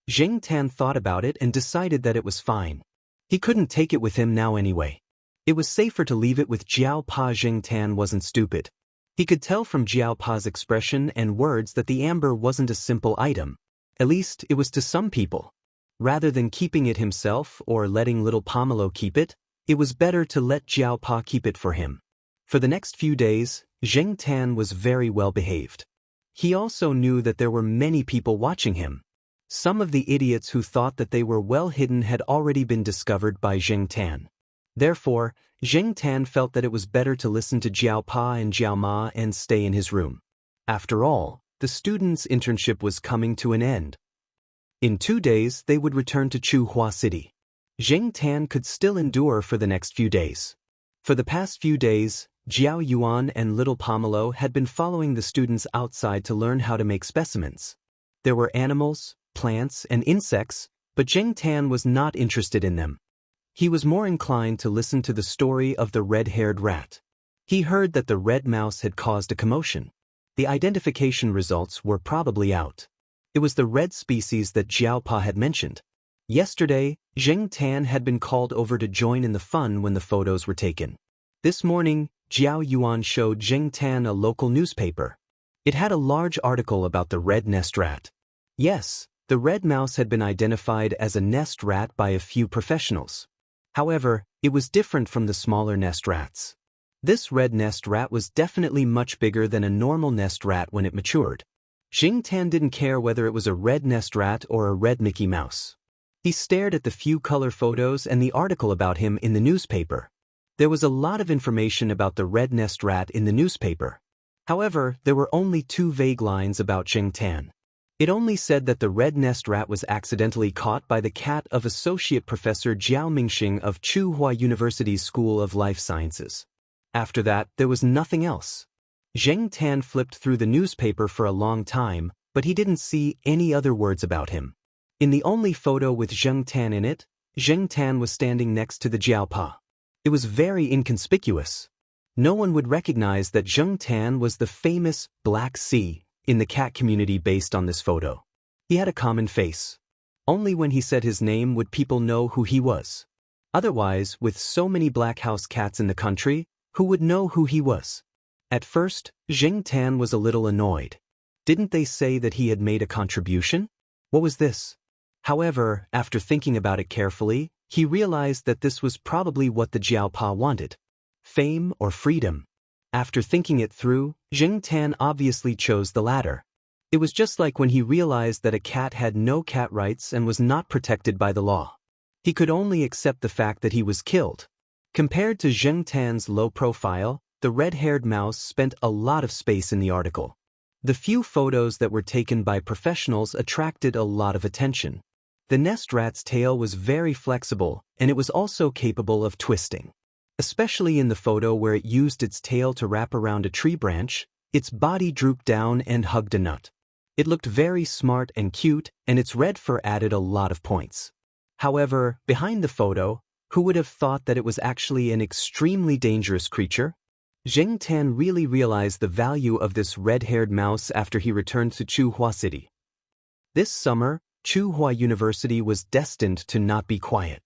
Xianxia thought about it and decided that it was fine. He couldn't take it with him now anyway. It was safer to leave it with Jiao Pa. Xianxia wasn't stupid. He could tell from Jiao Pa's expression and words that the amber wasn't a simple item. At least, it was to some people. Rather than keeping it himself or letting little Pomelo keep it, it was better to let Jiao Pa keep it for him. For the next few days, Xianxia was very well behaved. He also knew that there were many people watching him. Some of the idiots who thought that they were well hidden had already been discovered by Xianxia. Therefore, Xianxia felt that it was better to listen to Jiao Pa and Jiao Ma and stay in his room. After all, the student's internship was coming to an end. In 2 days, they would return to Chuhua City. Xianxia could still endure for the next few days. For the past few days, Jiao Yuan and little Pomelo had been following the students outside to learn how to make specimens. There were animals, plants, and insects, but Xianxia was not interested in them. He was more inclined to listen to the story of the red-haired rat. He heard that the red mouse had caused a commotion. The identification results were probably out. It was the red species that Jiao Pa had mentioned. Yesterday, Xianxia had been called over to join in the fun when the photos were taken. This morning, Jiao Yuan showed Xianxia a local newspaper. It had a large article about the red nest rat. Yes, the red mouse had been identified as a nest rat by a few professionals. However, it was different from the smaller nest rats. This red nest rat was definitely much bigger than a normal nest rat when it matured. Xianxia didn't care whether it was a red nest rat or a red Mickey Mouse. He stared at the few color photos and the article about him in the newspaper. There was a lot of information about the red nest rat in the newspaper. However, there were only 2 vague lines about Xianxia. It only said that the red nest rat was accidentally caught by the cat of Associate Professor Jiao Mingxing of Chuhua University's School of Life Sciences. After that, there was nothing else. Xianxia flipped through the newspaper for a long time, but he didn't see any other words about him. In the only photo with Xianxia in it, Xianxia was standing next to the Jiao Pa. It was very inconspicuous. No one would recognize that Xianxia was the famous Black Sea in the cat community based on this photo. He had a common face. Only when he said his name would people know who he was. Otherwise, with so many black house cats in the country, who would know who he was? At first, Xianxia was a little annoyed. Didn't they say that he had made a contribution? What was this? However, after thinking about it carefully, he realized that this was probably what the Jiao Pa wanted. Fame or freedom? After thinking it through, Xianxia obviously chose the latter. It was just like when he realized that a cat had no cat rights and was not protected by the law. He could only accept the fact that he was killed. Compared to Xianxia's low profile, the red-haired mouse spent a lot of space in the article. The few photos that were taken by professionals attracted a lot of attention. The nest rat's tail was very flexible, and it was also capable of twisting. Especially in the photo where it used its tail to wrap around a tree branch, its body drooped down and hugged a nut. It looked very smart and cute, and its red fur added a lot of points. However, behind the photo, who would have thought that it was actually an extremely dangerous creature? Xianxia really realized the value of this red-haired mouse after he returned to Chuhua City. This summer, Chuhua University was destined to not be quiet.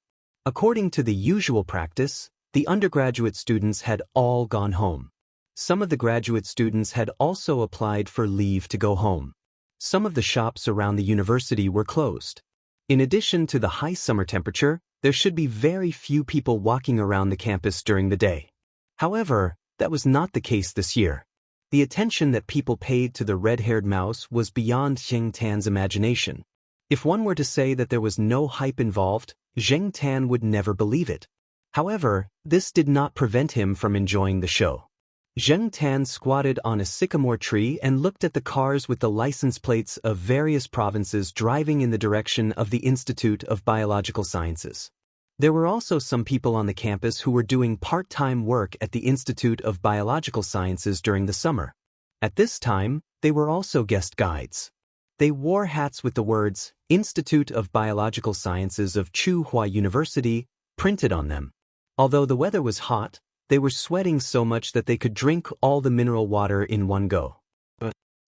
According to the usual practice, the undergraduate students had all gone home. Some of the graduate students had also applied for leave to go home. Some of the shops around the university were closed. In addition to the high summer temperature, there should be very few people walking around the campus during the day. However, that was not the case this year. The attention that people paid to the red-haired mouse was beyond Zheng Tan's imagination. If one were to say that there was no hype involved, Zheng Tan would never believe it. However, this did not prevent him from enjoying the show. Zheng Tan squatted on a sycamore tree and looked at the cars with the license plates of various provinces driving in the direction of the Institute of Biological Sciences. There were also some people on the campus who were doing part-time work at the Institute of Biological Sciences during the summer. At this time, they were also guest guides. They wore hats with the words, Institute of Biological Sciences of Tsinghua University, printed on them. Although the weather was hot, they were sweating so much that they could drink all the mineral water in one go.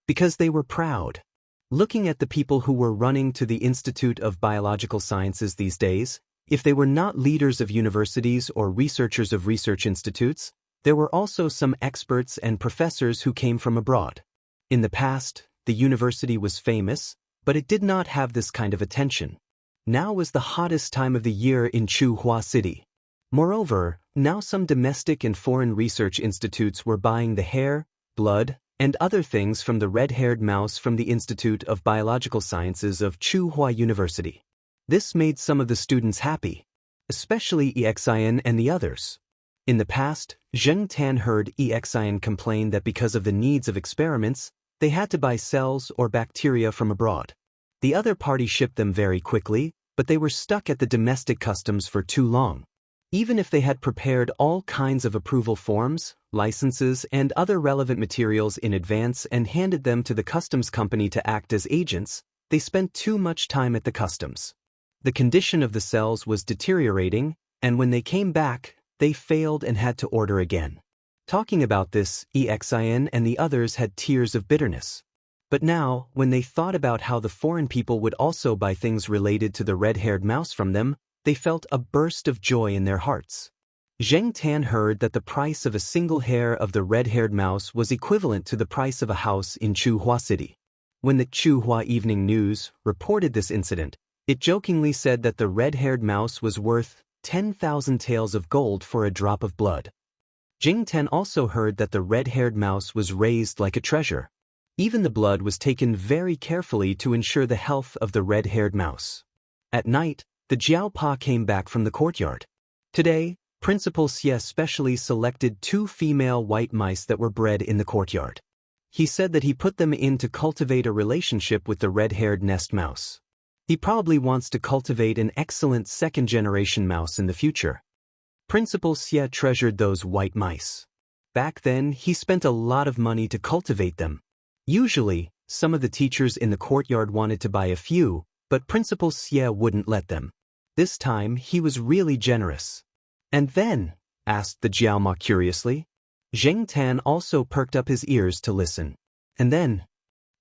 Because they were proud. Looking at the people who were running to the Institute of Biological Sciences these days, if they were not leaders of universities or researchers of research institutes, there were also some experts and professors who came from abroad. In the past, the university was famous, but it did not have this kind of attention. Now was the hottest time of the year in Tsinghua City. Moreover, now some domestic and foreign research institutes were buying the hair, blood, and other things from the red-haired mouse from the Institute of Biological Sciences of Tsinghua University. This made some of the students happy, especially Xian and the others. In the past, Zheng Tan heard Xian complain that because of the needs of experiments, they had to buy cells or bacteria from abroad. The other party shipped them very quickly, but they were stuck at the domestic customs for too long. Even if they had prepared all kinds of approval forms, licenses, and other relevant materials in advance and handed them to the customs company to act as agents, they spent too much time at the customs. The condition of the cells was deteriorating, and when they came back, they failed and had to order again. Talking about this, Xian and the others had tears of bitterness. But now, when they thought about how the foreign people would also buy things related to the red-haired mouse from them, they felt a burst of joy in their hearts. Zheng Tan heard that the price of a single hair of the red-haired mouse was equivalent to the price of a house in Tsinghua City. When the Tsinghua Evening News reported this incident, it jokingly said that the red-haired mouse was worth 10,000 taels of gold for a drop of blood. Zheng Tan also heard that the red-haired mouse was raised like a treasure. Even the blood was taken very carefully to ensure the health of the red-haired mouse. At night, the Jiaopa came back from the courtyard. Today, Principal Xie specially selected 2 female white mice that were bred in the courtyard. He said that he put them in to cultivate a relationship with the red-haired nest mouse. He probably wants to cultivate an excellent second-generation mouse in the future. Principal Xie treasured those white mice. Back then, he spent a lot of money to cultivate them. Usually, some of the teachers in the courtyard wanted to buy a few, but Principal Xie wouldn't let them. This time, he was really generous. And then, asked the Jiaoma curiously. Zheng Tan also perked up his ears to listen. And then,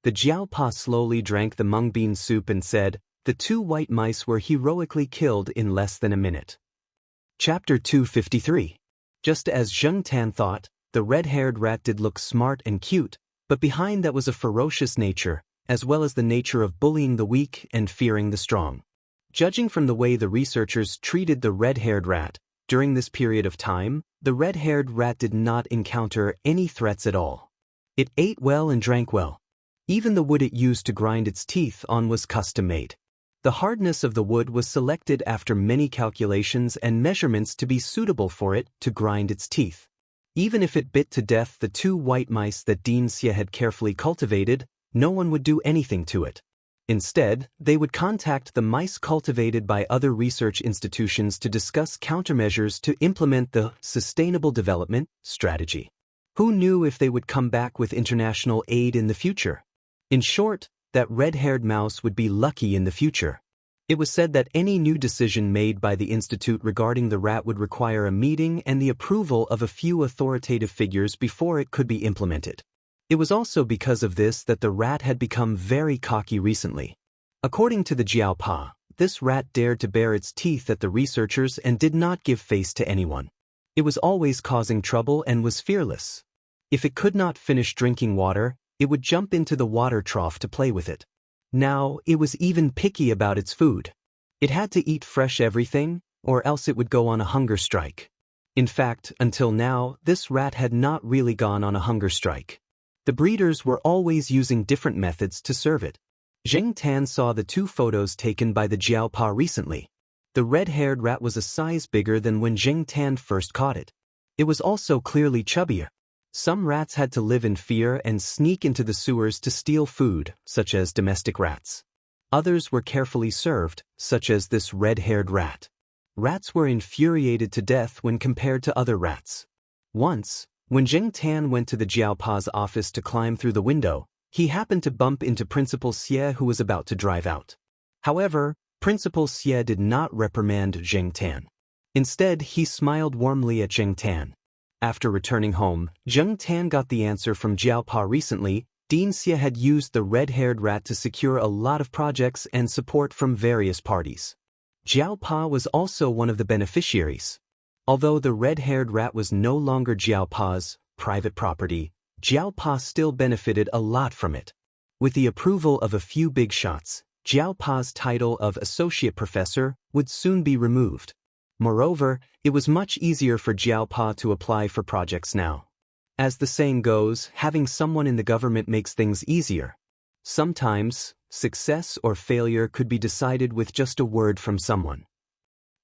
the Jiaopa slowly drank the mung bean soup and said, the 2 white mice were heroically killed in less than a minute. Chapter 253. Just as Zheng Tan thought, the red-haired rat did look smart and cute, but behind that was a ferocious nature, as well as the nature of bullying the weak and fearing the strong. Judging from the way the researchers treated the red-haired rat, during this period of time, the red-haired rat did not encounter any threats at all. It ate well and drank well. Even the wood it used to grind its teeth on was custom-made. The hardness of the wood was selected after many calculations and measurements to be suitable for it to grind its teeth. Even if it bit to death the 2 white mice that Dean Xie had carefully cultivated, no one would do anything to it. Instead, they would contact the mice cultivated by other research institutions to discuss countermeasures to implement the sustainable development strategy. Who knew if they would come back with international aid in the future? In short, that red-haired mouse would be lucky in the future. It was said that any new decision made by the institute regarding the rat would require a meeting and the approval of a few authoritative figures before it could be implemented. It was also because of this that the rat had become very cocky recently. According to the Jiaopa, this rat dared to bare its teeth at the researchers and did not give face to anyone. It was always causing trouble and was fearless. If it could not finish drinking water, it would jump into the water trough to play with it. Now, it was even picky about its food. It had to eat fresh everything, or else it would go on a hunger strike. In fact, until now, this rat had not really gone on a hunger strike. The breeders were always using different methods to serve it. Zheng Tan saw the 2 photos taken by the Jiaopa recently. The red-haired rat was a size bigger than when Zheng Tan first caught it. It was also clearly chubbier. Some rats had to live in fear and sneak into the sewers to steal food, such as domestic rats. Others were carefully served, such as this red-haired rat. Rats were infuriated to death when compared to other rats. Once, when Zheng Tan went to the Jiaopa's office to climb through the window, he happened to bump into Principal Xie, who was about to drive out. However, Principal Xie did not reprimand Zheng Tan. Instead, he smiled warmly at Zheng Tan. After returning home, Zheng Tan got the answer from Jiaopa recently. Xianxia had used the red-haired rat to secure a lot of projects and support from various parties. Jiaopa was also one of the beneficiaries. Although the red-haired rat was no longer Jiaopa's private property, Jiaopa still benefited a lot from it. With the approval of a few big shots, Jiaopa's title of associate professor would soon be removed. Moreover, it was much easier for Jiaopa to apply for projects now. As the saying goes, having someone in the government makes things easier. Sometimes, success or failure could be decided with just a word from someone.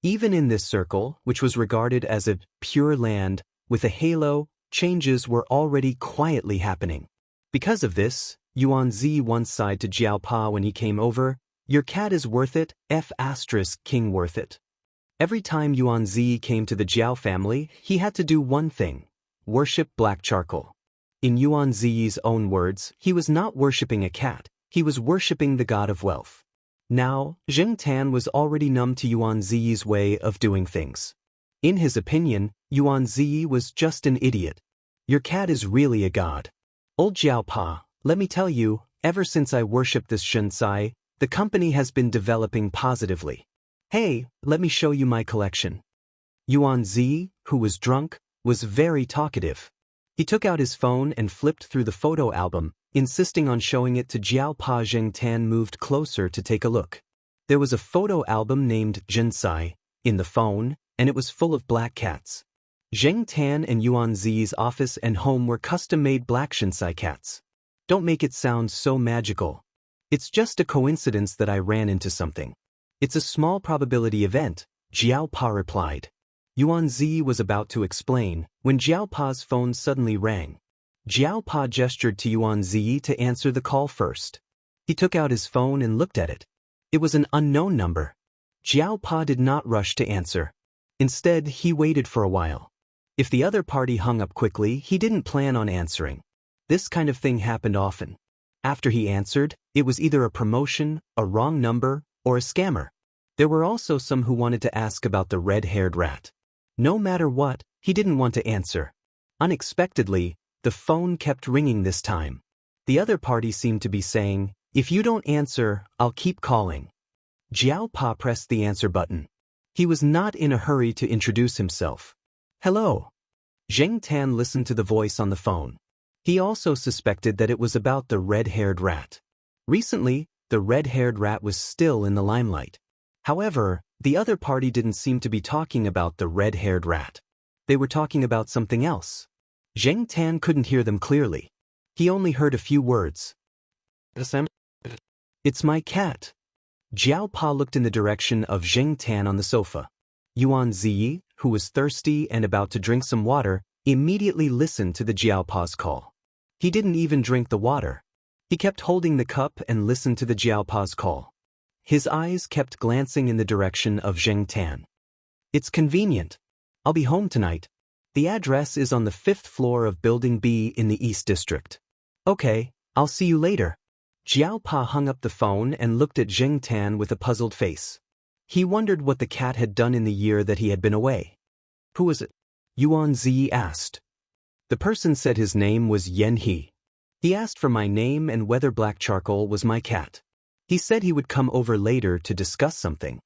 Even in this circle, which was regarded as a pure land with a halo, changes were already quietly happening. Because of this, Yuan Zi once sighed to Jiaopa when he came over, "Your cat is worth it, King worth it." Every time Yuan Zi came to the Jiao family, he had to do one thing: worship black charcoal. In Yuan Zi's own words, he was not worshipping a cat, he was worshipping the god of wealth. Now, Zheng Tan was already numb to Yuan Zi's way of doing things. In his opinion, Yuan Zi was just an idiot. "Your cat is really a god. Old Jiaopa, let me tell you, ever since I worshipped this Xianxia, the company has been developing positively. Hey, let me show you my collection." Yuan Zi, who was drunk, was very talkative. He took out his phone and flipped through the photo album, insisting on showing it to Jiaopa. Zheng Tan moved closer to take a look. There was a photo album named Xianxia in the phone, and it was full of black cats. Zheng Tan and Yuan Zi's office and home were custom-made black Xianxia cats. Don't make it sound so magical. It's just a coincidence that I ran into something. It's a small probability event, Jiaopa replied. Yuan Zi was about to explain when Jiaopa's phone suddenly rang. Jiaopa gestured to Yuan Zi to answer the call first. He took out his phone and looked at it. It was an unknown number. Jiaopa did not rush to answer. Instead, he waited for a while. If the other party hung up quickly, he didn't plan on answering. This kind of thing happened often. After he answered, it was either a promotion, a wrong number, or a scammer. There were also some who wanted to ask about the red-haired rat. No matter what, he didn't want to answer. Unexpectedly, the phone kept ringing this time. The other party seemed to be saying, "If you don't answer, I'll keep calling." Jiaopa pressed the answer button. He was not in a hurry to introduce himself. "Hello." Zheng Tan listened to the voice on the phone. He also suspected that it was about the red-haired rat. Recently, the red-haired rat was still in the limelight. However, the other party didn't seem to be talking about the red-haired rat. They were talking about something else. Zheng Tan couldn't hear them clearly. He only heard a few words. "It's my cat." Jiaopa looked in the direction of Zheng Tan on the sofa. Yuan Zi, who was thirsty and about to drink some water, immediately listened to the Jiaopa's call. He didn't even drink the water. He kept holding the cup and listened to the Jiaopa's call. His eyes kept glancing in the direction of Zheng Tan. "It's convenient. I'll be home tonight. The address is on the 5th floor of Building B in the East District." "Okay, I'll see you later." Jiaopa hung up the phone and looked at Zheng Tan with a puzzled face. He wondered what the cat had done in the year that he had been away. "Who was it?" Yuan Zi asked. The person said his name was Yan He. He asked for my name and whether black charcoal was my cat. He said he would come over later to discuss something.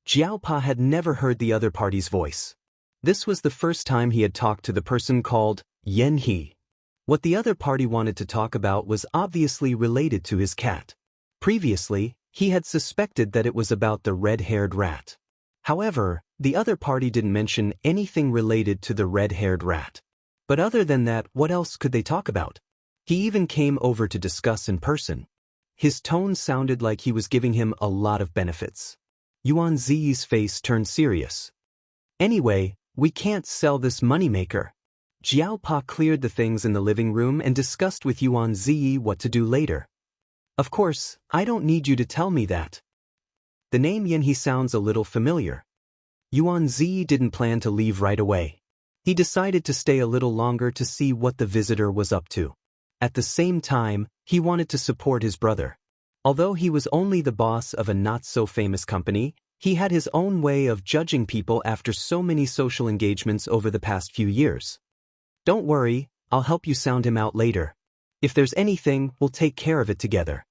Jiaopa had never heard the other party's voice. This was the first time he had talked to the person called Yan He. What the other party wanted to talk about was obviously related to his cat. Previously, he had suspected that it was about the red-haired rat. However, the other party didn't mention anything related to the red-haired rat. But other than that, what else could they talk about? He even came over to discuss in person. His tone sounded like he was giving him a lot of benefits. Yuan Zi's face turned serious. Anyway, we can't sell this moneymaker. Jiao Pa cleared the things in the living room and discussed with Yuan Zi what to do later. Of course, I don't need you to tell me that. The name Yanhe sounds a little familiar. Yuan Zi didn't plan to leave right away. He decided to stay a little longer to see what the visitor was up to. At the same time, he wanted to support his brother. Although he was only the boss of a not-so-famous company, he had his own way of judging people after so many social engagements over the past few years. Don't worry, I'll help you sound him out later. If there's anything, we'll take care of it together.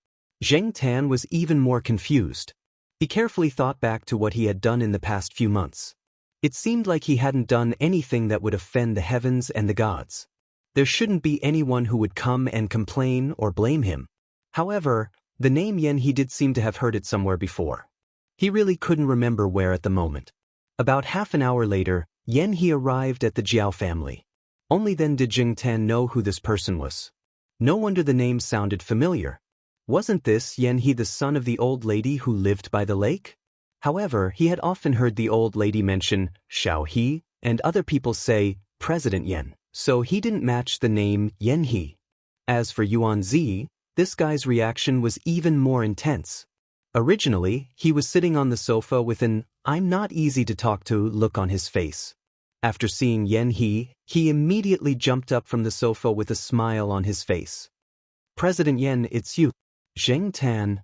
Zheng Tan was even more confused. He carefully thought back to what he had done in the past few months. It seemed like he hadn't done anything that would offend the heavens and the gods. There shouldn't be anyone who would come and complain or blame him. However, the name Yanhe did seem to have heard it somewhere before. He really couldn't remember where at the moment. About half an hour later, Yanhe arrived at the Jiao family. Only then did Zheng Tan know who this person was. No wonder the name sounded familiar. Wasn't this Yanhe the son of the old lady who lived by the lake? However, he had often heard the old lady mention Xiao He and other people say President Yan, so he didn't match the name Yanhe. As for Yuan Zi, this guy's reaction was even more intense. Originally, he was sitting on the sofa with an "I'm not easy to talk to" look on his face. After seeing Yanhe, he immediately jumped up from the sofa with a smile on his face. President Yan, it's you. Zheng Tan.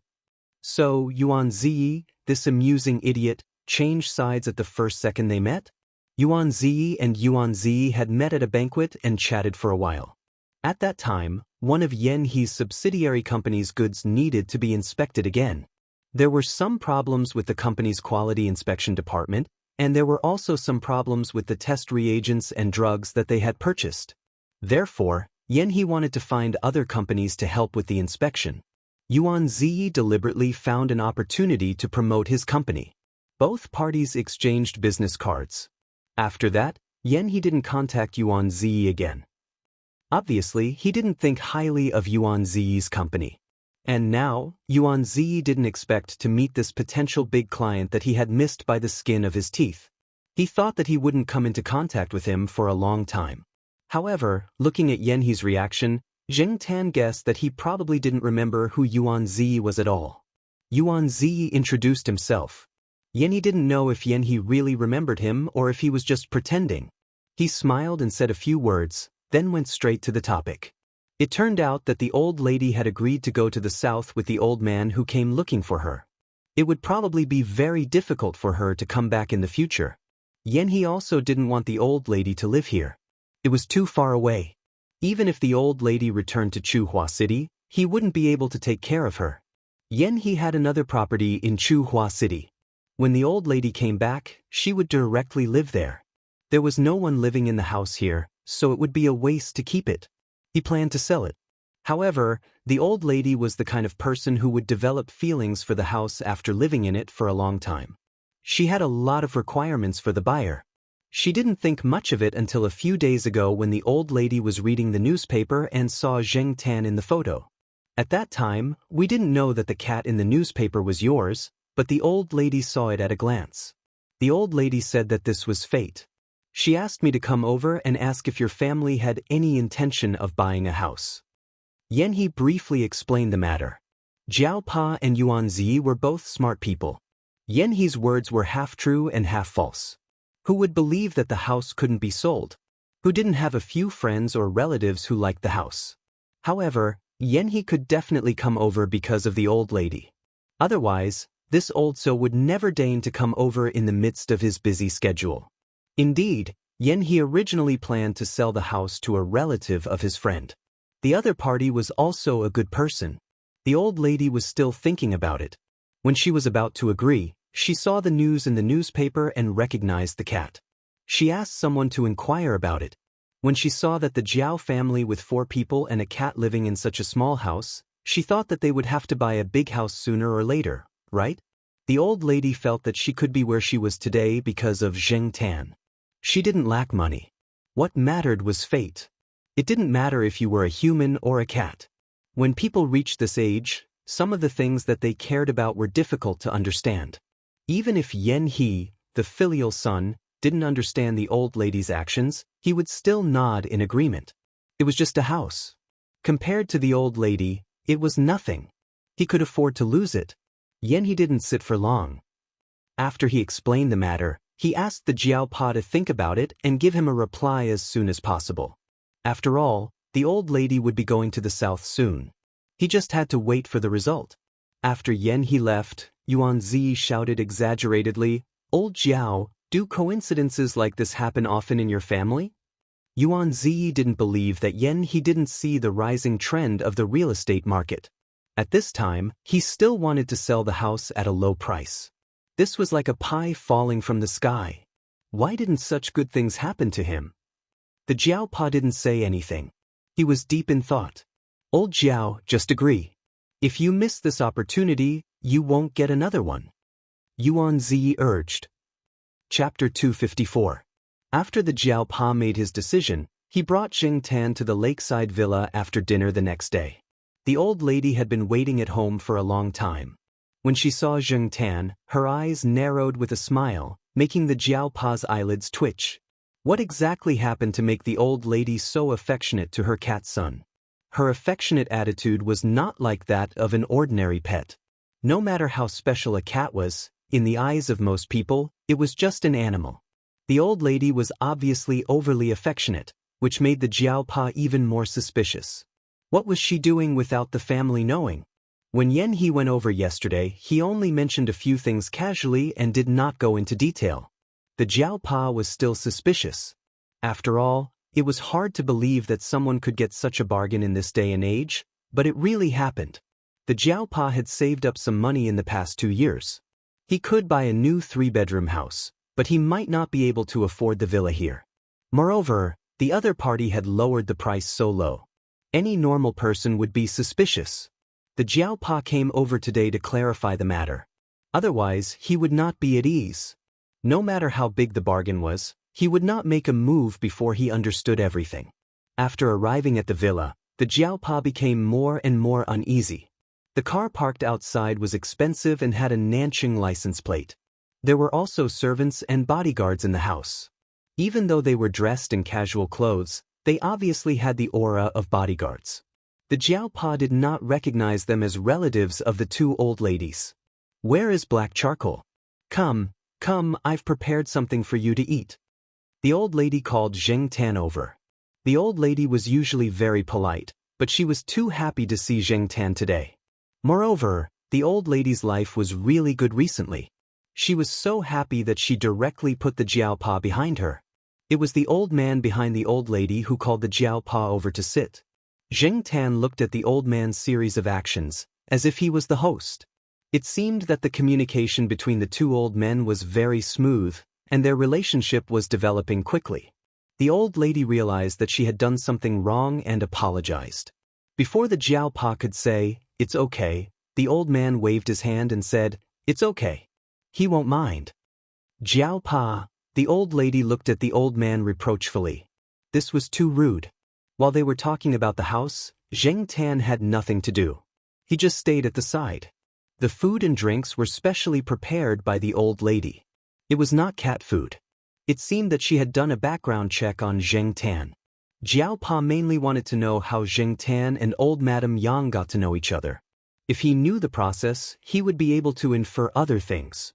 So, Yuan Zi, this amusing idiot, changed sides at the first second they met? Yuan Zi and Yuan Zi had met at a banquet and chatted for a while. At that time, one of Yanhe's subsidiary company's goods needed to be inspected again. There were some problems with the company's quality inspection department, and there were also some problems with the test reagents and drugs that they had purchased. Therefore, Yanhe wanted to find other companies to help with the inspection. Yuan Zi deliberately found an opportunity to promote his company. Both parties exchanged business cards. After that, Yanhe didn't contact Yuan Zi again. Obviously, he didn't think highly of Yuan Zi's company. And now, Yuan Zi didn't expect to meet this potential big client that he had missed by the skin of his teeth. He thought that he wouldn't come into contact with him for a long time. However, looking at Yanhe's reaction, Zheng Tan guessed that he probably didn't remember who Yuan Zi was at all. Yuan Zi introduced himself. Yanhe didn't know if Yanhe really remembered him or if he was just pretending. He smiled and said a few words, then went straight to the topic. It turned out that the old lady had agreed to go to the south with the old man who came looking for her. It would probably be very difficult for her to come back in the future. Yanhe also didn't want the old lady to live here. It was too far away. Even if the old lady returned to Chuhua City, he wouldn't be able to take care of her. Yanhe had another property in Chuhua City. When the old lady came back, she would directly live there. There was no one living in the house here, so it would be a waste to keep it. He planned to sell it. However, the old lady was the kind of person who would develop feelings for the house after living in it for a long time. She had a lot of requirements for the buyer. She didn't think much of it until a few days ago when the old lady was reading the newspaper and saw Zheng Tan in the photo. At that time, we didn't know that the cat in the newspaper was yours, but the old lady saw it at a glance. The old lady said that this was fate. She asked me to come over and ask if your family had any intention of buying a house. Yanhe briefly explained the matter. Jiao Pa and Yuan Zi were both smart people. Yanhe's words were half true and half false. Who would believe that the house couldn't be sold? Who didn't have a few friends or relatives who liked the house? However, Yanhe could definitely come over because of the old lady. Otherwise, this old soul would never deign to come over in the midst of his busy schedule. Indeed, Yanhe originally planned to sell the house to a relative of his friend. The other party was also a good person. The old lady was still thinking about it. When she was about to agree, she saw the news in the newspaper and recognized the cat. She asked someone to inquire about it. When she saw that the Jiao family with 4 people and a cat living in such a small house, She thought that they would have to buy a big house sooner or later, right? The old lady felt that she could be where she was today because of Zheng Tan. She didn't lack money. What mattered was fate. It didn't matter if you were a human or a cat. When people reached this age, some of the things that they cared about were difficult to understand. Even if Yan He, the filial son, didn't understand the old lady's actions, he would still nod in agreement. It was just a house. Compared to the old lady, it was nothing. He could afford to lose it. Yan He didn't sit for long. After he explained the matter, he asked the Jiaopa to think about it and give him a reply as soon as possible. After all, the old lady would be going to the south soon. He just had to wait for the result. After Yan He left, Yuan Zi shouted exaggeratedly, "Old Jiao, do coincidences like this happen often in your family?" Yuan Zi didn't believe that Yan He didn't see the rising trend of the real estate market. At this time, he still wanted to sell the house at a low price. This was like a pie falling from the sky. Why didn't such good things happen to him? The Jiaopa didn't say anything. He was deep in thought. "Old Jiao, just agree. If you miss this opportunity, you won't get another one," Yuan Zi urged. Chapter 254. After the Jiaopa made his decision, he brought Zheng Tan to the lakeside villa after dinner the next day. The old lady had been waiting at home for a long time. When she saw Zheng Tan, her eyes narrowed with a smile, making the Jiaopa's eyelids twitch. What exactly happened to make the old lady so affectionate to her cat son? Her affectionate attitude was not like that of an ordinary pet. No matter how special a cat was, in the eyes of most people, it was just an animal. The old lady was obviously overly affectionate, which made the Jiaopa even more suspicious. What was she doing without the family knowing? When Yan He went over yesterday, he only mentioned a few things casually and did not go into detail. The Jiaopa was still suspicious. After all, it was hard to believe that someone could get such a bargain in this day and age, but it really happened. The Jiaopa had saved up some money in the past 2 years. He could buy a new 3-bedroom house, but he might not be able to afford the villa here. Moreover, the other party had lowered the price so low. Any normal person would be suspicious. The Jiaopa came over today to clarify the matter. Otherwise, he would not be at ease. No matter how big the bargain was, he would not make a move before he understood everything. After arriving at the villa, the Jiaopa became more and more uneasy. The car parked outside was expensive and had a Nanjing license plate. There were also servants and bodyguards in the house. Even though they were dressed in casual clothes, they obviously had the aura of bodyguards. The Jiaopa did not recognize them as relatives of the 2 old ladies. "Where is black charcoal? Come, I've prepared something for you to eat." The old lady called Zheng Tan over. The old lady was usually very polite, but she was too happy to see Zheng Tan today. Moreover, the old lady's life was really good recently. She was so happy that she directly put the Jiaopa behind her. It was the old man behind the old lady who called the Jiaopa over to sit. Zheng Tan looked at the old man's series of actions, as if he was the host. It seemed that the communication between the 2 old men was very smooth, and their relationship was developing quickly. The old lady realized that she had done something wrong and apologized. Before the Jiaopa could say, "It's okay," the old man waved his hand and said, "It's okay. He won't mind." "Jiaopa," the old lady looked at the old man reproachfully. This was too rude. While they were talking about the house, Zheng Tan had nothing to do. He just stayed at the side. The food and drinks were specially prepared by the old lady. It was not cat food. It seemed that she had done a background check on Zheng Tan. Jiaopa mainly wanted to know how Zheng Tan and old Madame Yang got to know each other. If he knew the process, he would be able to infer other things.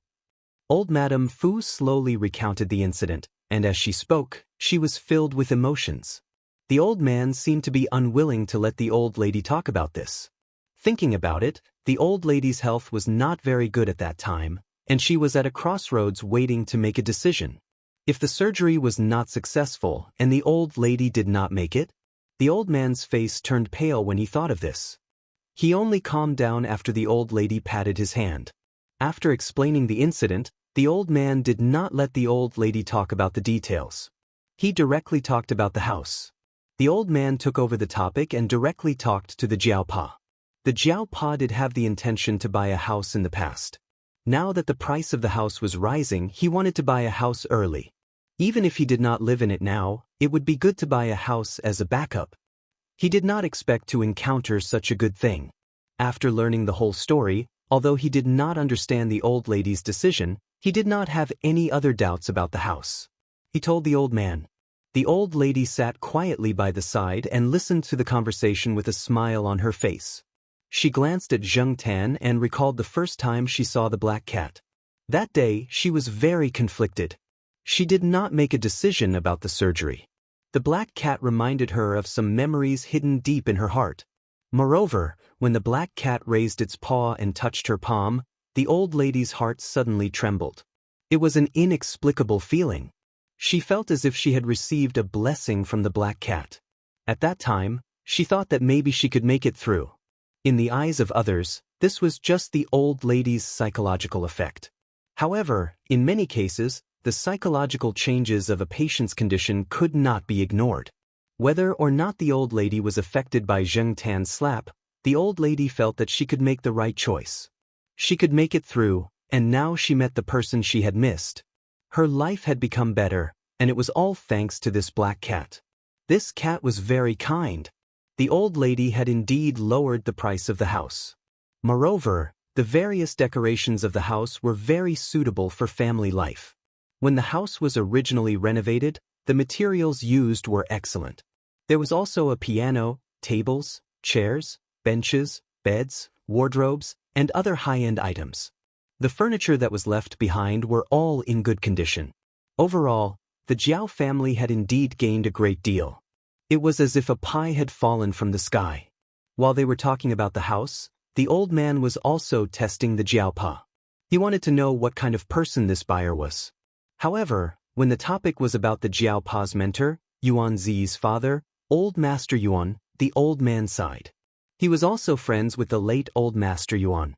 Old Madame Fu slowly recounted the incident, and as she spoke, she was filled with emotions. The old man seemed to be unwilling to let the old lady talk about this. Thinking about it, the old lady's health was not very good at that time, and she was at a crossroads waiting to make a decision. If the surgery was not successful and the old lady did not make it, the old man's face turned pale when he thought of this. He only calmed down after the old lady patted his hand. After explaining the incident, the old man did not let the old lady talk about the details. He directly talked about the house. The old man took over the topic and directly talked to the Jiaopa. The Jiao Pa did have the intention to buy a house in the past. Now that the price of the house was rising, he wanted to buy a house early. Even if he did not live in it now, it would be good to buy a house as a backup. He did not expect to encounter such a good thing. After learning the whole story, although he did not understand the old lady's decision, he did not have any other doubts about the house. He told the old man. The old lady sat quietly by the side and listened to the conversation with a smile on her face. She glanced at Xianxia and recalled the first time she saw the black cat. That day, she was very conflicted. She did not make a decision about the surgery. The black cat reminded her of some memories hidden deep in her heart. Moreover, when the black cat raised its paw and touched her palm, the old lady's heart suddenly trembled. It was an inexplicable feeling. She felt as if she had received a blessing from the black cat. At that time, she thought that maybe she could make it through. In the eyes of others, this was just the old lady's psychological effect. However, in many cases, the psychological changes of a patient's condition could not be ignored. Whether or not the old lady was affected by Xianxia's slap, the old lady felt that she could make the right choice. She could make it through, and now she met the person she had missed. Her life had become better, and it was all thanks to this black cat. This cat was very kind. The old lady had indeed lowered the price of the house. Moreover, the various decorations of the house were very suitable for family life. When the house was originally renovated, the materials used were excellent. There was also a piano, tables, chairs, benches, beds, wardrobes, and other high-end items. The furniture that was left behind were all in good condition. Overall, the Jiao family had indeed gained a great deal. It was as if a pie had fallen from the sky. While they were talking about the house, the old man was also testing the Jiao Pa. He wanted to know what kind of person this buyer was. However, when the topic was about the Jiao Pa's mentor, Yuan Zi's father, Old Master Yuan, the old man sighed. He was also friends with the late Old Master Yuan.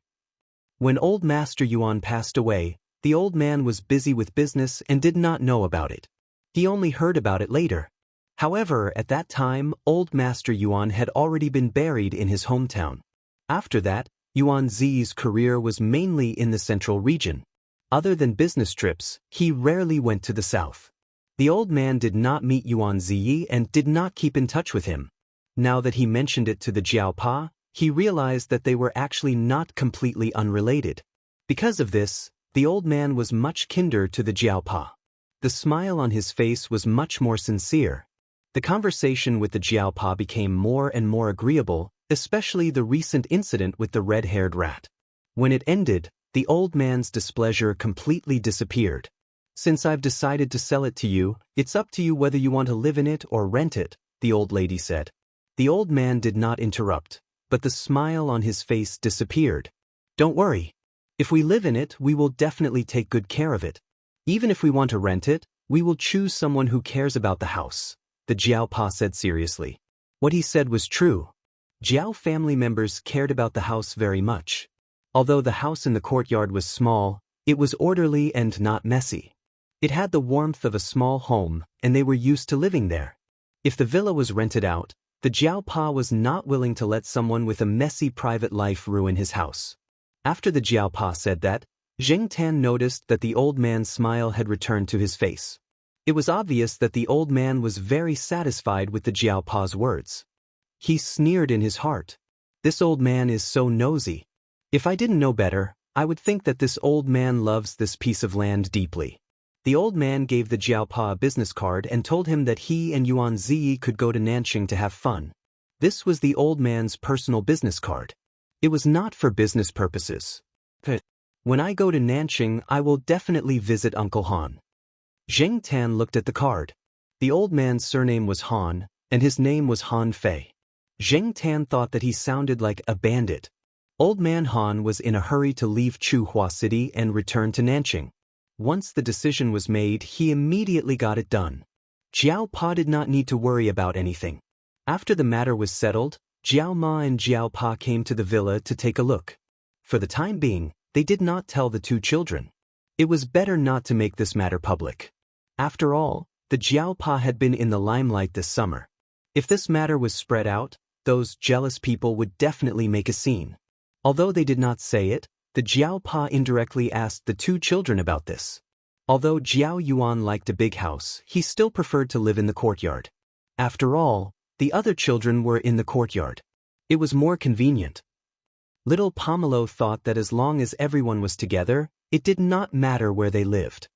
When Old Master Yuan passed away, the old man was busy with business and did not know about it. He only heard about it later. However, at that time, Old Master Yuan had already been buried in his hometown. After that, Yuan Zi's career was mainly in the central region. Other than business trips, he rarely went to the south. The old man did not meet Yuan Zi and did not keep in touch with him. Now that he mentioned it to the Jiao Pa, he realized that they were actually not completely unrelated. Because of this, the old man was much kinder to the Jiao Pa. The smile on his face was much more sincere. The conversation with the Jiao Pa became more and more agreeable, especially the recent incident with the red-haired rat. When it ended, the old man's displeasure completely disappeared. "Since I've decided to sell it to you, it's up to you whether you want to live in it or rent it," the old lady said. The old man did not interrupt, but the smile on his face disappeared. "Don't worry. If we live in it, we will definitely take good care of it. Even if we want to rent it, we will choose someone who cares about the house," the Jiao Pa said seriously. What he said was true. Jiao family members cared about the house very much. Although the house in the courtyard was small, it was orderly and not messy. It had the warmth of a small home, and they were used to living there. If the villa was rented out, the Jiao Pa was not willing to let someone with a messy private life ruin his house. After the Jiao Pa said that, Xianxia noticed that the old man's smile had returned to his face. It was obvious that the old man was very satisfied with the Jiao Pa's words. He sneered in his heart. "This old man is so nosy. If I didn't know better, I would think that this old man loves this piece of land deeply." The old man gave the Jiao Pa a business card and told him that he and Yuan Zi could go to Nanqing to have fun. This was the old man's personal business card. It was not for business purposes. "When I go to Nanqing, I will definitely visit Uncle Han." Xianxia looked at the card. The old man's surname was Han, and his name was Han Fei. Xianxia thought that he sounded like a bandit. Old man Han was in a hurry to leave Chuhua City and return to Nanqing. Once the decision was made, he immediately got it done. Jiao Pa did not need to worry about anything. After the matter was settled, Jiao Ma and Jiao Pa came to the villa to take a look. For the time being, they did not tell the two children. It was better not to make this matter public. After all, the Jiao Pa had been in the limelight this summer. If this matter was spread out, those jealous people would definitely make a scene. Although they did not say it, the Jiao Pa indirectly asked the two children about this. Although Jiao Yuan liked a big house, he still preferred to live in the courtyard. After all, the other children were in the courtyard. It was more convenient. Little Pomelo thought that as long as everyone was together, it did not matter where they lived.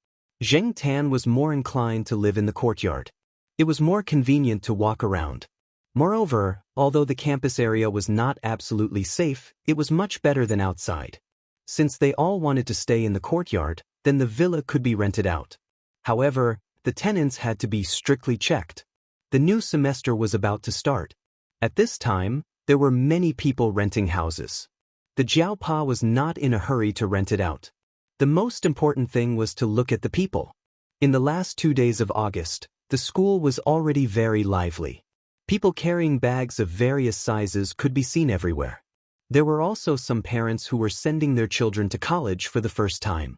Zheng Tan was more inclined to live in the courtyard. It was more convenient to walk around. Moreover, although the campus area was not absolutely safe, it was much better than outside. Since they all wanted to stay in the courtyard, then the villa could be rented out. However, the tenants had to be strictly checked. The new semester was about to start. At this time, there were many people renting houses. The Jiaopa was not in a hurry to rent it out. The most important thing was to look at the people. In the last 2 days of August, the school was already very lively. People carrying bags of various sizes could be seen everywhere. There were also some parents who were sending their children to college for the first time.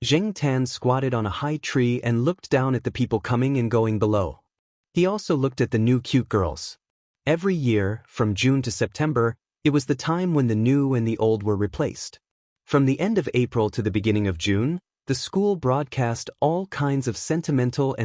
Zheng Tan squatted on a high tree and looked down at the people coming and going below. He also looked at the new cute girls. Every year, from June to September, it was the time when the new and the old were replaced. From the end of April to the beginning of June, the school broadcast all kinds of sentimental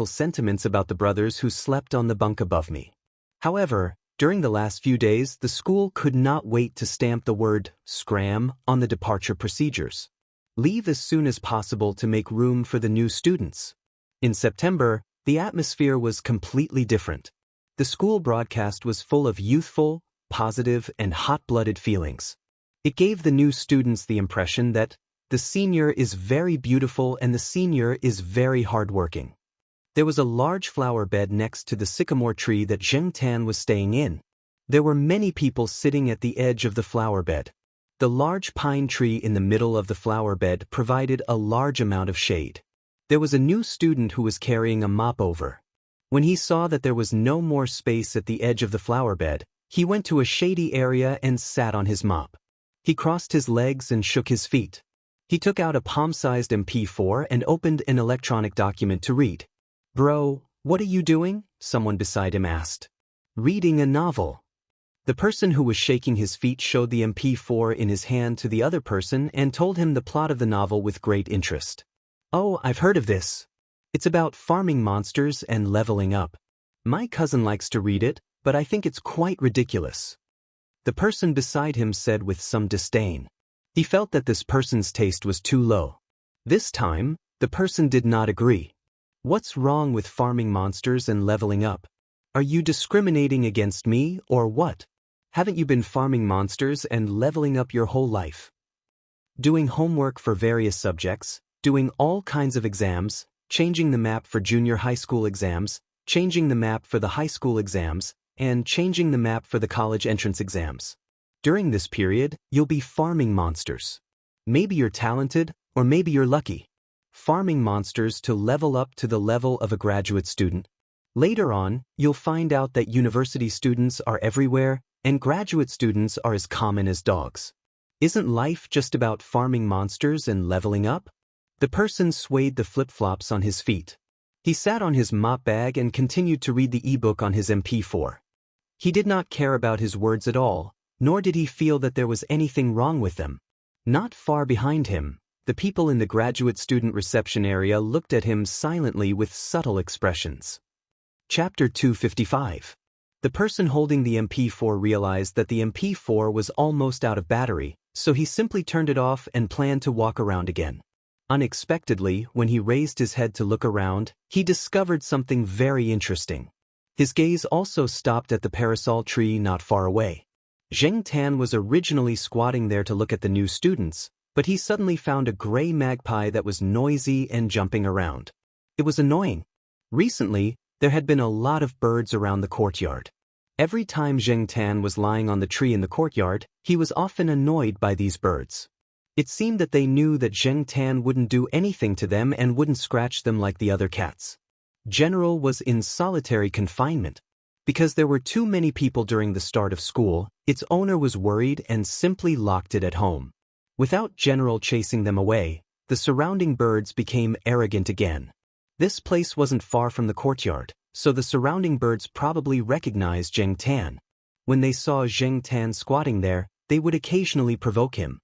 sentiments about the brothers who slept on the bunk above me. However, during the last few days, the school could not wait to stamp the word "scram" on the departure procedures. Leave as soon as possible to make room for the new students. In September, the atmosphere was completely different. The school broadcast was full of youthful, positive, and hot-blooded feelings. It gave the new students the impression that the senior is very beautiful and the senior is very hardworking. There was a large flower bed next to the sycamore tree that Zheng Tan was staying in. There were many people sitting at the edge of the flower bed. The large pine tree in the middle of the flower bed provided a large amount of shade. There was a new student who was carrying a mop over. When he saw that there was no more space at the edge of the flower bed, he went to a shady area and sat on his mop. He crossed his legs and shook his feet. He took out a palm-sized MP4 and opened an electronic document to read. "Bro, what are you doing?" someone beside him asked. "Reading a novel." The person who was shaking his feet showed the MP4 in his hand to the other person and told him the plot of the novel with great interest. "Oh, I've heard of this. It's about farming monsters and leveling up. My cousin likes to read it, but I think it's quite ridiculous." The person beside him said with some disdain. He felt that this person's taste was too low. This time, the person did not agree. "What's wrong with farming monsters and leveling up? Are you discriminating against me or what? Haven't you been farming monsters and leveling up your whole life? Doing homework for various subjects, doing all kinds of exams, changing the map for junior high school exams, changing the map for the high school exams, and changing the map for the college entrance exams. During this period, you'll be farming monsters. Maybe you're talented, or maybe you're lucky. Farming monsters to level up to the level of a graduate student. Later on, you'll find out that university students are everywhere, and graduate students are as common as dogs. Isn't life just about farming monsters and leveling up?" The person swayed the flip-flops on his feet. He sat on his mop bag and continued to read the e-book on his MP4. He did not care about his words at all, nor did he feel that there was anything wrong with them. Not far behind him, the people in the graduate student reception area looked at him silently with subtle expressions. Chapter 255. The person holding the MP4 realized that the MP4 was almost out of battery, so he simply turned it off and planned to walk around again. Unexpectedly, when he raised his head to look around, he discovered something very interesting. His gaze also stopped at the parasol tree not far away. Zheng Tan was originally squatting there to look at the new students, but he suddenly found a gray magpie that was noisy and jumping around. It was annoying. Recently, there had been a lot of birds around the courtyard. Every time Zheng Tan was lying on the tree in the courtyard, he was often annoyed by these birds. It seemed that they knew that Zheng Tan wouldn't do anything to them and wouldn't scratch them like the other cats. General was in solitary confinement. Because there were too many people during the start of school, its owner was worried and simply locked it at home. Without General chasing them away, the surrounding birds became arrogant again. This place wasn't far from the courtyard, so the surrounding birds probably recognized Zheng Tan. When they saw Zheng Tan squatting there, they would occasionally provoke him.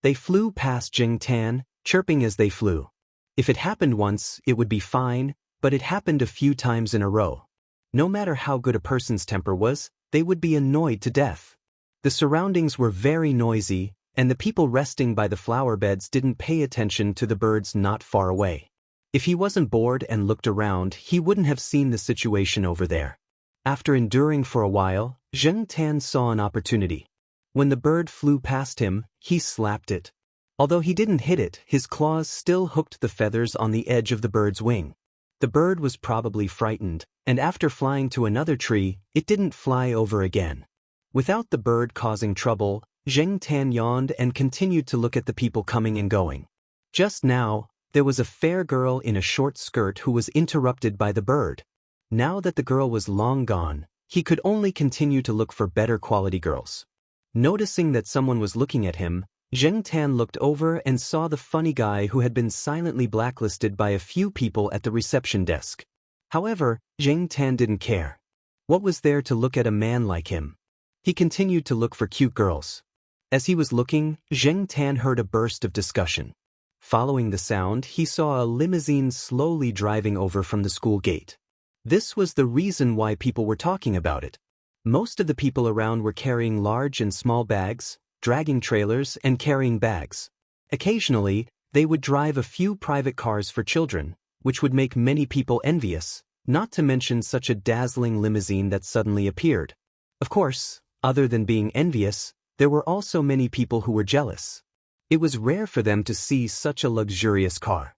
They flew past Zheng Tan, chirping as they flew. If it happened once, it would be fine, but it happened a few times in a row. No matter how good a person's temper was, they would be annoyed to death. The surroundings were very noisy, and the people resting by the flower beds didn't pay attention to the birds not far away. If he wasn't bored and looked around, he wouldn't have seen the situation over there. After enduring for a while, Zheng Tan saw an opportunity. When the bird flew past him, he slapped it. Although he didn't hit it, his claws still hooked the feathers on the edge of the bird's wing. The bird was probably frightened, and after flying to another tree, it didn't fly over again. Without the bird causing trouble, Zheng Tan yawned and continued to look at the people coming and going. Just now, there was a fair girl in a short skirt who was interrupted by the bird. Now that the girl was long gone, he could only continue to look for better quality girls. Noticing that someone was looking at him, Zheng Tan looked over and saw the funny guy who had been silently blacklisted by a few people at the reception desk. However, Zheng Tan didn't care. What was there to look at a man like him? He continued to look for cute girls. As he was looking, Zheng Tan heard a burst of discussion. Following the sound, he saw a limousine slowly driving over from the school gate. This was the reason why people were talking about it. Most of the people around were carrying large and small bags, dragging trailers, and carrying bags. Occasionally, they would drive a few private cars for children, which would make many people envious, not to mention such a dazzling limousine that suddenly appeared. Of course, other than being envious, there were also many people who were jealous. It was rare for them to see such a luxurious car.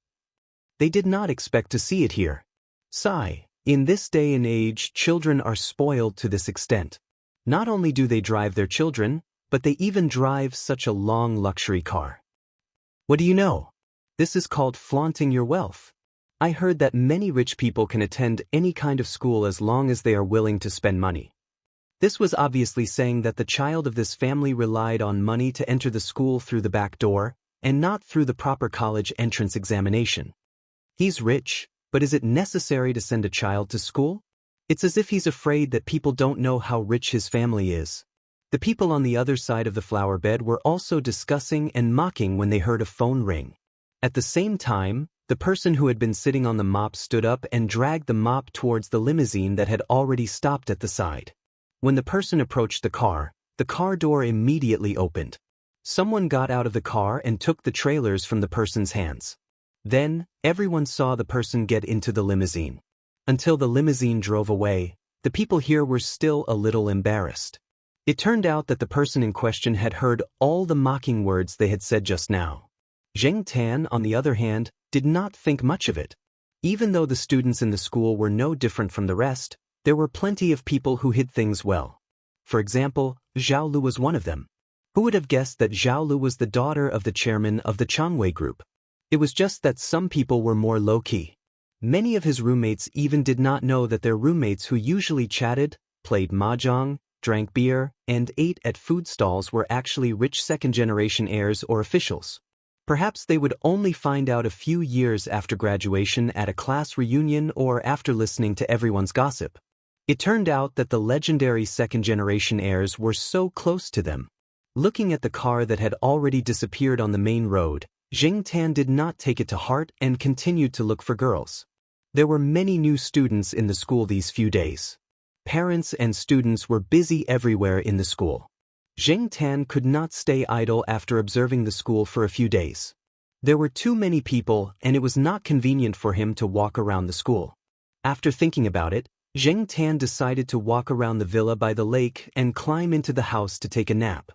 They did not expect to see it here. Sigh. In this day and age, children are spoiled to this extent. Not only do they drive their children, but they even drive such a long luxury car. What do you know? This is called flaunting your wealth. I heard that many rich people can attend any kind of school as long as they are willing to spend money. This was obviously saying that the child of this family relied on money to enter the school through the back door, and not through the proper college entrance examination. He's rich, but is it necessary to send a child to school? It's as if he's afraid that people don't know how rich his family is. The people on the other side of the flower bed were also discussing and mocking when they heard a phone ring. At the same time, the person who had been sitting on the mop stood up and dragged the mop towards the limousine that had already stopped at the side. When the person approached the car door immediately opened. Someone got out of the car and took the trailers from the person's hands. Then, everyone saw the person get into the limousine. Until the limousine drove away, the people here were still a little embarrassed. It turned out that the person in question had heard all the mocking words they had said just now. Zheng Tan, on the other hand, did not think much of it. Even though the students in the school were no different from the rest, there were plenty of people who hid things well. For example, Zhao Lu was one of them. Who would have guessed that Zhao Lu was the daughter of the chairman of the Changwei group? It was just that some people were more low-key. Many of his roommates even did not know that their roommates who usually chatted, played mahjong, drank beer, and ate at food stalls were actually rich second-generation heirs or officials. Perhaps they would only find out a few years after graduation at a class reunion or after listening to everyone's gossip. It turned out that the legendary second-generation heirs were so close to them. Looking at the car that had already disappeared on the main road, Zheng Tan did not take it to heart and continued to look for girls. There were many new students in the school these few days. Parents and students were busy everywhere in the school. Zheng Tan could not stay idle after observing the school for a few days. There were too many people and it was not convenient for him to walk around the school. After thinking about it, Zheng Tan decided to walk around the villa by the lake and climb into the house to take a nap.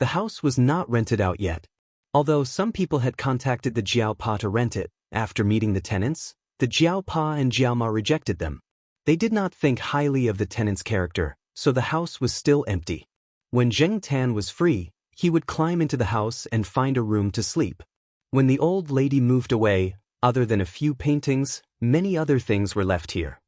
The house was not rented out yet. Although some people had contacted the Jiaopa to rent it, after meeting the tenants, the Jiaopa and Jiaoma rejected them. They did not think highly of the tenant's character, so the house was still empty. When Zheng Tan was free, he would climb into the house and find a room to sleep. When the old lady moved away, other than a few paintings, many other things were left here.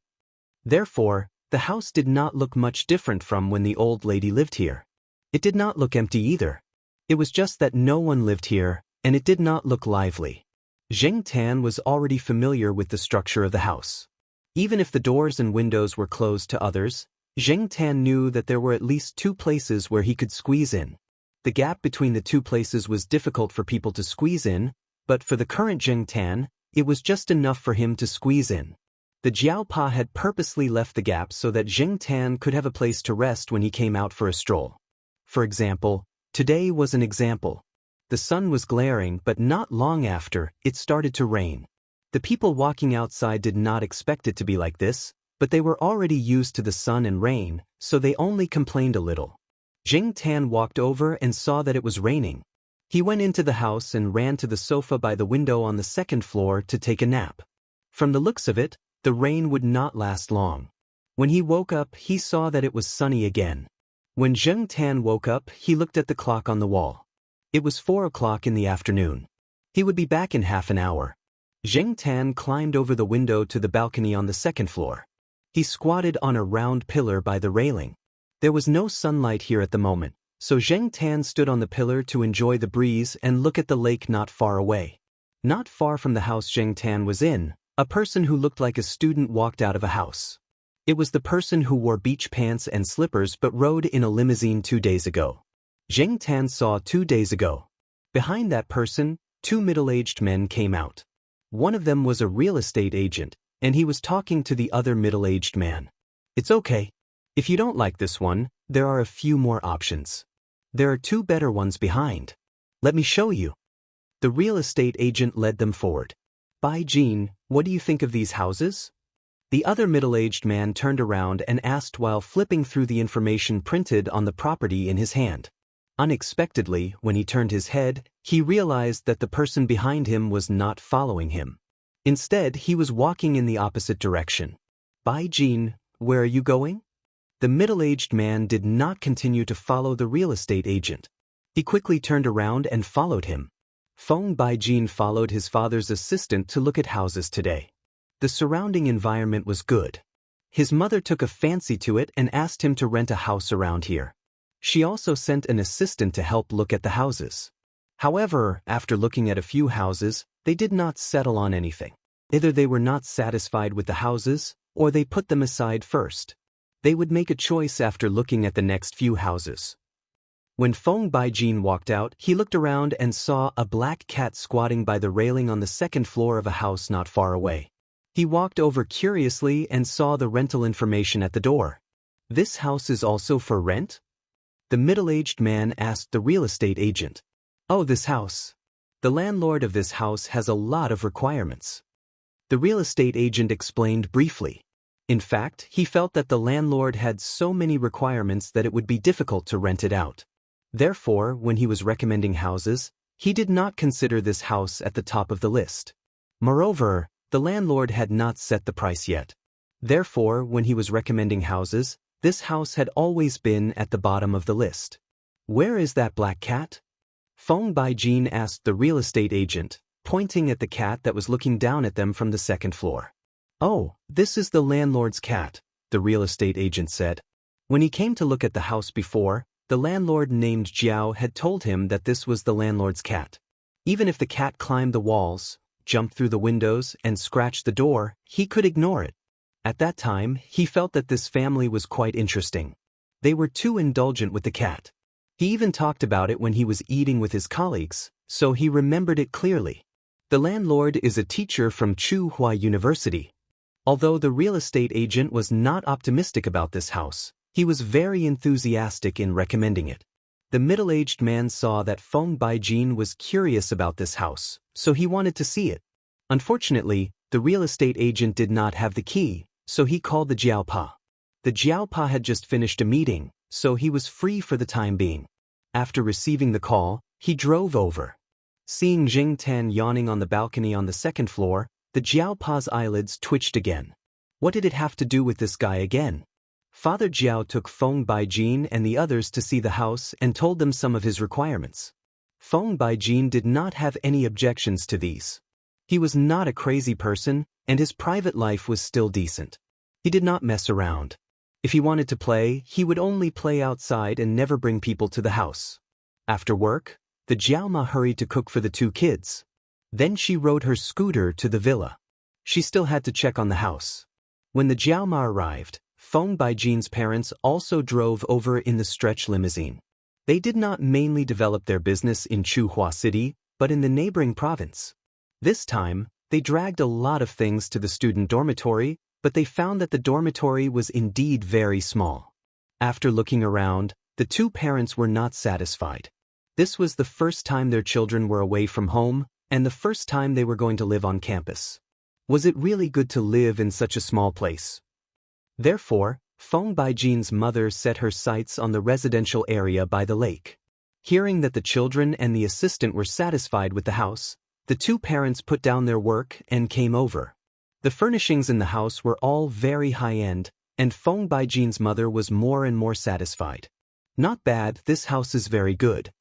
Therefore, the house did not look much different from when the old lady lived here. It did not look empty either. It was just that no one lived here, and it did not look lively. Zheng Tan was already familiar with the structure of the house. Even if the doors and windows were closed to others, Zheng Tan knew that there were at least 2 places where he could squeeze in. The gap between the 2 places was difficult for people to squeeze in, but for the current Zheng Tan, it was just enough for him to squeeze in. The Jiaopa had purposely left the gap so that Zheng Tan could have a place to rest when he came out for a stroll. For example, today was an example. The sun was glaring, but not long after, it started to rain. The people walking outside did not expect it to be like this, but they were already used to the sun and rain, so they only complained a little. Zheng Tan walked over and saw that it was raining. He went into the house and ran to the sofa by the window on the 2nd floor to take a nap. From the looks of it, the rain would not last long. When he woke up, he saw that it was sunny again. When Zheng Tan woke up, he looked at the clock on the wall. It was 4 o'clock in the afternoon. He would be back in half an hour. Zheng Tan climbed over the window to the balcony on the 2nd floor. He squatted on a round pillar by the railing. There was no sunlight here at the moment, so Zheng Tan stood on the pillar to enjoy the breeze and look at the lake not far away. Not far from the house Zheng Tan was in, a person who looked like a student walked out of a house. It was the person who wore beach pants and slippers but rode in a limousine 2 days ago. Zheng Tan saw 2 days ago. Behind that person, 2 middle-aged men came out. One of them was a real estate agent, and he was talking to the other middle-aged man. It's okay. If you don't like this one, there are a few more options. There are 2 better ones behind. Let me show you. The real estate agent led them forward. Bai Jin, what do you think of these houses? The other middle-aged man turned around and asked while flipping through the information printed on the property in his hand. Unexpectedly, when he turned his head, he realized that the person behind him was not following him. Instead, he was walking in the opposite direction. Bai Jin, where are you going? The middle-aged man did not continue to follow the real estate agent. He quickly turned around and followed him. Feng Baijin followed his father's assistant to look at houses today. The surrounding environment was good. His mother took a fancy to it and asked him to rent a house around here. She also sent an assistant to help look at the houses. However, after looking at a few houses, they did not settle on anything. Either they were not satisfied with the houses, or they put them aside first. They would make a choice after looking at the next few houses. When Feng Baijin walked out, he looked around and saw a black cat squatting by the railing on the 2nd floor of a house not far away. He walked over curiously and saw the rental information at the door. This house is also for rent? The middle-aged man asked the real estate agent. Oh, this house. The landlord of this house has a lot of requirements. The real estate agent explained briefly. In fact, he felt that the landlord had so many requirements that it would be difficult to rent it out. Therefore, when he was recommending houses, he did not consider this house at the top of the list. Moreover, the landlord had not set the price yet. Therefore, when he was recommending houses, this house had always been at the bottom of the list. Where is that black cat? Feng Baijin asked the real estate agent, pointing at the cat that was looking down at them from the 2nd floor. Oh, this is the landlord's cat, the real estate agent said. When he came to look at the house before, the landlord named Jiao had told him that this was the landlord's cat. Even if the cat climbed the walls, jumped through the windows, and scratched the door, he could ignore it. At that time, he felt that this family was quite interesting. They were too indulgent with the cat. He even talked about it when he was eating with his colleagues, so he remembered it clearly. The landlord is a teacher from Tsinghua University. Although the real estate agent was not optimistic about this house, he was very enthusiastic in recommending it. The middle-aged man saw that Feng Baijin was curious about this house, so he wanted to see it. Unfortunately, the real estate agent did not have the key, so he called the Jiaopa. The Jiaopa had just finished a meeting, so he was free for the time being. After receiving the call, he drove over. Seeing Zheng Tan yawning on the balcony on the 2nd floor, the Jiaopa's eyelids twitched again. What did it have to do with this guy again? Father Jiao took Feng Baijin and the others to see the house and told them some of his requirements. Feng Baijin did not have any objections to these. He was not a crazy person, and his private life was still decent. He did not mess around. If he wanted to play, he would only play outside and never bring people to the house. After work, the Jiaoma hurried to cook for the 2 kids. Then she rode her scooter to the villa. She still had to check on the house. When the Jiaoma arrived, Feng Baijin's parents also drove over in the stretch limousine. They did not mainly develop their business in Chuhua City, but in the neighboring province. This time, they dragged a lot of things to the student dormitory, but they found that the dormitory was indeed very small. After looking around, the two parents were not satisfied. This was the first time their children were away from home, and the first time they were going to live on campus. Was it really good to live in such a small place? Therefore, Feng Baijin's mother set her sights on the residential area by the lake. Hearing that the children and the assistant were satisfied with the house, the two parents put down their work and came over. The furnishings in the house were all very high-end, and Feng Baijin's mother was more and more satisfied. Not bad, this house is very good.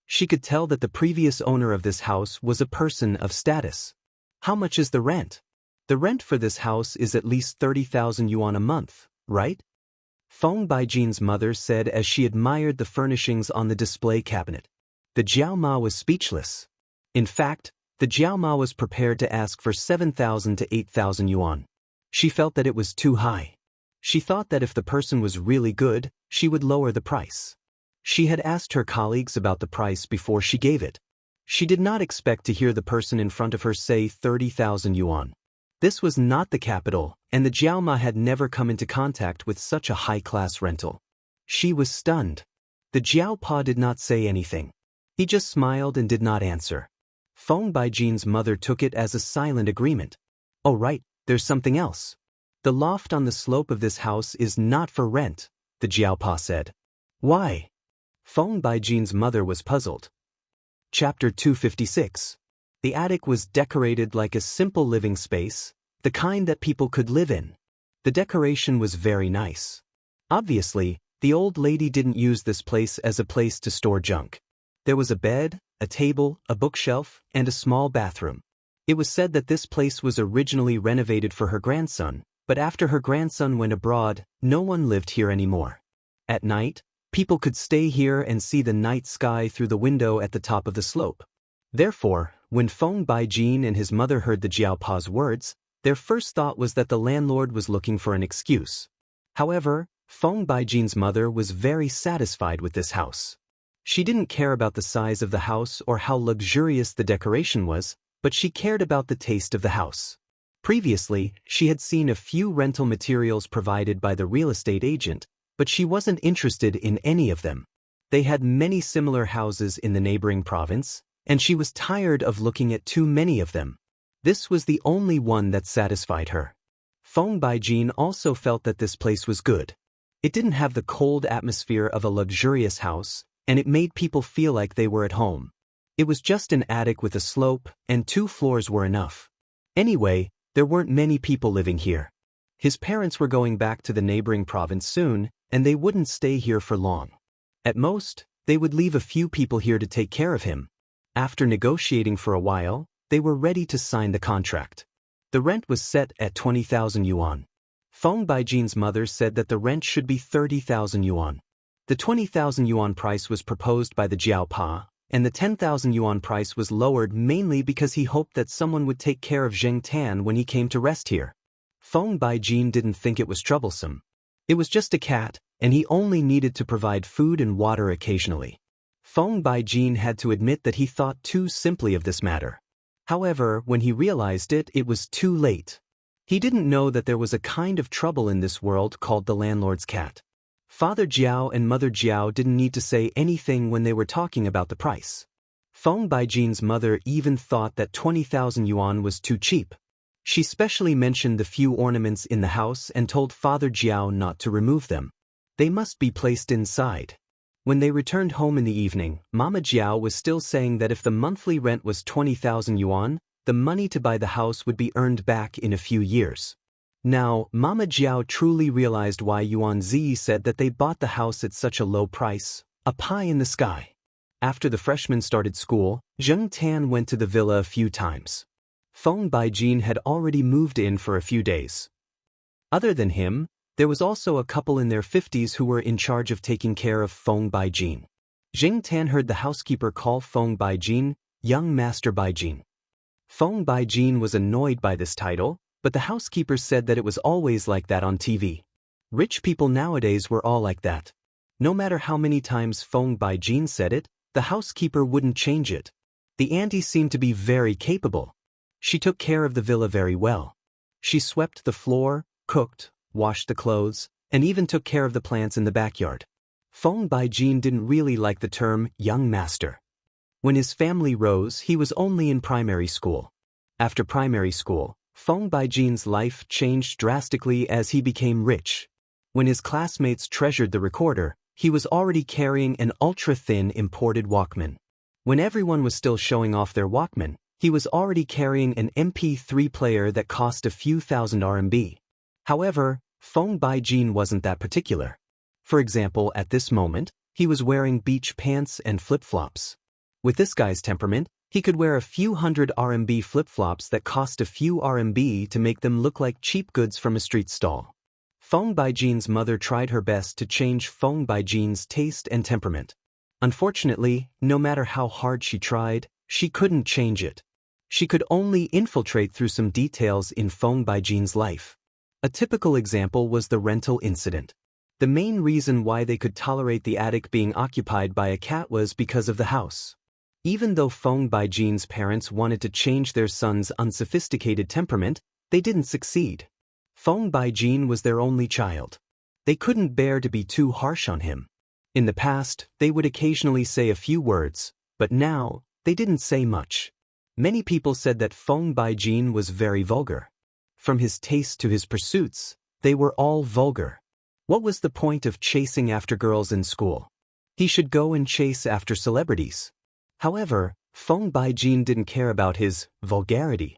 She could tell that the previous owner of this house was a person of status. How much is the rent? The rent for this house is at least 30,000 yuan a month, right? Feng Baijin's mother said as she admired the furnishings on the display cabinet. The Jiaoma was speechless. In fact, the Jiaoma was prepared to ask for 7,000 to 8,000 yuan. She felt that it was too high. She thought that if the person was really good, she would lower the price. She had asked her colleagues about the price before she gave it. She did not expect to hear the person in front of her say 30,000 yuan. This was not the capital, and the Jiaoma had never come into contact with such a high-class rental. She was stunned. The Jiaopa did not say anything. He just smiled and did not answer. Feng Baijin's mother took it as a silent agreement. Oh right, there's something else. The loft on the slope of this house is not for rent, the Jiaopa said. Why? Feng Baijin's mother was puzzled. Chapter 256. The attic was decorated like a simple living space, the kind that people could live in. The decoration was very nice. Obviously, the old lady didn't use this place as a place to store junk. There was a bed, a table, a bookshelf, and a small bathroom. It was said that this place was originally renovated for her grandson, but after her grandson went abroad, no one lived here anymore. At night, people could stay here and see the night sky through the window at the top of the slope. Therefore, when Feng Baijin and his mother heard the Jiaopa's words, their first thought was that the landlord was looking for an excuse. However, Feng Baijin's mother was very satisfied with this house. She didn't care about the size of the house or how luxurious the decoration was, but she cared about the taste of the house. Previously, she had seen a few rental materials provided by the real estate agent, but she wasn't interested in any of them. They had many similar houses in the neighboring province, and she was tired of looking at too many of them. This was the only one that satisfied her. Feng Baijin also felt that this place was good. It didn't have the cold atmosphere of a luxurious house, and it made people feel like they were at home. It was just an attic with a slope, and 2 floors were enough. Anyway, there weren't many people living here. His parents were going back to the neighboring province soon, and they wouldn't stay here for long. At most, they would leave a few people here to take care of him. After negotiating for a while, they were ready to sign the contract. The rent was set at 20,000 yuan. Feng Baijin's mother said that the rent should be 30,000 yuan. The 20,000 yuan price was proposed by the Jiaopa, and the 10,000 yuan price was lowered mainly because he hoped that someone would take care of Zheng Tan when he came to rest here. Feng Baijin didn't think it was troublesome. It was just a cat, and he only needed to provide food and water occasionally. Feng Baijin had to admit that he thought too simply of this matter. However, when he realized it, it was too late. He didn't know that there was a kind of trouble in this world called the landlord's cat. Father Jiao and Mother Jiao didn't need to say anything when they were talking about the price. Feng Baijin's mother even thought that 20,000 yuan was too cheap. She specially mentioned the few ornaments in the house and told Father Jiao not to remove them. They must be placed inside. When they returned home in the evening, Mama Jiao was still saying that if the monthly rent was 20,000 yuan, the money to buy the house would be earned back in a few years. Now, Mama Jiao truly realized why Yuan Zi said that they bought the house at such a low price, a pie in the sky. After the freshmen started school, Zheng Tan went to the villa a few times. Feng Baijin had already moved in for a few days. Other than him, there was also a couple in their 50s who were in charge of taking care of Feng Baijin. Zheng Tan heard the housekeeper call Feng Baijin, Young Master Baijin. Feng Baijin was annoyed by this title, but the housekeeper said that it was always like that on TV. Rich people nowadays were all like that. No matter how many times Feng Baijin said it, the housekeeper wouldn't change it. The auntie seemed to be very capable. She took care of the villa very well. She swept the floor, cooked, washed the clothes, and even took care of the plants in the backyard. Feng Baijin didn't really like the term young master. When his family rose, he was only in primary school. After primary school, Feng Baijin's life changed drastically as he became rich. When his classmates treasured the recorder, he was already carrying an ultra-thin imported Walkman. When everyone was still showing off their Walkman, he was already carrying an MP3 player that cost a few thousand RMB. However, Feng Baijin wasn't that particular. For example, at this moment, he was wearing beach pants and flip-flops. With this guy's temperament, he could wear a few hundred RMB flip-flops that cost a few RMB to make them look like cheap goods from a street stall. Feng Baijin's mother tried her best to change Feng Baijin's taste and temperament. Unfortunately, no matter how hard she tried, she couldn't change it. She could only infiltrate through some details in Feng Baijin's life. A typical example was the rental incident. The main reason why they could tolerate the attic being occupied by a cat was because of the house. Even though Feng Baijin's parents wanted to change their son's unsophisticated temperament, they didn't succeed. Feng Baijin was their only child. They couldn't bear to be too harsh on him. In the past, they would occasionally say a few words, but now, they didn't say much. Many people said that Feng Baijin was very vulgar. From his taste to his pursuits, they were all vulgar. What was the point of chasing after girls in school? He should go and chase after celebrities. However, Feng Baijin didn't care about his vulgarity.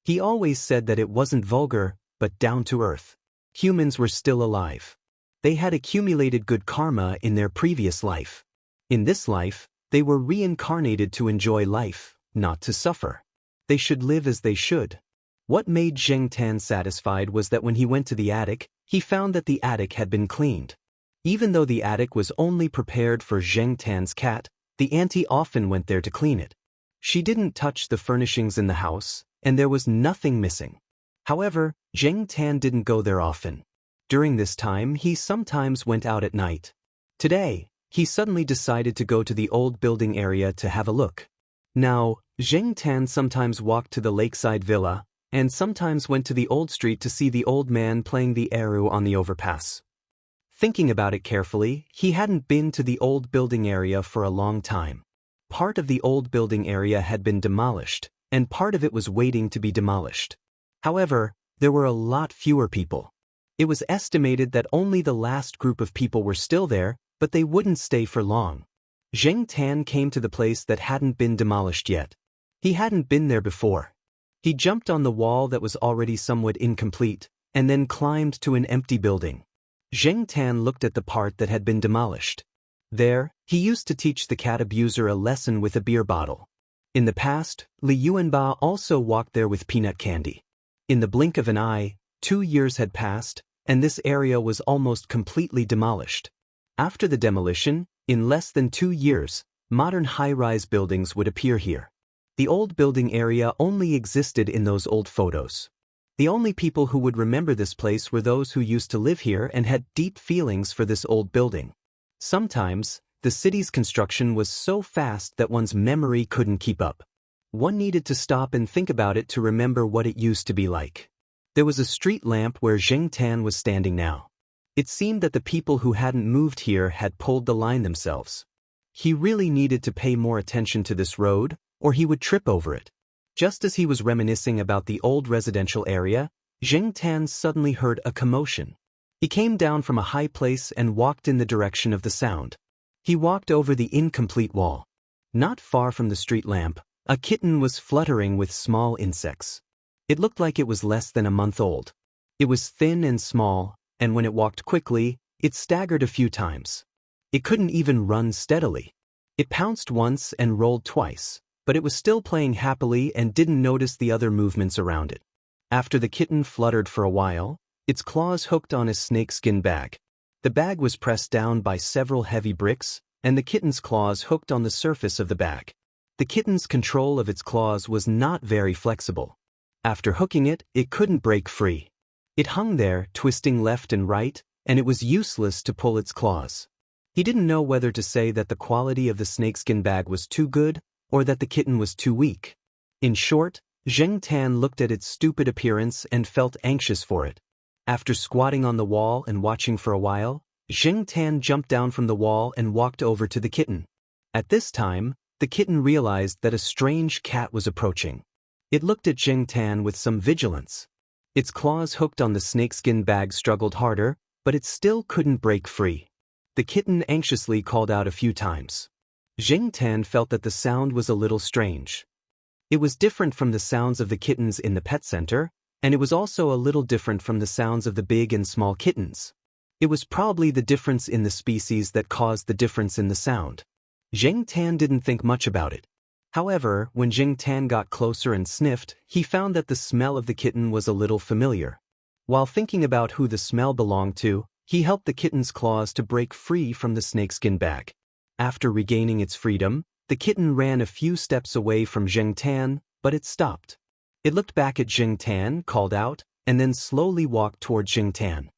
He always said that it wasn't vulgar, but down to earth. Humans were still alive. They had accumulated good karma in their previous life. In this life, they were reincarnated to enjoy life, not to suffer. They should live as they should. What made Zheng Tan satisfied was that when he went to the attic, he found that the attic had been cleaned. Even though the attic was only prepared for Zheng Tan's cat, the auntie often went there to clean it. She didn't touch the furnishings in the house, and there was nothing missing. However, Zheng Tan didn't go there often. During this time, he sometimes went out at night. Today, he suddenly decided to go to the old building area to have a look. Now, Zheng Tan sometimes walked to the lakeside villa, and sometimes went to the old street to see the old man playing the eru on the overpass. Thinking about it carefully, he hadn't been to the old building area for a long time. Part of the old building area had been demolished, and part of it was waiting to be demolished. However, there were a lot fewer people. It was estimated that only the last group of people were still there, but they wouldn't stay for long. Zheng Tan came to the place that hadn't been demolished yet. He hadn't been there before. He jumped on the wall that was already somewhat incomplete, and then climbed to an empty building. Zheng Tan looked at the part that had been demolished. There, he used to teach the cat abuser a lesson with a beer bottle. In the past, Li Yuanba also walked there with peanut candy. In the blink of an eye, 2 years had passed, and this area was almost completely demolished. After the demolition, in less than 2 years, modern high-rise buildings would appear here. The old building area only existed in those old photos. The only people who would remember this place were those who used to live here and had deep feelings for this old building. Sometimes, the city's construction was so fast that one's memory couldn't keep up. One needed to stop and think about it to remember what it used to be like. There was a street lamp where Zheng Tan was standing now. It seemed that the people who hadn't moved here had pulled the line themselves. He really needed to pay more attention to this road, or he would trip over it. Just as he was reminiscing about the old residential area, Zheng Tan suddenly heard a commotion. He came down from a high place and walked in the direction of the sound. He walked over the incomplete wall. Not far from the street lamp, a kitten was fluttering with small insects. It looked like it was less than a month old. It was thin and small, and when it walked quickly, it staggered a few times. It couldn't even run steadily. It pounced once and rolled twice, but it was still playing happily and didn't notice the other movements around it. After the kitten fluttered for a while, its claws hooked on a snakeskin bag. The bag was pressed down by several heavy bricks, and the kitten's claws hooked on the surface of the bag. The kitten's control of its claws was not very flexible. After hooking it, it couldn't break free. It hung there, twisting left and right, and it was useless to pull its claws. He didn't know whether to say that the quality of the snakeskin bag was too good, or that the kitten was too weak. In short, Xianxia looked at its stupid appearance and felt anxious for it. After squatting on the wall and watching for a while, Xianxia jumped down from the wall and walked over to the kitten. At this time, the kitten realized that a strange cat was approaching. It looked at Xianxia with some vigilance. Its claws hooked on the snakeskin bag struggled harder, but it still couldn't break free. The kitten anxiously called out a few times. Xianxia felt that the sound was a little strange. It was different from the sounds of the kittens in the pet center, and it was also a little different from the sounds of the big and small kittens. It was probably the difference in the species that caused the difference in the sound. Xianxia didn't think much about it. However, when Xianxia got closer and sniffed, he found that the smell of the kitten was a little familiar. While thinking about who the smell belonged to, he helped the kitten's claws to break free from the snakeskin bag. After regaining its freedom, the kitten ran a few steps away from Xianxia, but it stopped. It looked back at Xianxia, called out, and then slowly walked toward Xianxia.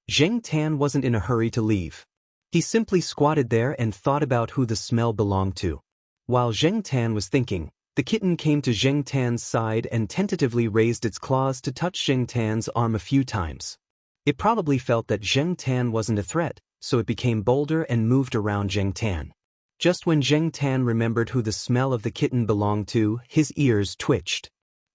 Xianxia wasn't in a hurry to leave. He simply squatted there and thought about who the smell belonged to. While Xianxia was thinking, the kitten came to Xianxia's side and tentatively raised its claws to touch Xianxia's arm a few times. It probably felt that Xianxia wasn't a threat, so it became bolder and moved around Xianxia. Just when Xianxia remembered who the smell of the kitten belonged to, his ears twitched.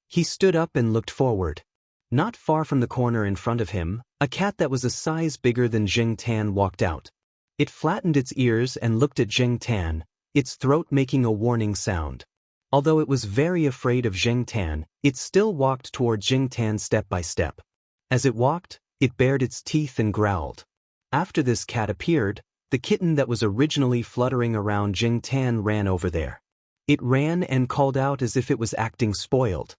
He stood up and looked forward. Not far from the corner in front of him, a cat that was a size bigger than Xianxia walked out. It flattened its ears and looked at Xianxia, its throat making a warning sound. Although it was very afraid of Xianxia, it still walked toward Xianxia step by step. As it walked, it bared its teeth and growled. After this cat appeared, the kitten that was originally fluttering around Xianxia ran over there. It ran and called out as if it was acting spoiled.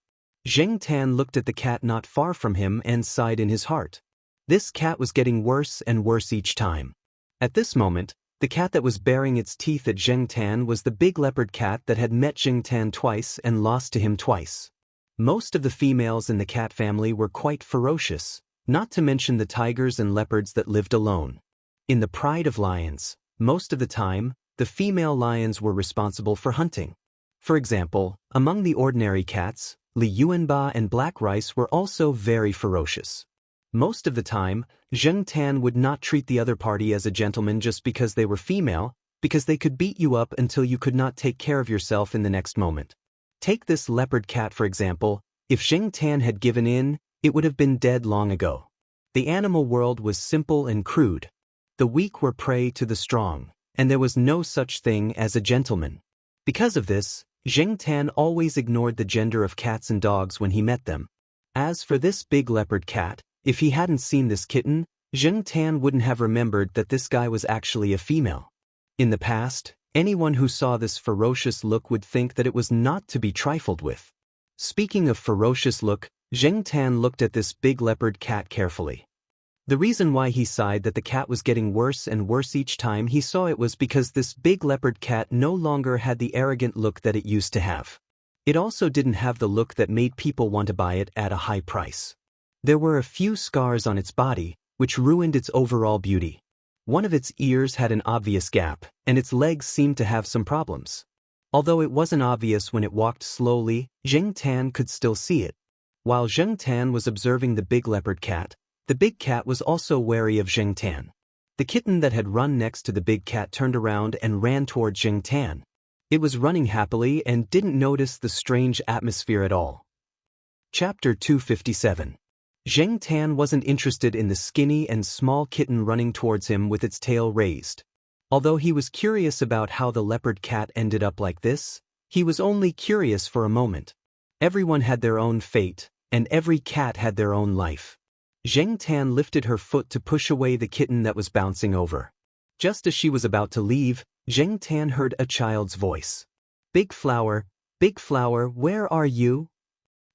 Xianxia looked at the cat not far from him and sighed in his heart. This cat was getting worse and worse each time. At this moment, the cat that was baring its teeth at Xianxia was the big leopard cat that had met Xianxia twice and lost to him twice. Most of the females in the cat family were quite ferocious, not to mention the tigers and leopards that lived alone. In the pride of lions, most of the time, the female lions were responsible for hunting. For example, among the ordinary cats, Li Yuanba and Black Rice were also very ferocious. Most of the time, Xianxia would not treat the other party as a gentleman just because they were female, because they could beat you up until you could not take care of yourself in the next moment. Take this leopard cat for example. If Xianxia had given in, it would have been dead long ago. The animal world was simple and crude. The weak were prey to the strong, and there was no such thing as a gentleman. Because of this, Xianxia always ignored the gender of cats and dogs when he met them. As for this big leopard cat, if he hadn't seen this kitten, Xianxia wouldn't have remembered that this guy was actually a female. In the past, anyone who saw this ferocious look would think that it was not to be trifled with. Speaking of ferocious look, Xianxia looked at this big leopard cat carefully. The reason why he sighed that the cat was getting worse and worse each time he saw it was because this big leopard cat no longer had the arrogant look that it used to have. It also didn't have the look that made people want to buy it at a high price. There were a few scars on its body, which ruined its overall beauty. One of its ears had an obvious gap, and its legs seemed to have some problems. Although it wasn't obvious when it walked slowly, Xianxia could still see it. While Xianxia was observing the big leopard cat, the big cat was also wary of Xianxia. The kitten that had run next to the big cat turned around and ran toward Xianxia. It was running happily and didn't notice the strange atmosphere at all. Chapter 257. Xianxia wasn't interested in the skinny and small kitten running towards him with its tail raised. Although he was curious about how the leopard cat ended up like this, he was only curious for a moment. Everyone had their own fate, and every cat had their own life. Xianxia lifted her foot to push away the kitten that was bouncing over. Just as she was about to leave, Xianxia heard a child's voice. Big Flower, where are you?"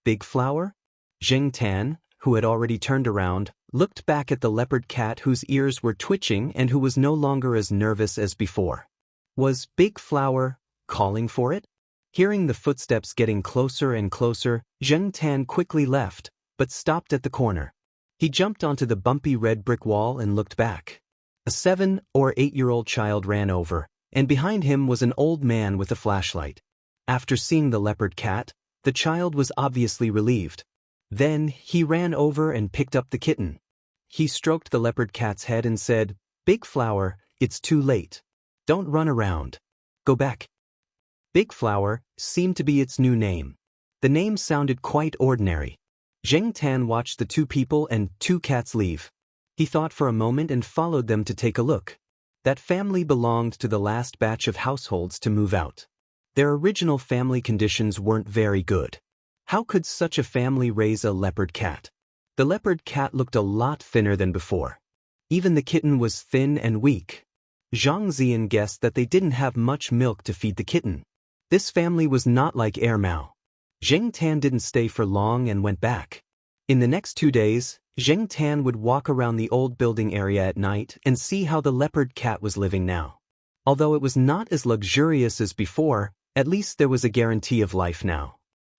Big Flower? Xianxia, who had already turned around, looked back at the leopard cat whose ears were twitching and who was no longer as nervous as before. Was Big Flower calling for it? Hearing the footsteps getting closer and closer, Xianxia quickly left, but stopped at the corner. He jumped onto the bumpy red brick wall and looked back. A 7 or 8-year-old child ran over, and behind him was an old man with a flashlight. After seeing the leopard cat, the child was obviously relieved. Then, he ran over and picked up the kitten. He stroked the leopard cat's head and said, "Big Flower, it's too late. Don't run around. Go back." Big Flower seemed to be its new name. The name sounded quite ordinary. Zheng Tan watched the two people and two cats leave. He thought for a moment and followed them to take a look. That family belonged to the last batch of households to move out. Their original family conditions weren't very good. How could such a family raise a leopard cat? The leopard cat looked a lot thinner than before. Even the kitten was thin and weak. Zhang Zian guessed that they didn't have much milk to feed the kitten. This family was not like Air Mao. Zheng Tan didn't stay for long and went back. In the next 2 days, Zheng Tan would walk around the old building area at night and see how the leopard cat was living now. Although it was not as luxurious as before, at least there was a guarantee of life now.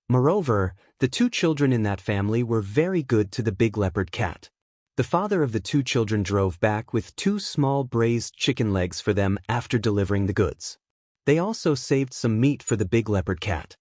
Moreover, the two children in that family were very good to the big leopard cat. The father of the two children drove back with 2 small braised chicken legs for them after delivering the goods. They also saved some meat for the big leopard cat.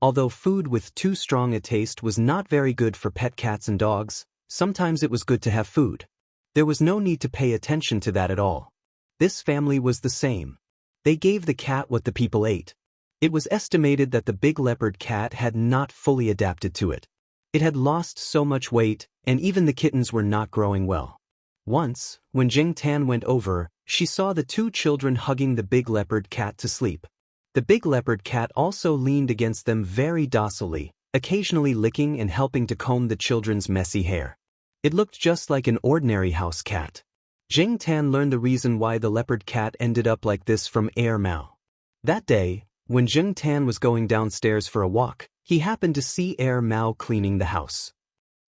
Although food with too strong a taste was not very good for pet cats and dogs, sometimes it was good to have food. There was no need to pay attention to that at all. This family was the same. They gave the cat what the people ate. It was estimated that the big leopard cat had not fully adapted to it. It had lost so much weight, and even the kittens were not growing well. Once, when Zheng Tan went over, she saw the two children hugging the big leopard cat to sleep. The big leopard cat also leaned against them very docilely, occasionally licking and helping to comb the children's messy hair. It looked just like an ordinary house cat. Zheng Tan learned the reason why the leopard cat ended up like this from Air Mao. That day, when Zheng Tan was going downstairs for a walk, he happened to see Air Mao cleaning the house.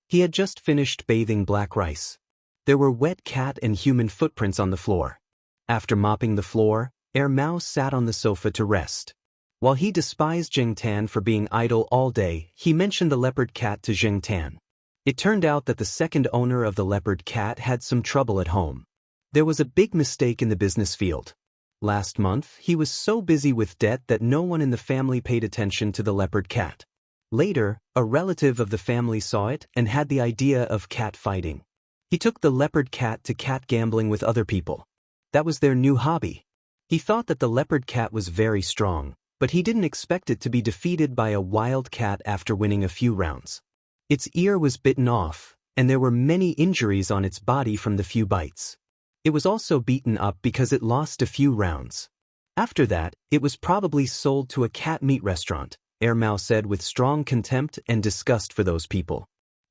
He had just finished bathing Black Rice. There were wet cat and human footprints on the floor. After mopping the floor, Air Mao sat on the sofa to rest. While he despised Zheng Tan for being idle all day, he mentioned the leopard cat to Zheng Tan. It turned out that the second owner of the leopard cat had some trouble at home. There was a big mistake in the business field. Last month, he was so busy with debt that no one in the family paid attention to the leopard cat. Later, a relative of the family saw it and had the idea of cat fighting. He took the leopard cat to cat gambling with other people. That was their new hobby. He thought that the leopard cat was very strong, but he didn't expect it to be defeated by a wild cat after winning a few rounds. Its ear was bitten off, and there were many injuries on its body from the few bites. It was also beaten up because it lost a few rounds. After that, it was probably sold to a cat meat restaurant, Air Mao said with strong contempt and disgust for those people.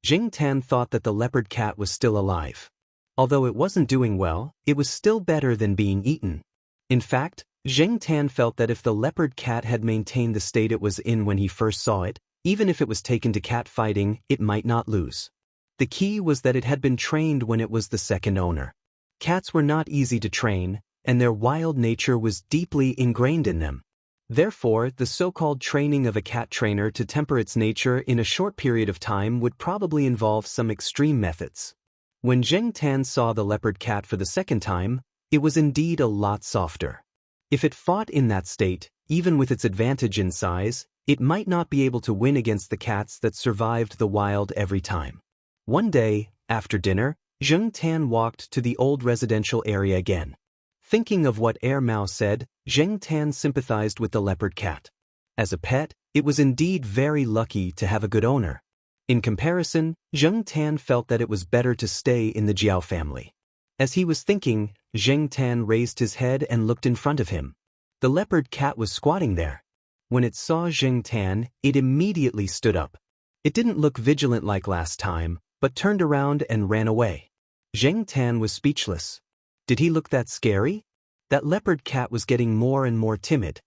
Zheng Tan thought that the leopard cat was still alive. Although it wasn't doing well, it was still better than being eaten. In fact, Zheng Tan felt that if the leopard cat had maintained the state it was in when he first saw it, even if it was taken to cat fighting, it might not lose. The key was that it had been trained when it was the second owner. Cats were not easy to train, and their wild nature was deeply ingrained in them. Therefore, the so-called training of a cat trainer to temper its nature in a short period of time would probably involve some extreme methods. When Zheng Tan saw the leopard cat for the second time, it was indeed a lot softer. If it fought in that state, even with its advantage in size, it might not be able to win against the cats that survived the wild every time. One day, after dinner, Zheng Tan walked to the old residential area again. Thinking of what Air Mao said, Zheng Tan sympathized with the leopard cat. As a pet, it was indeed very lucky to have a good owner. In comparison, Zheng Tan felt that it was better to stay in the Jiao family. As he was thinking, Zheng Tan raised his head and looked in front of him. The leopard cat was squatting there. When it saw Zheng Tan, it immediately stood up. It didn't look vigilant like last time, but turned around and ran away. Zheng Tan was speechless. Did he look that scary? That leopard cat was getting more and more timid.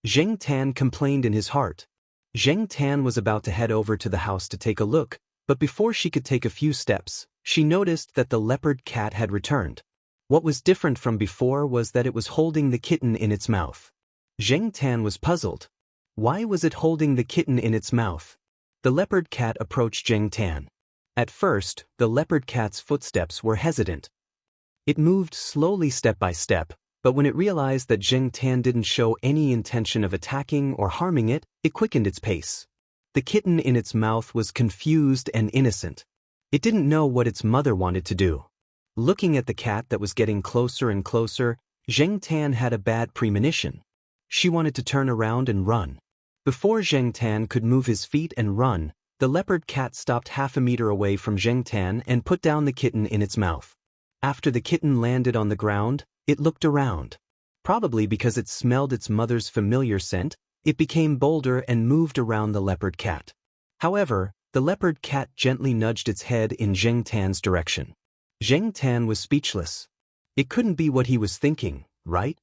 Zheng Tan complained in his heart. Zheng Tan was about to head over to the house to take a look, but before she could take a few steps, she noticed that the leopard cat had returned. What was different from before was that it was holding the kitten in its mouth. Zheng Tan was puzzled. Why was it holding the kitten in its mouth? The leopard cat approached Zheng Tan. At first, the leopard cat's footsteps were hesitant. It moved slowly step by step, but when it realized that Xianxia didn't show any intention of attacking or harming it, it quickened its pace. The kitten in its mouth was confused and innocent. It didn't know what its mother wanted to do. Looking at the cat that was getting closer and closer, Xianxia had a bad premonition. She wanted to turn around and run. Before Xianxia could move his feet and run, the leopard cat stopped half a meter away from Xianxia and put down the kitten in its mouth. After the kitten landed on the ground, it looked around. Probably because it smelled its mother's familiar scent, it became bolder and moved around the leopard cat. However, the leopard cat gently nudged its head in Xianxia's direction. Xianxia was speechless. It couldn't be what he was thinking, right?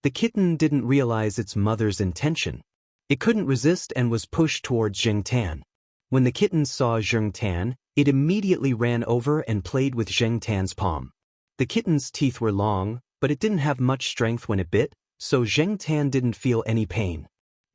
The kitten didn't realize its mother's intention. It couldn't resist and was pushed towards Xianxia. When the kitten saw Xianxia, it immediately ran over and played with Xianxia's palm. The kitten's teeth were long, but it didn't have much strength when it bit, so Xianxia didn't feel any pain.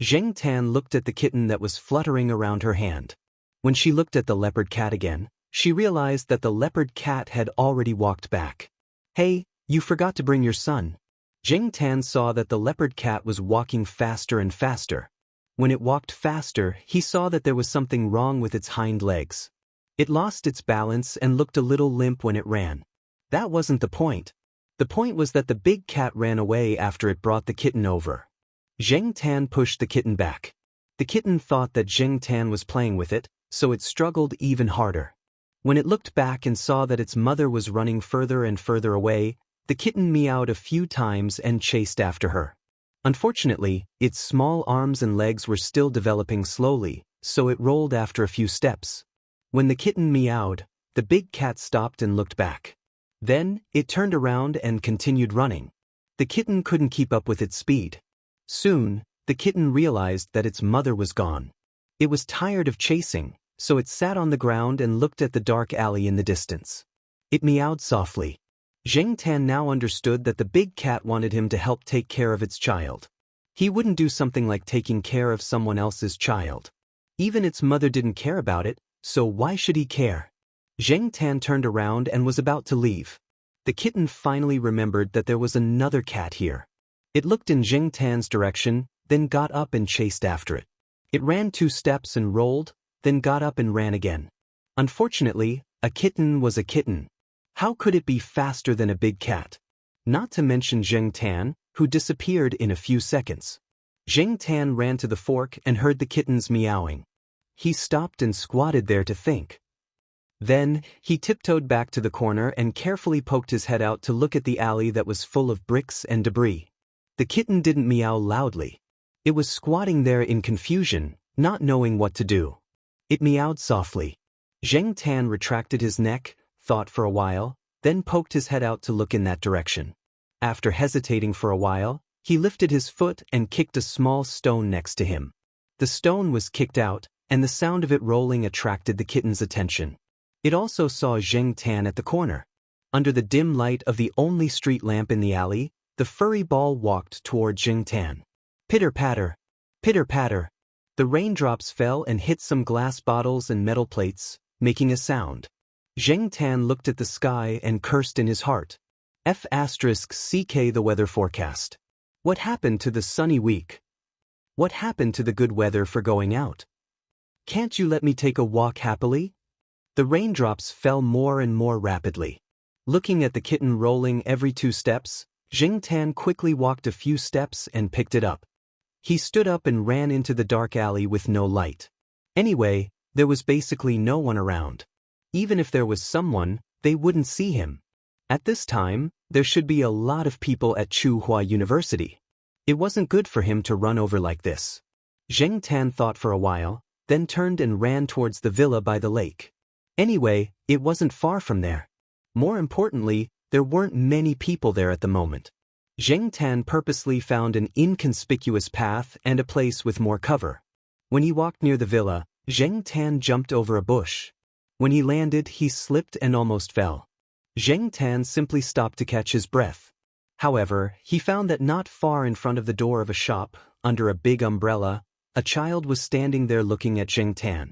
Xianxia looked at the kitten that was fluttering around her hand. When she looked at the leopard cat again, she realized that the leopard cat had already walked back. "Hey, you forgot to bring your son." Xianxia saw that the leopard cat was walking faster and faster. When it walked faster, he saw that there was something wrong with its hind legs. It lost its balance and looked a little limp when it ran. That wasn't the point. The point was that the big cat ran away after it brought the kitten over. Xianxia pushed the kitten back. The kitten thought that Xianxia was playing with it, so it struggled even harder. When it looked back and saw that its mother was running further and further away, the kitten meowed a few times and chased after her. Unfortunately, its small arms and legs were still developing slowly, so it rolled after a few steps. When the kitten meowed, the big cat stopped and looked back. Then, it turned around and continued running. The kitten couldn't keep up with its speed. Soon, the kitten realized that its mother was gone. It was tired of chasing, so it sat on the ground and looked at the dark alley in the distance. It meowed softly. Xianxia now understood that the big cat wanted him to help take care of its child. He wouldn't do something like taking care of someone else's child. Even its mother didn't care about it, so why should he care? Xianxia turned around and was about to leave. The kitten finally remembered that there was another cat here. It looked in Xianxia's direction, then got up and chased after it. It ran 2 steps and rolled, then got up and ran again. Unfortunately, a kitten was a kitten. How could it be faster than a big cat? Not to mention Xianxia, who disappeared in a few seconds. Xianxia ran to the fork and heard the kittens meowing. He stopped and squatted there to think. Then, he tiptoed back to the corner and carefully poked his head out to look at the alley that was full of bricks and debris. The kitten didn't meow loudly. It was squatting there in confusion, not knowing what to do. It meowed softly. Xianxia retracted his neck, thought for a while, then poked his head out to look in that direction. After hesitating for a while, he lifted his foot and kicked a small stone next to him. The stone was kicked out, and the sound of it rolling attracted the kitten's attention. It also saw Xianxia at the corner. Under the dim light of the only street lamp in the alley, the furry ball walked toward Xianxia. Pitter-patter, pitter-patter. The raindrops fell and hit some glass bottles and metal plates, making a sound. Xianxia looked at the sky and cursed in his heart. *CK the weather forecast. What happened to the sunny week? What happened to the good weather for going out? Can't you let me take a walk happily? The raindrops fell more and more rapidly. Looking at the kitten rolling every 2 steps, Xianxia quickly walked a few steps and picked it up. He stood up and ran into the dark alley with no light. Anyway, there was basically no one around. Even if there was someone, they wouldn't see him. At this time, there should be a lot of people at Tsinghua University. It wasn't good for him to run over like this. Xianxia thought for a while, then turned and ran towards the villa by the lake. Anyway, it wasn't far from there. More importantly, there weren't many people there at the moment. Xianxia purposely found an inconspicuous path and a place with more cover. When he walked near the villa, Xianxia jumped over a bush. When he landed, he slipped and almost fell. Xianxia simply stopped to catch his breath. However, he found that not far in front of the door of a shop, under a big umbrella, a child was standing there looking at Xianxia.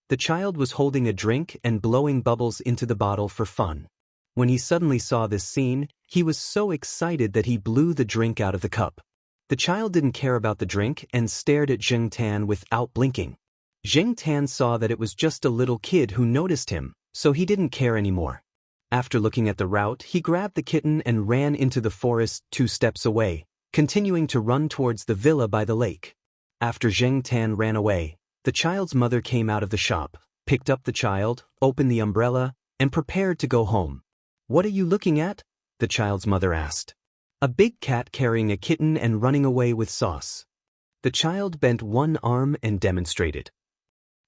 The child was holding a drink and blowing bubbles into the bottle for fun. When he suddenly saw this scene, he was so excited that he blew the drink out of the cup. The child didn't care about the drink and stared at Xianxia without blinking. Xianxia saw that it was just a little kid who noticed him, so he didn't care anymore. After looking at the route, he grabbed the kitten and ran into the forest 2 steps away, continuing to run towards the villa by the lake. After Xianxia ran away, the child's mother came out of the shop, picked up the child, opened the umbrella, and prepared to go home. "What are you looking at?" the child's mother asked. "A big cat carrying a kitten and running away with sauce." The child bent one arm and demonstrated.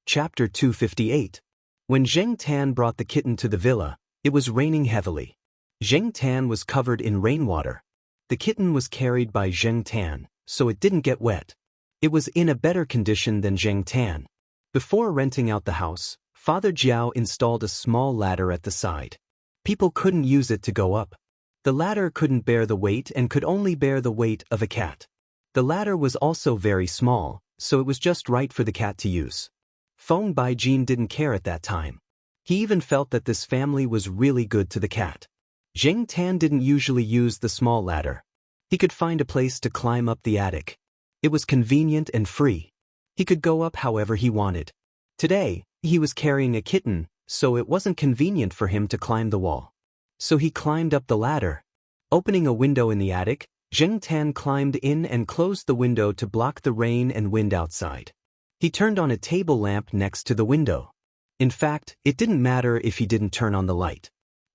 Chapter 258. When Xianxia brought the kitten to the villa, it was raining heavily. Xianxia was covered in rainwater. The kitten was carried by Xianxia, so it didn't get wet. It was in a better condition than Xianxia. Before renting out the house, Father Jiao installed a small ladder at the side. People couldn't use it to go up. The ladder couldn't bear the weight and could only bear the weight of a cat. The ladder was also very small, so it was just right for the cat to use. Feng Baijin didn't care at that time. He even felt that this family was really good to the cat. Xianxia didn't usually use the small ladder. He could find a place to climb up the attic. It was convenient and free. He could go up however he wanted. Today, he was carrying a kitten, so it wasn't convenient for him to climb the wall. So he climbed up the ladder. Opening a window in the attic, Xianxia climbed in and closed the window to block the rain and wind outside. He turned on a table lamp next to the window. In fact, it didn't matter if he didn't turn on the light.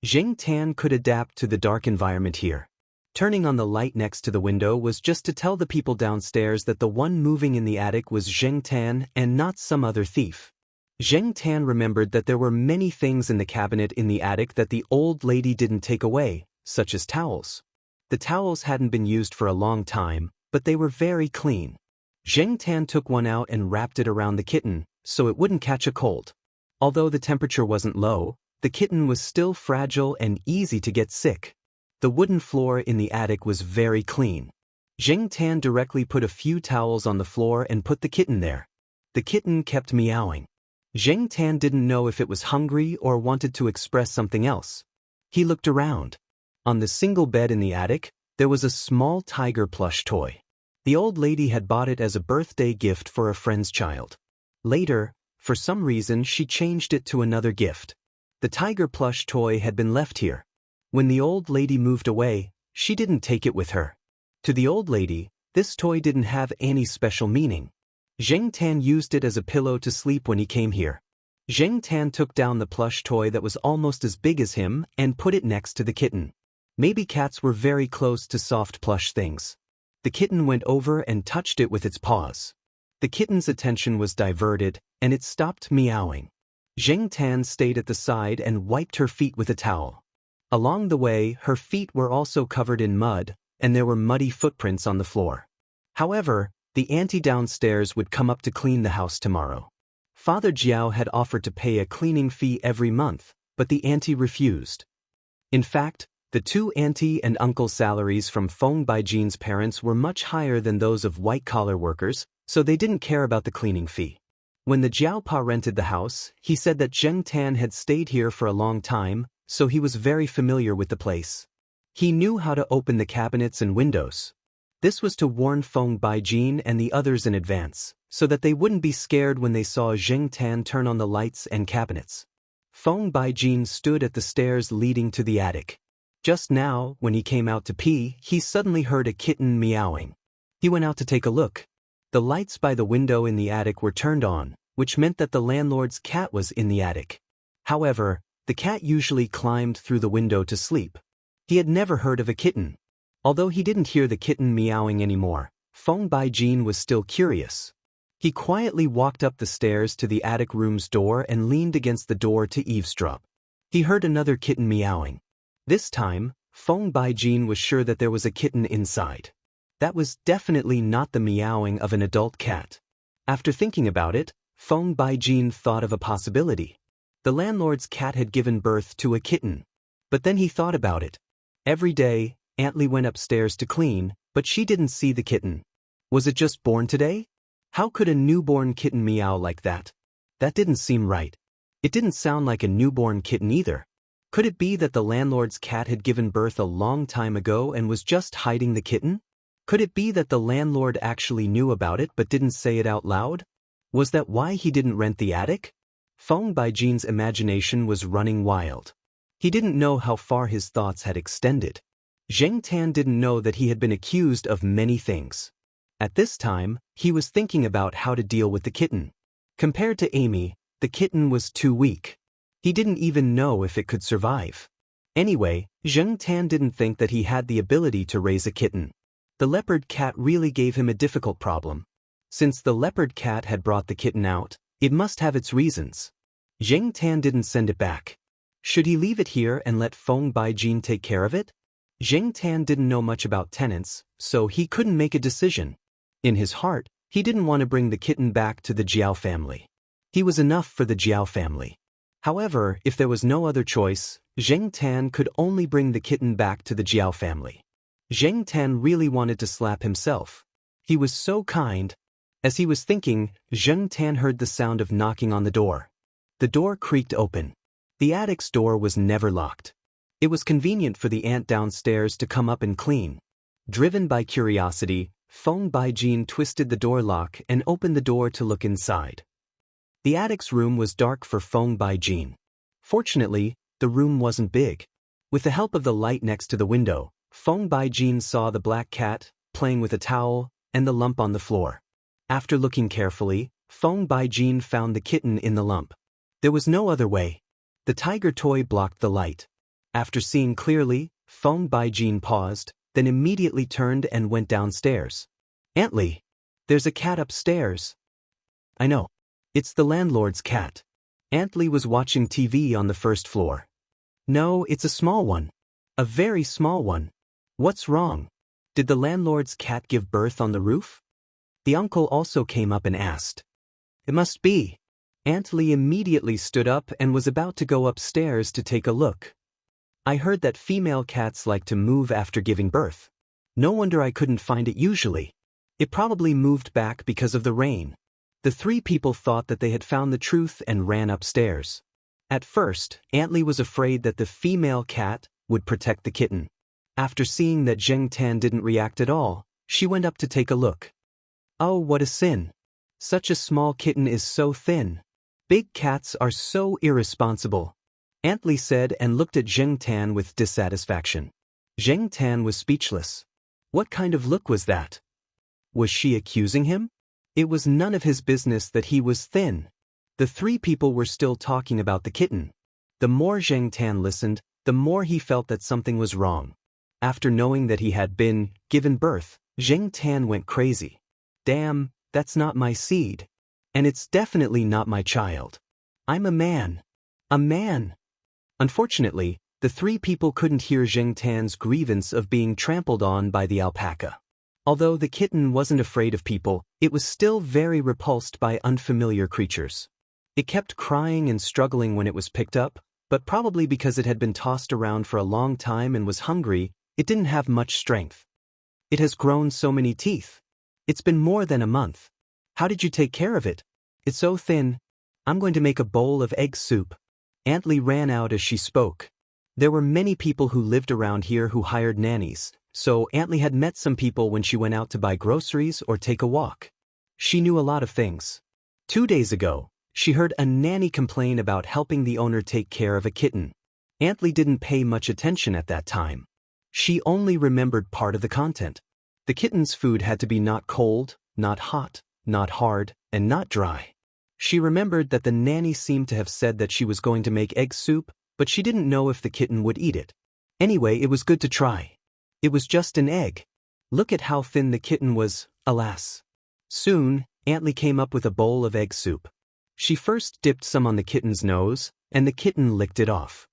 Xianxia could adapt to the dark environment here. Turning on the light next to the window was just to tell the people downstairs that the one moving in the attic was Xianxia and not some other thief. Xianxia remembered that there were many things in the cabinet in the attic that the old lady didn't take away, such as towels. The towels hadn't been used for a long time, but they were very clean. Xianxia took one out and wrapped it around the kitten, so it wouldn't catch a cold. Although the temperature wasn't low, the kitten was still fragile and easy to get sick. The wooden floor in the attic was very clean. Xianxia directly put a few towels on the floor and put the kitten there. The kitten kept meowing. Xianxia didn't know if it was hungry or wanted to express something else. He looked around. On the single bed in the attic, there was a small tiger plush toy. The old lady had bought it as a birthday gift for a friend's child. Later, for some reason, she changed it to another gift. The tiger plush toy had been left here. When the old lady moved away, she didn't take it with her. To the old lady, this toy didn't have any special meaning. Xianxia used it as a pillow to sleep when he came here. Xianxia took down the plush toy that was almost as big as him and put it next to the kitten. Maybe cats were very close to soft plush things. The kitten went over and touched it with its paws. The kitten's attention was diverted, and it stopped meowing. Xianxia stayed at the side and wiped her feet with a towel. Along the way, her feet were also covered in mud, and there were muddy footprints on the floor. However, the auntie downstairs would come up to clean the house tomorrow. Father Jiao had offered to pay a cleaning fee every month, but the auntie refused. In fact, the two auntie and uncle's salaries from Feng Baijin's parents were much higher than those of white-collar workers, so they didn't care about the cleaning fee. When the Jiaopa rented the house, he said that Xianxia had stayed here for a long time, so he was very familiar with the place. He knew how to open the cabinets and windows. This was to warn Feng Baijin and the others in advance, so that they wouldn't be scared when they saw Xianxia turn on the lights and cabinets. Feng Baijin stood at the stairs leading to the attic. Just now, when he came out to pee, he suddenly heard a kitten meowing. He went out to take a look. The lights by the window in the attic were turned on, which meant that the landlord's cat was in the attic. However, the cat usually climbed through the window to sleep. He had never heard of a kitten. Although he didn't hear the kitten meowing anymore, Feng Baijin was still curious. He quietly walked up the stairs to the attic room's door and leaned against the door to eavesdrop. He heard another kitten meowing. This time, Feng Baijin was sure that there was a kitten inside. That was definitely not the meowing of an adult cat. After thinking about it, Feng Baijin thought of a possibility. The landlord's cat had given birth to a kitten. But then he thought about it. Every day, Aunt Li went upstairs to clean, but she didn't see the kitten. Was it just born today? How could a newborn kitten meow like that? That didn't seem right. It didn't sound like a newborn kitten either. Could it be that the landlord's cat had given birth a long time ago and was just hiding the kitten? Could it be that the landlord actually knew about it but didn't say it out loud? Was that why he didn't rent the attic? Feng Baijin's imagination was running wild. He didn't know how far his thoughts had extended. Zheng Tan didn't know that he had been accused of many things. At this time, he was thinking about how to deal with the kitten. Compared to Amy, the kitten was too weak. He didn't even know if it could survive. Anyway, Zheng Tan didn't think that he had the ability to raise a kitten. The leopard cat really gave him a difficult problem. Since the leopard cat had brought the kitten out, it must have its reasons. Zheng Tan didn't send it back. Should he leave it here and let Feng Baijin take care of it? Zheng Tan didn't know much about tenants, so he couldn't make a decision. In his heart, he didn't want to bring the kitten back to the Jiao family. He was enough for the Jiao family. However, if there was no other choice, Zheng Tan could only bring the kitten back to the Jiao family. Zheng Tan really wanted to slap himself. He was so kind. As he was thinking, Zheng Tan heard the sound of knocking on the door. The door creaked open. The attic's door was never locked. It was convenient for the aunt downstairs to come up and clean. Driven by curiosity, Feng Baijin twisted the door lock and opened the door to look inside. The attic's room was dark for Feng Baijin. Fortunately, the room wasn't big. With the help of the light next to the window, Feng Baijin saw the black cat, playing with a towel, and the lump on the floor. After looking carefully, Feng Baijin found the kitten in the lump. There was no other way. The tiger toy blocked the light. After seeing clearly, Feng Baijin paused, then immediately turned and went downstairs. "Aunt Li, there's a cat upstairs." "I know. It's the landlord's cat." Aunt Li was watching TV on the first floor. "No, it's a small one. A very small one. What's wrong? Did the landlord's cat give birth on the roof?" The uncle also came up and asked. "It must be." Aunt Li immediately stood up and was about to go upstairs to take a look. "I heard that female cats like to move after giving birth. No wonder I couldn't find it usually. It probably moved back because of the rain." The three people thought that they had found the truth and ran upstairs. At first, Aunt Li was afraid that the female cat would protect the kitten. After seeing that Zheng Tan didn't react at all, she went up to take a look. Oh, what a sin. Such a small kitten is so thin. Big cats are so irresponsible, Aunt Li said and looked at Zheng Tan with dissatisfaction. Zheng Tan was speechless. What kind of look was that? Was she accusing him? It was none of his business that he was thin. The three people were still talking about the kitten. The more Zheng Tan listened, the more he felt that something was wrong. After knowing that he had been given birth, Zheng Tan went crazy. Damn, that's not my seed. And it's definitely not my child. I'm a man. A man. Unfortunately, the three people couldn't hear Zheng Tan's grievance of being trampled on by the alpaca. Although the kitten wasn't afraid of people, it was still very repulsed by unfamiliar creatures. It kept crying and struggling when it was picked up, but probably because it had been tossed around for a long time and was hungry, it didn't have much strength. It has grown so many teeth. It's been more than a month. How did you take care of it? It's so thin. I'm going to make a bowl of egg soup. Aunt Li ran out as she spoke. There were many people who lived around here who hired nannies, so Aunt Li had met some people when she went out to buy groceries or take a walk. She knew a lot of things. 2 days ago, she heard a nanny complain about helping the owner take care of a kitten. Aunt Li didn't pay much attention at that time. She only remembered part of the content. The kitten's food had to be not cold, not hot, not hard, and not dry. She remembered that the nanny seemed to have said that she was going to make egg soup, but she didn't know if the kitten would eat it. Anyway, it was good to try. It was just an egg. Look at how thin the kitten was, alas. Soon, Aunt Li came up with a bowl of egg soup. She first dipped some on the kitten's nose, and the kitten licked it off.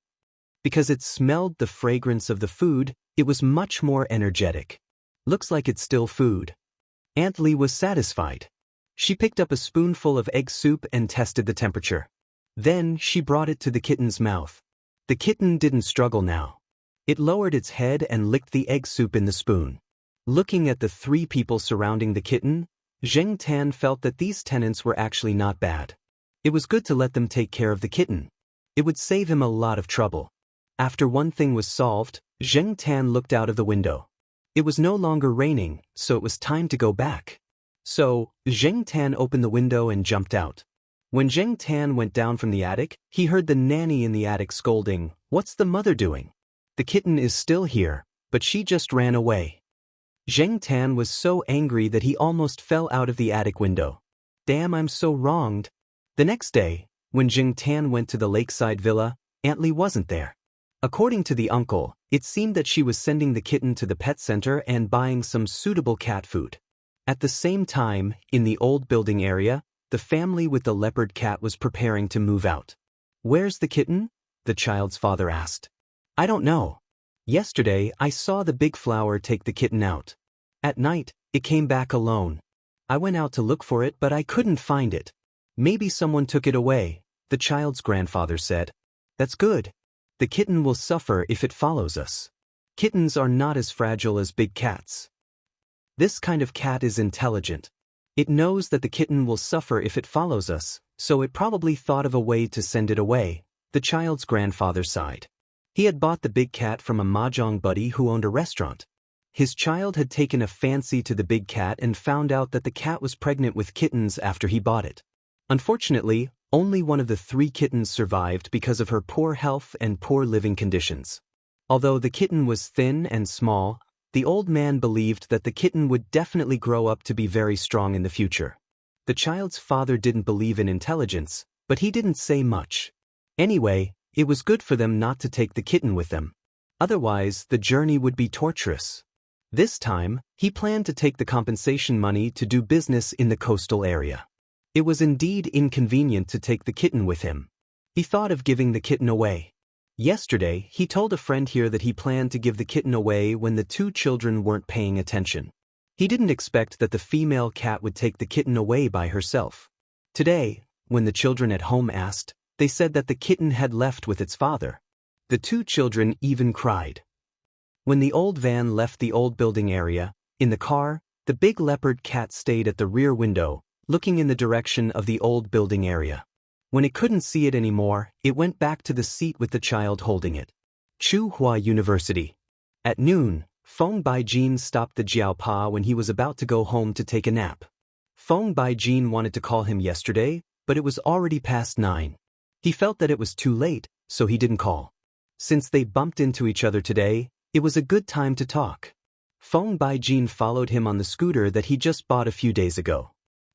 Because it smelled the fragrance of the food, it was much more energetic. Looks like it's still food. Aunt Li was satisfied. She picked up a spoonful of egg soup and tested the temperature. Then she brought it to the kitten's mouth. The kitten didn't struggle now. It lowered its head and licked the egg soup in the spoon. Looking at the three people surrounding the kitten, Zheng Tan felt that these tenants were actually not bad. It was good to let them take care of the kitten. It would save him a lot of trouble. After one thing was solved, Zheng Tan looked out of the window. It was no longer raining, so it was time to go back. So, Zheng Tan opened the window and jumped out. When Zheng Tan went down from the attic, he heard the nanny in the attic scolding, "What's the mother doing? The kitten is still here, but she just ran away." Zheng Tan was so angry that he almost fell out of the attic window. Damn, I'm so wronged. The next day, when Zheng Tan went to the lakeside villa, Aunt Li wasn't there. According to the uncle, it seemed that she was sending the kitten to the pet center and buying some suitable cat food. At the same time, in the old building area, the family with the leopard cat was preparing to move out. "Where's the kitten?" the child's father asked. "I don't know. Yesterday, I saw the big flower take the kitten out. At night, it came back alone. I went out to look for it, but I couldn't find it. Maybe someone took it away," the child's grandfather said. "That's good. The kitten will suffer if it follows us. Kittens are not as fragile as big cats. This kind of cat is intelligent. It knows that the kitten will suffer if it follows us, so it probably thought of a way to send it away," the child's grandfather sighed. He had bought the big cat from a mahjong buddy who owned a restaurant. His child had taken a fancy to the big cat and found out that the cat was pregnant with kittens after he bought it. Unfortunately, only one of the 3 kittens survived because of her poor health and poor living conditions. Although the kitten was thin and small, the old man believed that the kitten would definitely grow up to be very strong in the future. The child's father didn't believe in intelligence, but he didn't say much. Anyway, it was good for them not to take the kitten with them. Otherwise, the journey would be torturous. This time, he planned to take the compensation money to do business in the coastal area. It was indeed inconvenient to take the kitten with him. He thought of giving the kitten away. Yesterday, he told a friend here that he planned to give the kitten away when the 2 children weren't paying attention. He didn't expect that the female cat would take the kitten away by herself. Today, when the children at home asked, they said that the kitten had left with its father. The 2 children even cried. When the old van left the old building area, in the car, the big leopard cat stayed at the rear window, looking in the direction of the old building area. When it couldn't see it anymore, it went back to the seat with the child holding it. Tsinghua University. At noon, Feng Baijin stopped the Jiaopa when he was about to go home to take a nap. Feng Baijin wanted to call him yesterday, but it was already past 9. He felt that it was too late, so he didn't call. Since they bumped into each other today, it was a good time to talk. Feng Baijin followed him on the scooter that he just bought a few days ago.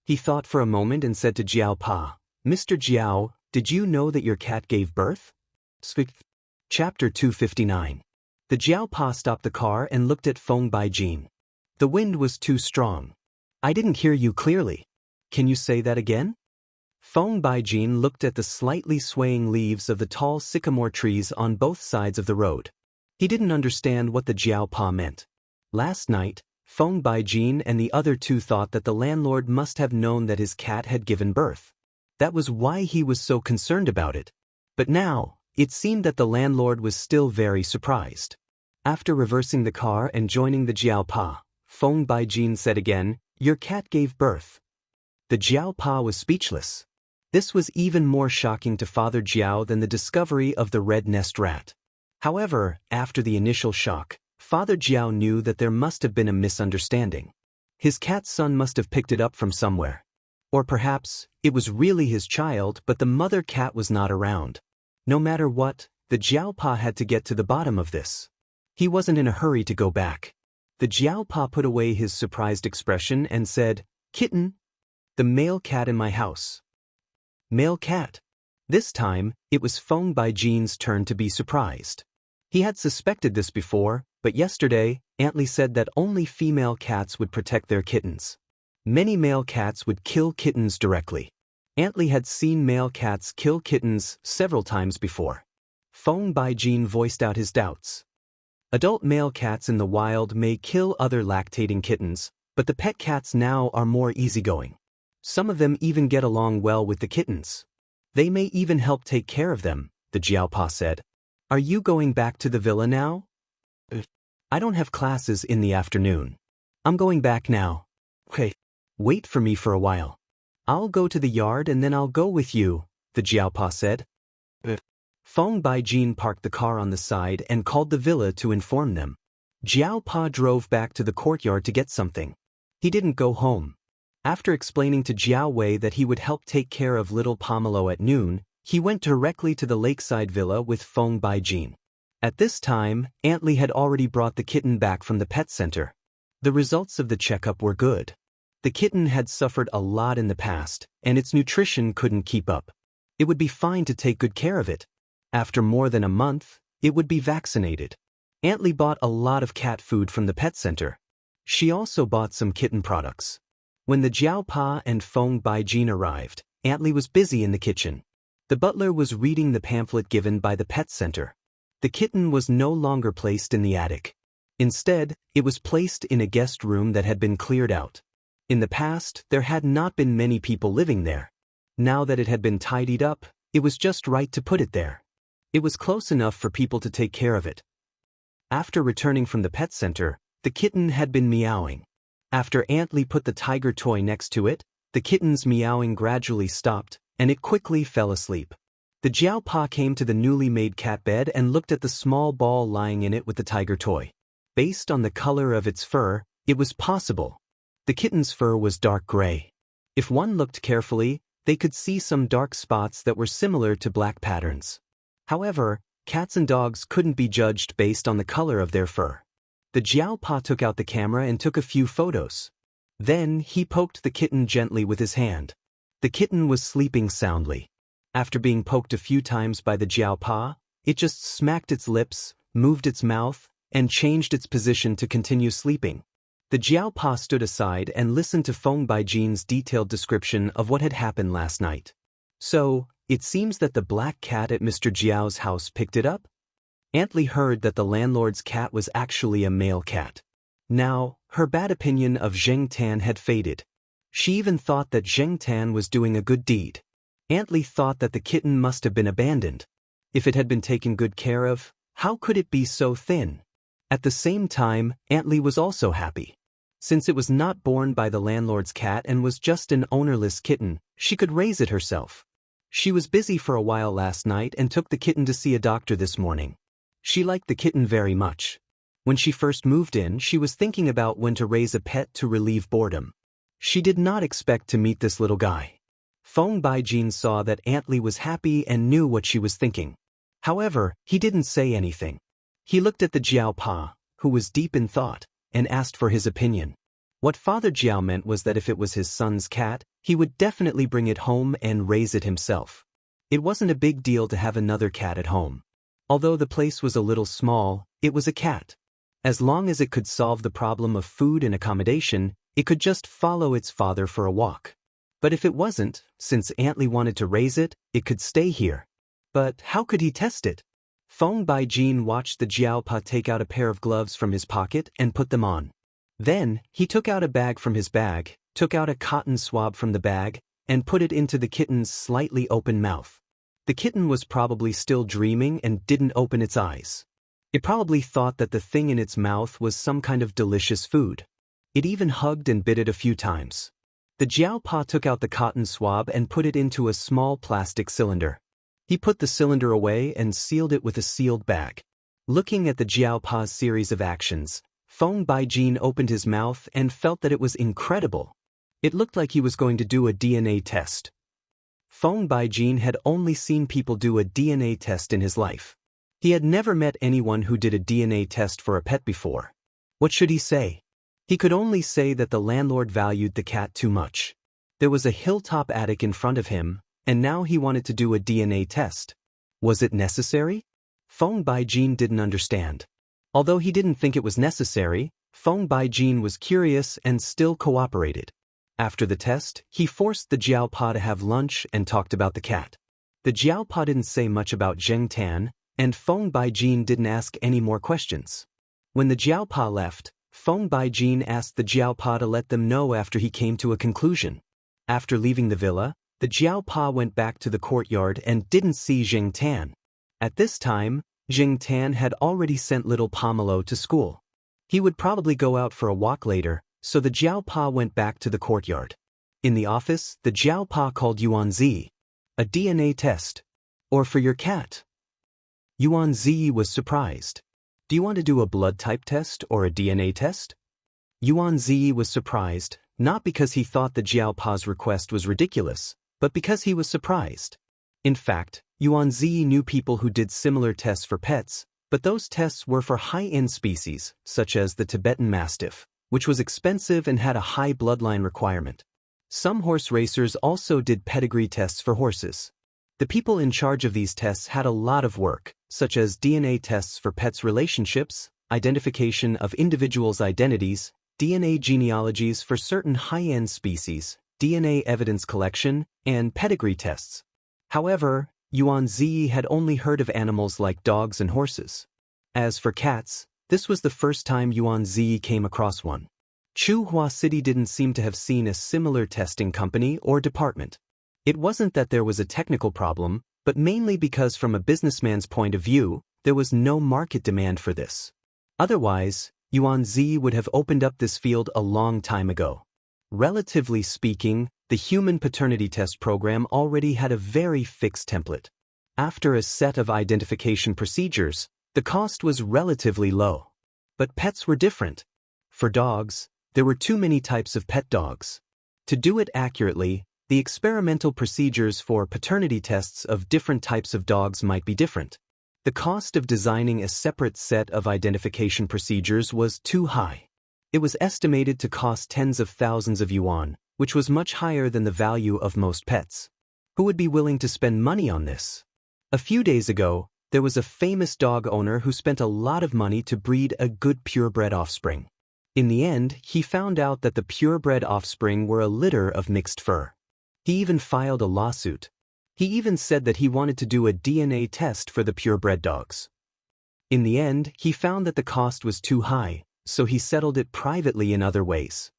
He thought for a moment and said to Jiaopa, "Mr. Jiao, did you know that your cat gave birth?" Chapter 259. The Jiaopa stopped the car and looked at Feng Baijin. The wind was too strong. "I didn't hear you clearly. Can you say that again?" Feng Baijin looked at the slightly swaying leaves of the tall sycamore trees on both sides of the road. He didn't understand what the Jiaopa meant. Last night, Feng Baijin and the other 2 thought that the landlord must have known that his cat had given birth. That was why he was so concerned about it. But now, it seemed that the landlord was still very surprised. After reversing the car and joining the Jiaopa, Feng Baijin said again, "Your cat gave birth." The Jiaopa was speechless. This was even more shocking to Father Jiao than the discovery of the red nest rat. However, after the initial shock, Father Jiao knew that there must have been a misunderstanding. His cat's son must have picked it up from somewhere. Or perhaps, it was really his child but the mother cat was not around. No matter what, the Jiaopa had to get to the bottom of this. He wasn't in a hurry to go back. The Jiaopa put away his surprised expression and said, "Kitten. The male cat in my house." Male cat. This time, it was Feng Baijin's turn to be surprised. He had suspected this before, but yesterday, Aunt Li said that only female cats would protect their kittens. Many male cats would kill kittens directly. Aunt Li had seen male cats kill kittens several times before. Feng Baijin voiced out his doubts. Adult male cats in the wild may kill other lactating kittens, but the pet cats now are more easygoing. Some of them even get along well with the kittens. They may even help take care of them, the Jiaopa said. "Are you going back to the villa now?" "I don't have classes in the afternoon. I'm going back now." "Okay. Wait for me for a while." I'll go to the yard and then I'll go with you, the Jiaopa said. Feng Baijin parked the car on the side and called the villa to inform them. Jiaopa drove back to the courtyard to get something. He didn't go home. After explaining to Jiao Wei that he would help take care of little Pomelo at noon, he went directly to the lakeside villa with Feng Baijin. At this time, Aunt Li had already brought the kitten back from the pet center. The results of the checkup were good. The kitten had suffered a lot in the past, and its nutrition couldn't keep up. It would be fine to take good care of it. After more than a month, it would be vaccinated. Aunt Li bought a lot of cat food from the pet center. She also bought some kitten products. When the Jiaopa and Feng Baijin arrived, Aunt Li was busy in the kitchen. The butler was reading the pamphlet given by the pet center. The kitten was no longer placed in the attic. Instead, it was placed in a guest room that had been cleared out. In the past, there had not been many people living there. Now that it had been tidied up, it was just right to put it there. It was close enough for people to take care of it. After returning from the pet center, the kitten had been meowing. After Aunt Li put the tiger toy next to it, the kitten's meowing gradually stopped, and it quickly fell asleep. The Jiaopa came to the newly made cat bed and looked at the small ball lying in it with the tiger toy. Based on the color of its fur, it was possible. The kitten's fur was dark gray. If one looked carefully, they could see some dark spots that were similar to black patterns. However, cats and dogs couldn't be judged based on the color of their fur. The Jiaopa took out the camera and took a few photos. Then he poked the kitten gently with his hand. The kitten was sleeping soundly. After being poked a few times by the Jiaopa, it just smacked its lips, moved its mouth, and changed its position to continue sleeping. The Jiaopa stood aside and listened to Feng Baijin's detailed description of what had happened last night. So, it seems that the black cat at Mr. Jiao's house picked it up? Aunt Li heard that the landlord's cat was actually a male cat. Now, her bad opinion of Zheng Tan had faded. She even thought that Zheng Tan was doing a good deed. Aunt Li thought that the kitten must have been abandoned. If it had been taken good care of, how could it be so thin? At the same time, Aunt Li was also happy. Since it was not born by the landlord's cat and was just an ownerless kitten, she could raise it herself. She was busy for a while last night and took the kitten to see a doctor this morning. She liked the kitten very much. When she first moved in, she was thinking about when to raise a pet to relieve boredom. She did not expect to meet this little guy. Feng Baijin saw that Aunt Li was happy and knew what she was thinking. However, he didn't say anything. He looked at the Jiaopa, who was deep in thought, and asked for his opinion. What Father Jiao meant was that if it was his son's cat, he would definitely bring it home and raise it himself. It wasn't a big deal to have another cat at home. Although the place was a little small, it was a cat. As long as it could solve the problem of food and accommodation, it could just follow its father for a walk. But if it wasn't, since Aunt Li wanted to raise it, it could stay here. But how could he test it? Feng Baijin watched the Jiaopa take out a pair of gloves from his pocket and put them on. Then, he took out a bag from his bag, took out a cotton swab from the bag, and put it into the kitten's slightly open mouth. The kitten was probably still dreaming and didn't open its eyes. It probably thought that the thing in its mouth was some kind of delicious food. It even hugged and bit it a few times. The Jiaopa took out the cotton swab and put it into a small plastic cylinder. He put the cylinder away and sealed it with a sealed bag. Looking at the Jiaopa's series of actions, Feng Baijin opened his mouth and felt that it was incredible. It looked like he was going to do a DNA test. Feng Baijin had only seen people do a DNA test in his life. He had never met anyone who did a DNA test for a pet before. What should he say? He could only say that the landlord valued the cat too much. There was a hilltop attic in front of him, and now he wanted to do a DNA test. Was it necessary? Feng Baijin didn't understand. Although he didn't think it was necessary, Feng Baijin was curious and still cooperated. After the test, he forced the Jiaopa to have lunch and talked about the cat. The Jiaopa didn't say much about Zheng Tan, and Feng Baijin didn't ask any more questions. When the Jiaopa left, Feng Baijin asked the Jiaopa to let them know after he came to a conclusion. After leaving the villa, the Jiaopa went back to the courtyard and didn't see Zheng Tan. At this time, Zheng Tan had already sent little Pomelo to school. He would probably go out for a walk later, so the Jiaopa went back to the courtyard. In the office, the Jiaopa called Yuanzi. A DNA test. Or for your cat. Yuanzi was surprised. Do you want to do a blood type test or a DNA test? Yuanzi was surprised, not because he thought the Jiaopa's request was ridiculous, but because he was surprised. In fact, Yuanzi knew people who did similar tests for pets, but those tests were for high-end species, such as the Tibetan Mastiff, which was expensive and had a high bloodline requirement. Some horse racers also did pedigree tests for horses. The people in charge of these tests had a lot of work, such as DNA tests for pets' relationships, identification of individuals' identities, DNA genealogies for certain high-end species, DNA evidence collection, and pedigree tests. However, Yuanzi had only heard of animals like dogs and horses. As for cats, this was the first time Yuanzi came across one. Chuhua City didn't seem to have seen a similar testing company or department. It wasn't that there was a technical problem, but mainly because from a businessman's point of view, there was no market demand for this. Otherwise, Yuanzi would have opened up this field a long time ago. Relatively speaking, the human paternity test program already had a very fixed template. After a set of identification procedures, the cost was relatively low. But pets were different. For dogs, there were too many types of pet dogs. To do it accurately, the experimental procedures for paternity tests of different types of dogs might be different. The cost of designing a separate set of identification procedures was too high. It was estimated to cost tens of thousands of yuan, which was much higher than the value of most pets. Who would be willing to spend money on this? A few days ago, there was a famous dog owner who spent a lot of money to breed a good purebred offspring. In the end, he found out that the purebred offspring were a litter of mixed fur. He even filed a lawsuit. He even said that he wanted to do a DNA test for the purebred dogs. In the end, he found that the cost was too high, so he settled it privately in other ways.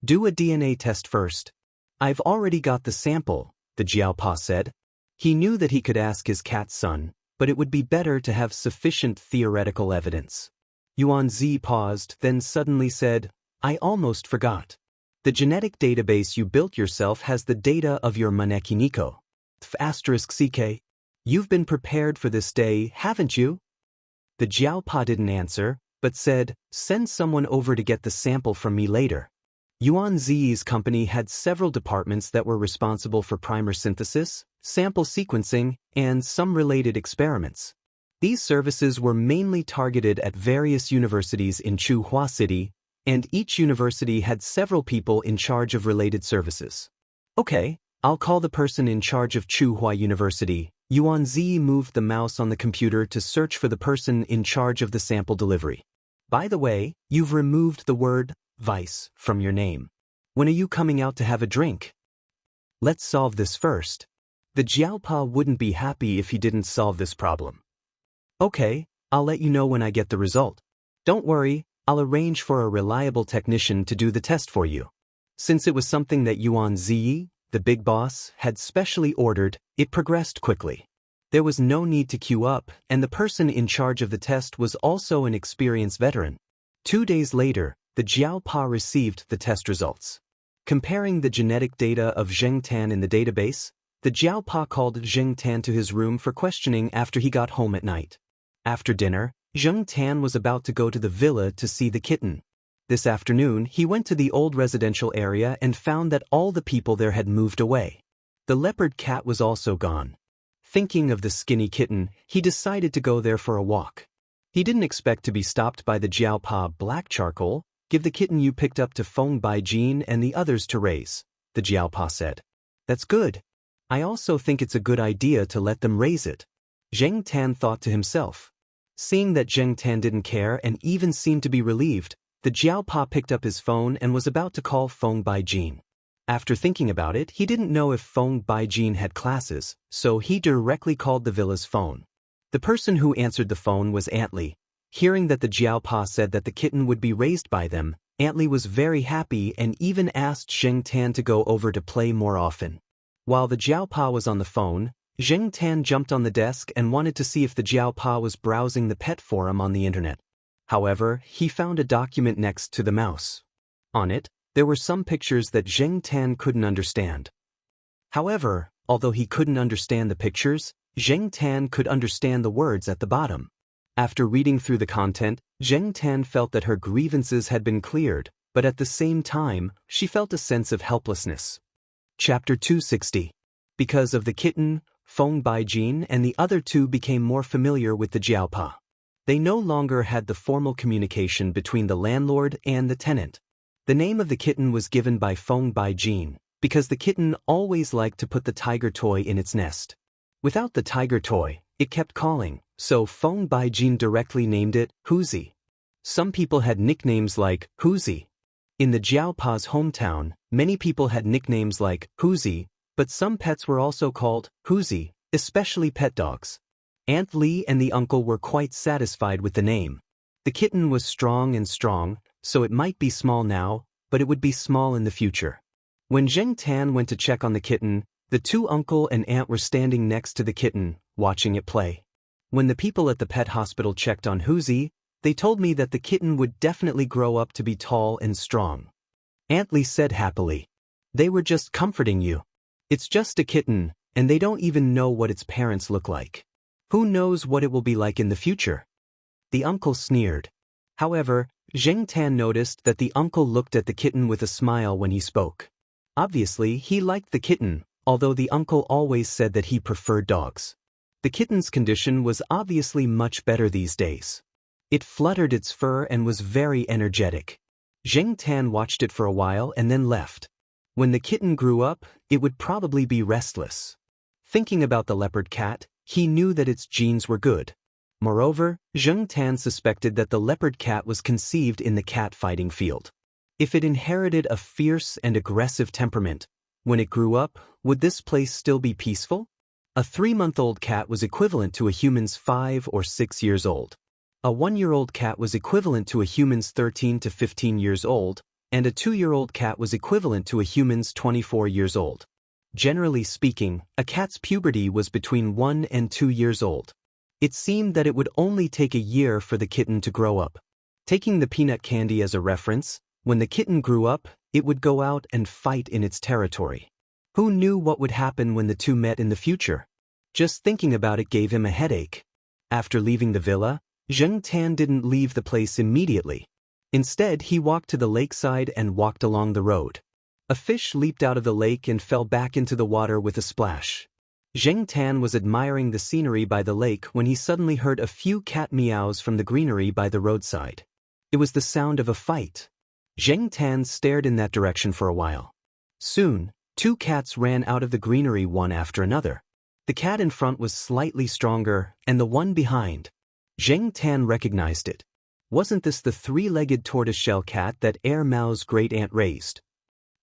Do a DNA test first. I've already got the sample, the Jiaopa said. He knew that he could ask his cat's son, but it would be better to have sufficient theoretical evidence. Yuanzi paused, then suddenly said, I almost forgot. The genetic database you built yourself has the data of your Manekiniko. *CK. You've been prepared for this day, haven't you? The Jiaopa didn't answer, but said, send someone over to get the sample from me later. Yuanzi's company had several departments that were responsible for primer synthesis, sample sequencing, and some related experiments. These services were mainly targeted at various universities in Chuhua City, and each university had several people in charge of related services. Okay, I'll call the person in charge of Chuhua University. Yuanzi moved the mouse on the computer to search for the person in charge of the sample delivery. By the way, you've removed the word vice from your name. When are you coming out to have a drink? Let's solve this first. The Jiaopa wouldn't be happy if he didn't solve this problem. Okay, I'll let you know when I get the result. Don't worry, I'll arrange for a reliable technician to do the test for you. Since it was something that Yuanzi, the big boss, had specially ordered, it progressed quickly. There was no need to queue up, and the person in charge of the test was also an experienced veteran. 2 days later, the Jiaopa received the test results. Comparing the genetic data of Zheng Tan in the database, the Jiaopa called Zheng Tan to his room for questioning after he got home at night. After dinner, Zheng Tan was about to go to the villa to see the kitten. This afternoon, he went to the old residential area and found that all the people there had moved away. The leopard cat was also gone. Thinking of the skinny kitten, he decided to go there for a walk. He didn't expect to be stopped by the Jiaopa black charcoal. Give the kitten you picked up to Feng Baijin and the others to raise, the Jiaopa said. That's good. I also think it's a good idea to let them raise it. Zheng Tan thought to himself. Seeing that Zheng Tan didn't care and even seemed to be relieved, the Jiaopa picked up his phone and was about to call Feng Baijin. After thinking about it, he didn't know if Feng Baijin had classes, so he directly called the villa's phone. The person who answered the phone was Aunt Li. Hearing that the Jiaopa said that the kitten would be raised by them, Aunt Li was very happy and even asked Zheng Tan to go over to play more often. While the Jiaopa was on the phone, Zheng Tan jumped on the desk and wanted to see if the Jiaopa was browsing the pet forum on the internet. However, he found a document next to the mouse. On it, There were some pictures that Zheng Tan couldn't understand. However, although he couldn't understand the pictures, Zheng Tan could understand the words at the bottom. After reading through the content, Zheng Tan felt that her grievances had been cleared, but at the same time, she felt a sense of helplessness. Chapter 260. Because of the kitten, Feng Baijin and the other two became more familiar with the Jiaopa. They no longer had the formal communication between the landlord and the tenant. The name of the kitten was given by Feng Baijin, because the kitten always liked to put the tiger toy in its nest. Without the tiger toy, it kept calling, so Feng Baijin directly named it Huzi. Some people had nicknames like Huzi. In the Jiaopa's hometown, many people had nicknames like Huzi, but some pets were also called Huzi, especially pet dogs. Aunt Li and the uncle were quite satisfied with the name. The kitten was strong, so it might be small now, but it would be small in the future. When Zheng Tan went to check on the kitten, the two uncle and aunt were standing next to the kitten, watching it play. When the people at the pet hospital checked on Huzi, they told me that the kitten would definitely grow up to be tall and strong. Aunt Li said happily. They were just comforting you. It's just a kitten, and they don't even know what its parents look like. Who knows what it will be like in the future? The uncle sneered. However, Zheng Tan noticed that the uncle looked at the kitten with a smile when he spoke. Obviously, he liked the kitten, although the uncle always said that he preferred dogs. The kitten's condition was obviously much better these days. It fluttered its fur and was very energetic. Zheng Tan watched it for a while and then left. When the kitten grew up, it would probably be restless. Thinking about the leopard cat, he knew that its genes were good. Moreover, Zheng Tan suspected that the leopard cat was conceived in the cat fighting field. If it inherited a fierce and aggressive temperament, when it grew up, would this place still be peaceful? A 3-month-old cat was equivalent to a human's 5 or 6 years old. A 1-year-old cat was equivalent to a human's 13 to 15 years old, and a 2-year-old cat was equivalent to a human's 24 years old. Generally speaking, a cat's puberty was between 1 and 2 years old. It seemed that it would only take a year for the kitten to grow up. Taking the peanut candy as a reference, when the kitten grew up, it would go out and fight in its territory. Who knew what would happen when the two met in the future? Just thinking about it gave him a headache. After leaving the villa, Zheng Tan didn't leave the place immediately. Instead, he walked to the lakeside and walked along the road. A fish leaped out of the lake and fell back into the water with a splash. Zheng Tan was admiring the scenery by the lake when he suddenly heard a few cat meows from the greenery by the roadside. It was the sound of a fight. Zheng Tan stared in that direction for a while. Soon, 2 cats ran out of the greenery one after another. The cat in front was slightly stronger, and the one behind. Zheng Tan recognized it. Wasn't this the 3-legged tortoiseshell cat that Air Mao's great-aunt raised?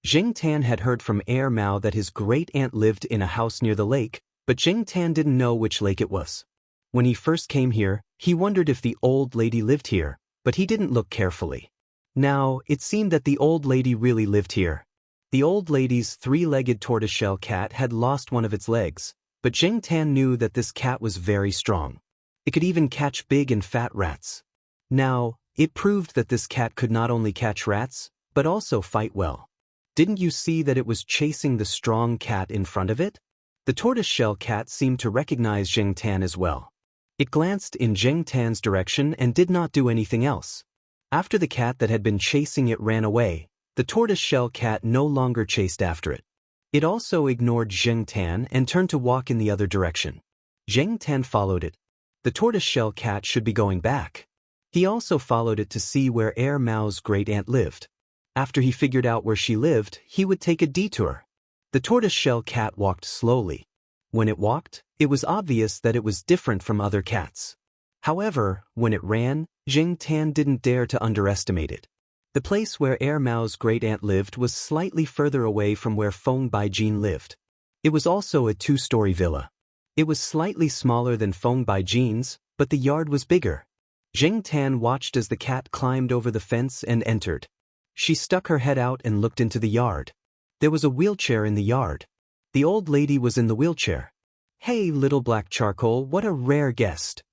Zheng Tan had heard from Air Mao that his great-aunt lived in a house near the lake, but Zheng Tan didn't know which lake it was. When he first came here, he wondered if the old lady lived here, but he didn't look carefully. Now, it seemed that the old lady really lived here. The old lady's 3-legged tortoiseshell cat had lost one of its legs, but Zheng Tan knew that this cat was very strong. It could even catch big and fat rats. Now, it proved that this cat could not only catch rats, but also fight well. Didn't you see that it was chasing the strong cat in front of it? The tortoiseshell cat seemed to recognize Zheng Tan as well. It glanced in Zheng Tan's direction and did not do anything else. After the cat that had been chasing it ran away, the tortoiseshell cat no longer chased after it. It also ignored Zheng Tan and turned to walk in the other direction. Zheng Tan followed it. The tortoiseshell cat should be going back. He also followed it to see where Air Mao's great-aunt lived. After he figured out where she lived, he would take a detour. The tortoiseshell cat walked slowly. When it walked, it was obvious that it was different from other cats. However, when it ran, Zheng Tan didn't dare to underestimate it. The place where Air Mao's great-aunt lived was slightly further away from where Feng Baijin lived. It was also a 2-story villa. It was slightly smaller than Feng Baijin's, but the yard was bigger. Zheng Tan watched as the cat climbed over the fence and entered. She stuck her head out and looked into the yard. There was a wheelchair in the yard. The old lady was in the wheelchair. "Hey, little black charcoal, what a rare guest."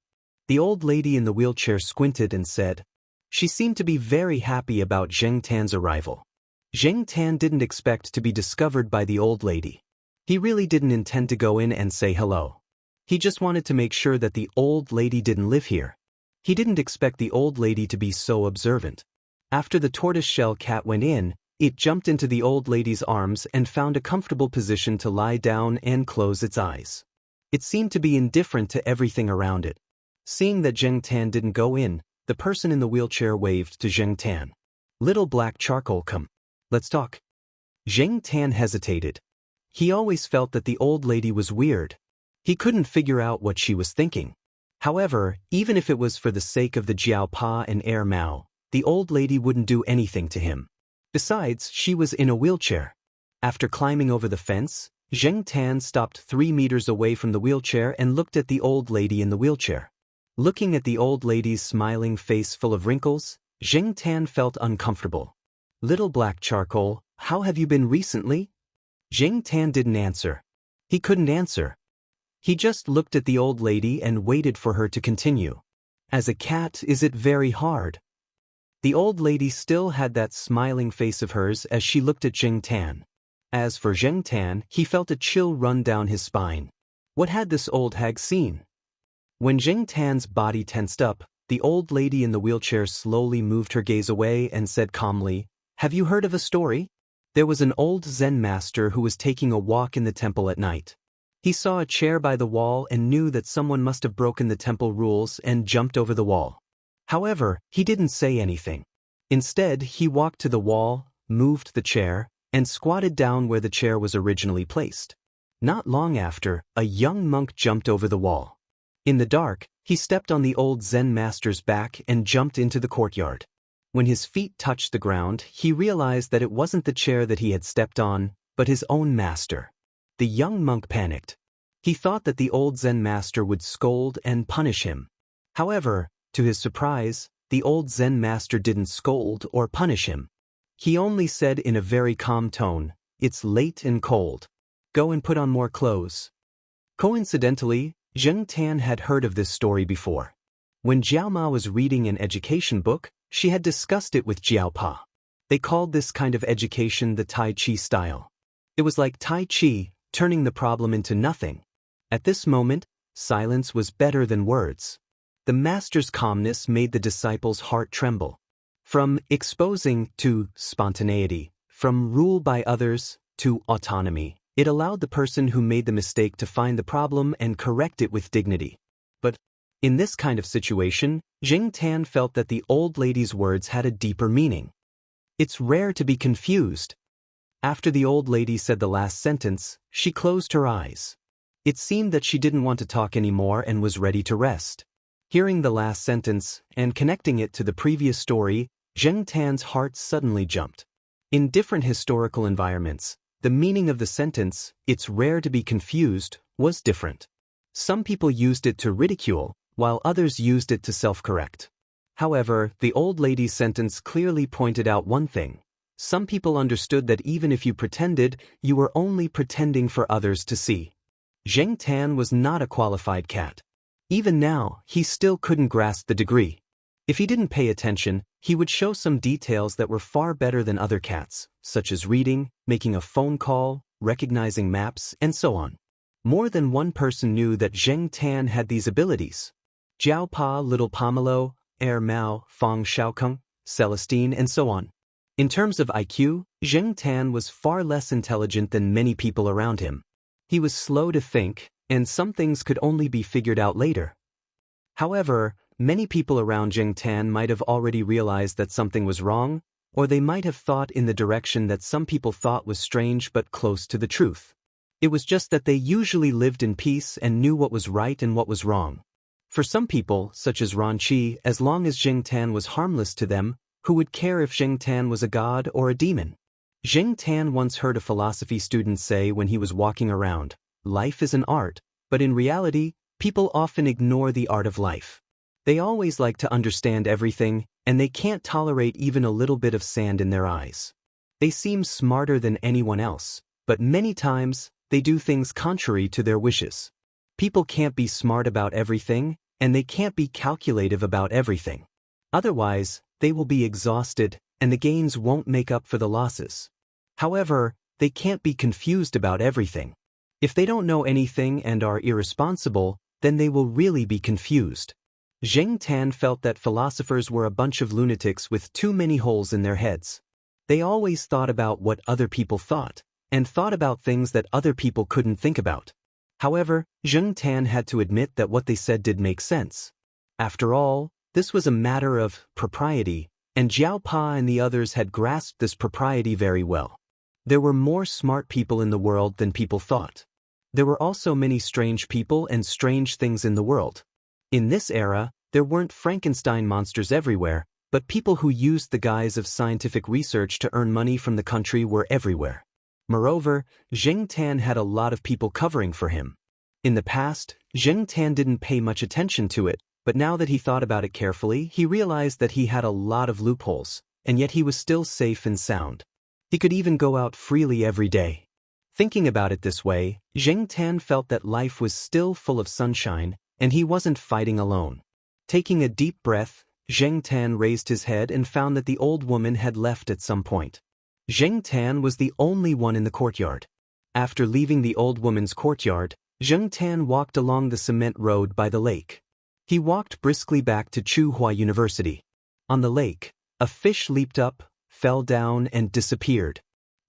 The old lady in the wheelchair squinted and said. She seemed to be very happy about Zheng Tan's arrival. Zheng Tan didn't expect to be discovered by the old lady. He really didn't intend to go in and say hello. He just wanted to make sure that the old lady didn't live here. He didn't expect the old lady to be so observant. After the tortoiseshell cat went in, it jumped into the old lady's arms and found a comfortable position to lie down and close its eyes. It seemed to be indifferent to everything around it. Seeing that Zheng Tan didn't go in, the person in the wheelchair waved to Zheng Tan. "Little black charcoal, come. Let's talk." Zheng Tan hesitated. He always felt that the old lady was weird. He couldn't figure out what she was thinking. However, even if it was for the sake of the Jiao Pa and Air Mao, the old lady wouldn't do anything to him. Besides, she was in a wheelchair. After climbing over the fence, Zheng Tan stopped 3 meters away from the wheelchair and looked at the old lady in the wheelchair. Looking at the old lady's smiling face full of wrinkles, Zheng Tan felt uncomfortable. "Little black charcoal, how have you been recently?" Zheng Tan didn't answer. He couldn't answer. He just looked at the old lady and waited for her to continue. "As a cat, is it very hard?" The old lady still had that smiling face of hers as she looked at Zheng Tan. As for Zheng Tan, he felt a chill run down his spine. What had this old hag seen? When Zheng Tan's body tensed up, the old lady in the wheelchair slowly moved her gaze away and said calmly, "Have you heard of a story? There was an old Zen master who was taking a walk in the temple at night. He saw a chair by the wall and knew that someone must have broken the temple rules and jumped over the wall. However, he didn't say anything. Instead, he walked to the wall, moved the chair, and squatted down where the chair was originally placed. Not long after, a young monk jumped over the wall. In the dark, he stepped on the old Zen master's back and jumped into the courtyard. When his feet touched the ground, he realized that it wasn't the chair that he had stepped on, but his own master. The young monk panicked. He thought that the old Zen master would scold and punish him. However, to his surprise, the old Zen master didn't scold or punish him. He only said in a very calm tone, "It's late and cold. Go and put on more clothes." Coincidentally, Zheng Tan had heard of this story before. When Jiao Ma was reading an education book, she had discussed it with Jiao Pa. They called this kind of education the Tai Chi style. It was like Tai Chi, turning the problem into nothing. At this moment, silence was better than words. The master's calmness made the disciples' heart tremble. From exposing to spontaneity, from rule by others to autonomy, it allowed the person who made the mistake to find the problem and correct it with dignity. But in this kind of situation, Zheng Tan felt that the old lady's words had a deeper meaning. It's rare to be confused. After the old lady said the last sentence, she closed her eyes. It seemed that she didn't want to talk anymore and was ready to rest. Hearing the last sentence and connecting it to the previous story, Zheng Tan's heart suddenly jumped. In different historical environments, the meaning of the sentence, "It's rare to be confused," was different. Some people used it to ridicule, while others used it to self-correct. However, the old lady's sentence clearly pointed out one thing. Some people understood that even if you pretended, you were only pretending for others to see. Zheng Tan was not a qualified cat. Even now, he still couldn't grasp the degree. If he didn't pay attention, he would show some details that were far better than other cats, such as reading, making a phone call, recognizing maps, and so on. More than one person knew that Zheng Tan had these abilities. Jiao Pa, Little Pomelo, Air Mao, Fang Xiaokeng, Celestine, and so on. In terms of IQ, Zheng Tan was far less intelligent than many people around him. He was slow to think, and some things could only be figured out later. However, many people around Zheng Tan might have already realized that something was wrong, or they might have thought in the direction that some people thought was strange but close to the truth. It was just that they usually lived in peace and knew what was right and what was wrong. For some people, such as Ran Qi, as long as Zheng Tan was harmless to them, who would care if Zheng Tan was a god or a demon? Zheng Tan once heard a philosophy student say when he was walking around, "Life is an art, but in reality, people often ignore the art of life. They always like to understand everything, and they can't tolerate even a little bit of sand in their eyes. They seem smarter than anyone else, but many times, they do things contrary to their wishes. People can't be smart about everything, and they can't be calculative about everything. Otherwise, they will be exhausted, and the gains won't make up for the losses. However, they can't be confused about everything. If they don't know anything and are irresponsible, then they will really be confused. Zheng Tan felt that philosophers were a bunch of lunatics with too many holes in their heads. They always thought about what other people thought, and thought about things that other people couldn't think about. However, Zheng Tan had to admit that what they said did make sense. After all, this was a matter of propriety, and Jiao Pa and the others had grasped this propriety very well. There were more smart people in the world than people thought. There were also many strange people and strange things in the world. In this era, there weren't Frankenstein monsters everywhere, but people who used the guise of scientific research to earn money from the country were everywhere. Moreover, Zheng Tan had a lot of people covering for him. In the past, Zheng Tan didn't pay much attention to it, but now that he thought about it carefully, he realized that he had a lot of loopholes, and yet he was still safe and sound. He could even go out freely every day. Thinking about it this way, Zheng Tan felt that life was still full of sunshine, and he wasn't fighting alone. Taking a deep breath, Zheng Tan raised his head and found that the old woman had left at some point. Zheng Tan was the only one in the courtyard. After leaving the old woman's courtyard, Zheng Tan walked along the cement road by the lake. He walked briskly back to Tsinghua University. On the lake, a fish leaped up, fell down, and disappeared.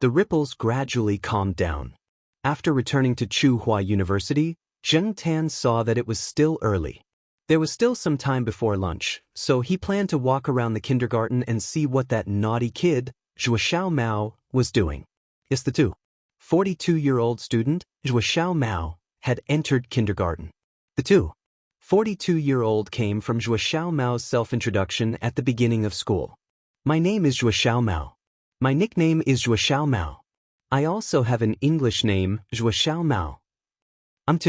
The ripples gradually calmed down. After returning to Tsinghua University, Zheng Tan saw that it was still early. There was still some time before lunch, so he planned to walk around the kindergarten and see what that naughty kid, Zhuo Mao, was doing. Yes, the 42-year-old student, Zhuo Mao, had entered kindergarten. The 42-year-old came from Zhuo Mao's self-introduction at the beginning of school. My name is Zhuo Mao. My nickname is Zhuo Mao. I also have an English name, Zhuo Mao. I'm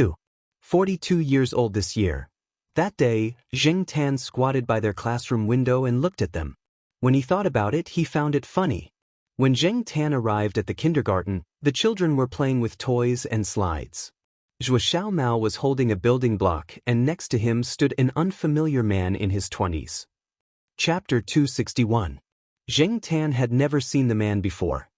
42 years old this year. That day, Zheng Tan squatted by their classroom window and looked at them. When he thought about it, he found it funny. When Zheng Tan arrived at the kindergarten, the children were playing with toys and slides. Zhuo Mao was holding a building block, and next to him stood an unfamiliar man in his 20s. Chapter 261. Zheng Tan had never seen the man before.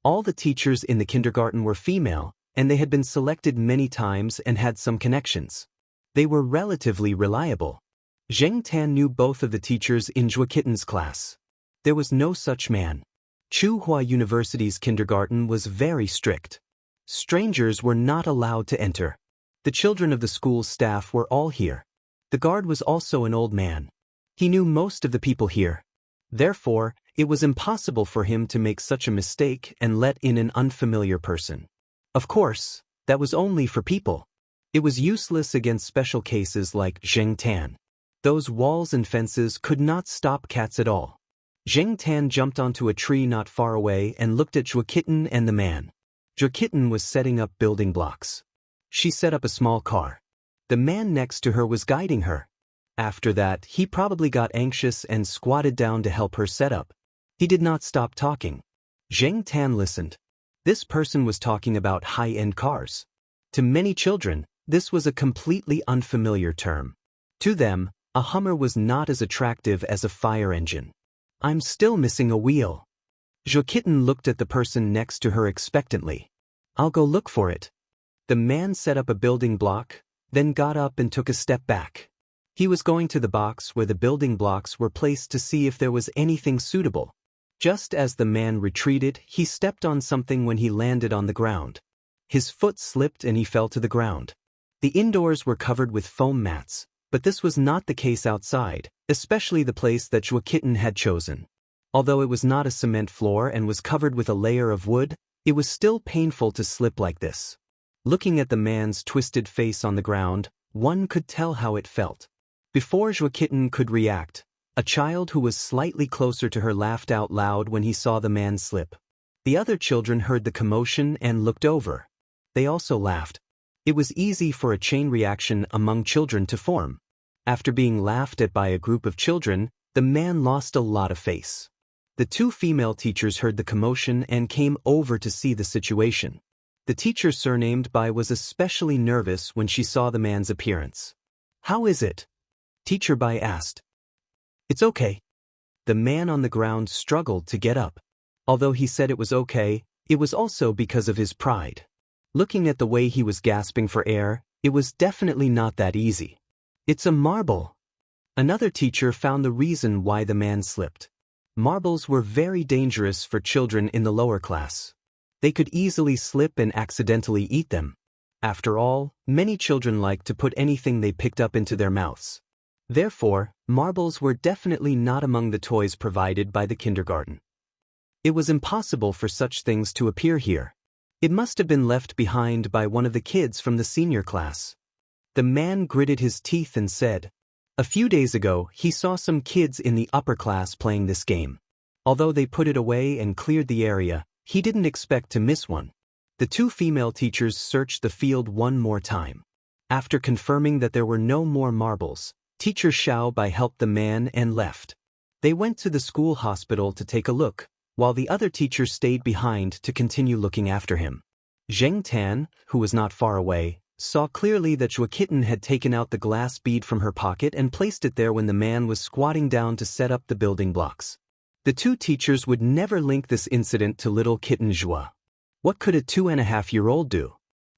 All the teachers in the kindergarten were female, and they had been selected many times and had some connections. They were relatively reliable. Zheng Tan knew both of the teachers in Zhuo class. There was no such man. Tsinghua University's kindergarten was very strict. Strangers were not allowed to enter. The children of the school's staff were all here. The guard was also an old man. He knew most of the people here. Therefore, it was impossible for him to make such a mistake and let in an unfamiliar person. Of course, that was only for people. It was useless against special cases like Zheng Tan. Those walls and fences could not stop cats at all. Zheng Tan jumped onto a tree not far away and looked at Zhuo and the man. Zhuo was setting up building blocks. She set up a small car. The man next to her was guiding her. After that, he probably got anxious and squatted down to help her set up. He did not stop talking. Zheng Tan listened. This person was talking about high-end cars. To many children, this was a completely unfamiliar term. To them, a Hummer was not as attractive as a fire engine. I'm still missing a wheel. Zhuo looked at the person next to her expectantly. I'll go look for it. The man set up a building block, then got up and took a step back. He was going to the box where the building blocks were placed to see if there was anything suitable. Just as the man retreated, he stepped on something when he landed on the ground. His foot slipped and he fell to the ground. The indoors were covered with foam mats, but this was not the case outside, especially the place that Zhuo had chosen. Although it was not a cement floor and was covered with a layer of wood, it was still painful to slip like this. Looking at the man's twisted face on the ground, one could tell how it felt. Before Zhuo could react, a child who was slightly closer to her laughed out loud when he saw the man slip. The other children heard the commotion and looked over. They also laughed. It was easy for a chain reaction among children to form. After being laughed at by a group of children, the man lost a lot of face. The two female teachers heard the commotion and came over to see the situation. The teacher surnamed Bai was especially nervous when she saw the man's appearance. How is it? Teacher Bai asked. It's okay. the man on the ground struggled to get up. Although he said it was okay, it was also because of his pride. Looking at the way he was gasping for air, it was definitely not that easy. It's a marble. Another teacher found the reason why the man slipped. Marbles were very dangerous for children in the lower class. They could easily slip and accidentally eat them. After all, many children like to put anything they picked up into their mouths. Therefore, marbles were definitely not among the toys provided by the kindergarten. It was impossible for such things to appear here. It must have been left behind by one of the kids from the senior class. The man gritted his teeth and said, a few days ago he saw some kids in the upper class playing this game. Although they put it away and cleared the area, he didn't expect to miss one. The two female teachers searched the field one more time. After confirming that there were no more marbles, Teacher Xiao Bai helped the man and left. They went to the school hospital to take a look, while the other teachers stayed behind to continue looking after him. Zheng Tan, who was not far away, saw clearly that Zhua Kitten had taken out the glass bead from her pocket and placed it there when the man was squatting down to set up the building blocks. The two teachers would never link this incident to little kitten Zhua. What could a 2.5-year-old do?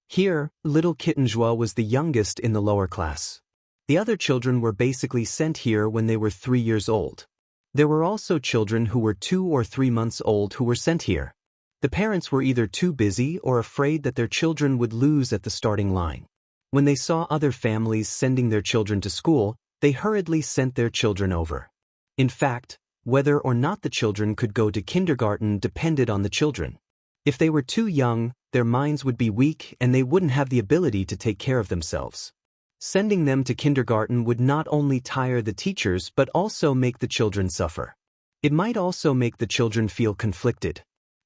Here, little kitten Zhua was the youngest in the lower class. The other children were basically sent here when they were 3 years old. There were also children who were 2 or 3 months old who were sent here. The parents were either too busy or afraid that their children would lose at the starting line. When they saw other families sending their children to school, they hurriedly sent their children over. In fact, whether or not the children could go to kindergarten depended on the children. If they were too young, their minds would be weak and they wouldn't have the ability to take care of themselves. Sending them to kindergarten would not only tire the teachers but also make the children suffer. It might also make the children feel conflicted.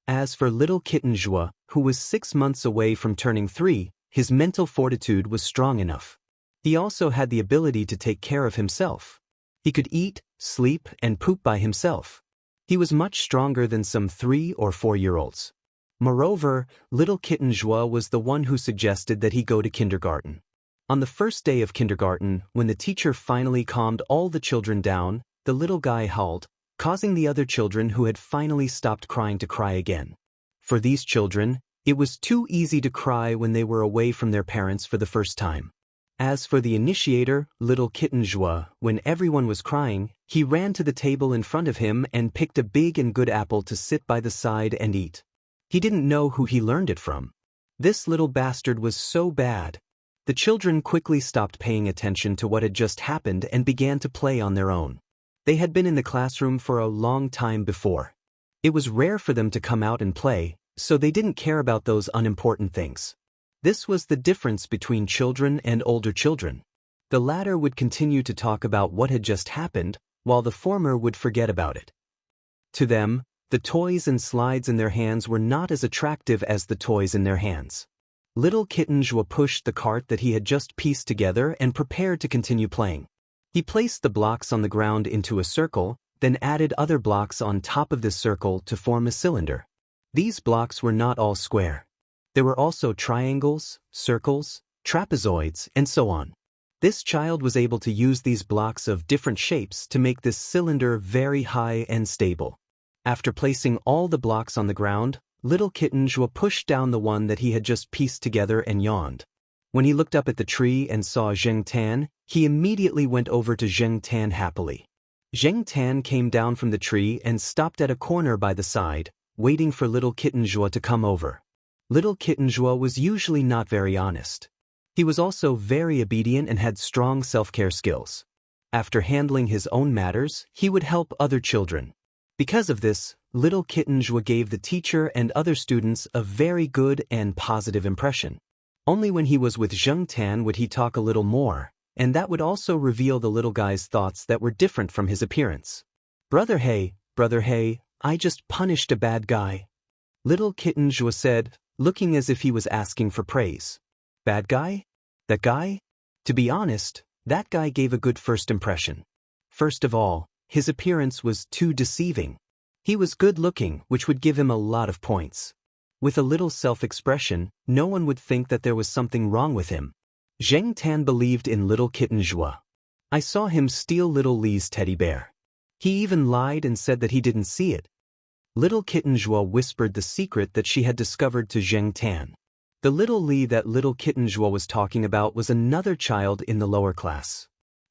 As for little kitten Zhua, who was 6 months away from turning 3, his mental fortitude was strong enough. He also had the ability to take care of himself. He could eat, sleep, and poop by himself. He was much stronger than some 3 or 4-year-olds. Moreover, little kitten Zhua was the one who suggested that he go to kindergarten. On the first day of kindergarten, when the teacher finally calmed all the children down, the little guy howled, causing the other children who had finally stopped crying to cry again. For these children, it was too easy to cry when they were away from their parents for the first time. As for the initiator, little kitten Zhua, when everyone was crying, he ran to the table in front of him and picked a big and good apple to sit by the side and eat. He didn't know who he learned it from. This little bastard was so bad. The children quickly stopped paying attention to what had just happened and began to play on their own. They had been in the classroom for a long time before. It was rare for them to come out and play, so they didn't care about those unimportant things. This was the difference between children and older children. The latter would continue to talk about what had just happened, while the former would forget about it. To them, the toys and slides in their hands were not as attractive as the toys in their hands. Little kitten Zhua pushed the cart that he had just pieced together and prepared to continue playing. He placed the blocks on the ground into a circle, then added other blocks on top of this circle to form a cylinder. These blocks were not all square. There were also triangles, circles, trapezoids, and so on. This child was able to use these blocks of different shapes to make this cylinder very high and stable. After placing all the blocks on the ground, little kitten Zhua pushed down the one that he had just pieced together and yawned. When he looked up at the tree and saw Zheng Tan, he immediately went over to Zheng Tan happily. Zheng Tan came down from the tree and stopped at a corner by the side, waiting for little kitten Zhua to come over. Little kitten Zhua was usually not very honest. He was also very obedient and had strong self-care skills. After handling his own matters, he would help other children. Because of this, little kitten Zhua gave the teacher and other students a very good and positive impression. Only when he was with Zheng Tan would he talk a little more, and that would also reveal the little guy's thoughts that were different from his appearance. Brother hey, I just punished a bad guy. Little kitten Zhua said, looking as if he was asking for praise. Bad guy? That guy? To be honest, that guy gave a good first impression. First of all, his appearance was too deceiving. He was good-looking, which would give him a lot of points. With a little self-expression, no one would think that there was something wrong with him. Zheng Tan believed in little kitten Zhua. I saw him steal little Li's teddy bear. He even lied and said that he didn't see it. Little Kitten Zhuo whispered the secret that she had discovered to Zheng Tan. The little Li that little Kitten Zhuo was talking about was another child in the lower class.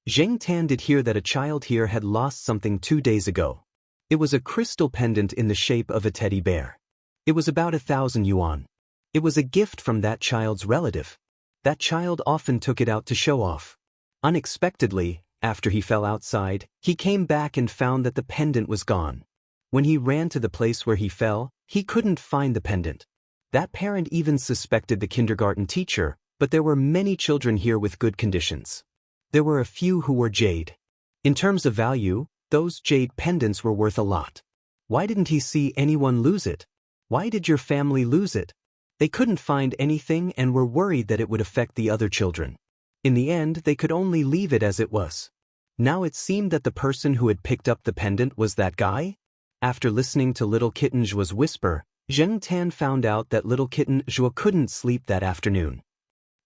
Zheng Tan did hear that a child here had lost something 2 days ago. It was a crystal pendant in the shape of a teddy bear. It was about 1,000 yuan. It was a gift from that child's relative. That child often took it out to show off. Unexpectedly, after he fell outside, he came back and found that the pendant was gone. When he ran to the place where he fell, he couldn't find the pendant. That parent even suspected the kindergarten teacher, but there were many children here with good conditions. There were a few who were jade. In terms of value, those jade pendants were worth a lot. Why didn't he see anyone lose it? Why did your family lose it? They couldn't find anything and were worried that it would affect the other children. In the end, they could only leave it as it was. Now it seemed that the person who had picked up the pendant was that guy? After listening to little Kitten Zhuo's whisper, Zheng Tan found out that little Kitten Zhuo couldn't sleep that afternoon.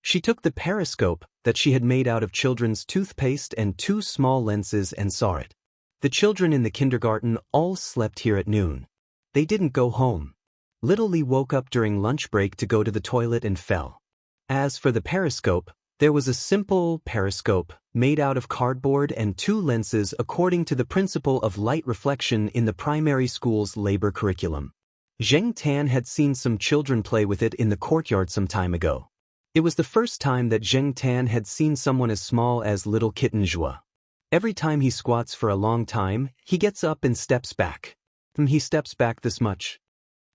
She took the periscope that she had made out of children's toothpaste and 2 small lenses and saw it. The children in the kindergarten all slept here at noon. They didn't go home. Little Li woke up during lunch break to go to the toilet and fell. As for the periscope, there was a simple periscope made out of cardboard and 2 lenses according to the principle of light reflection in the primary school's labor curriculum. Zheng Tan had seen some children play with it in the courtyard some time ago. It was the first time that Zheng Tan had seen someone as small as little Kitten Zhuo. Every time he squats for a long time, he gets up and steps back. He steps back this much.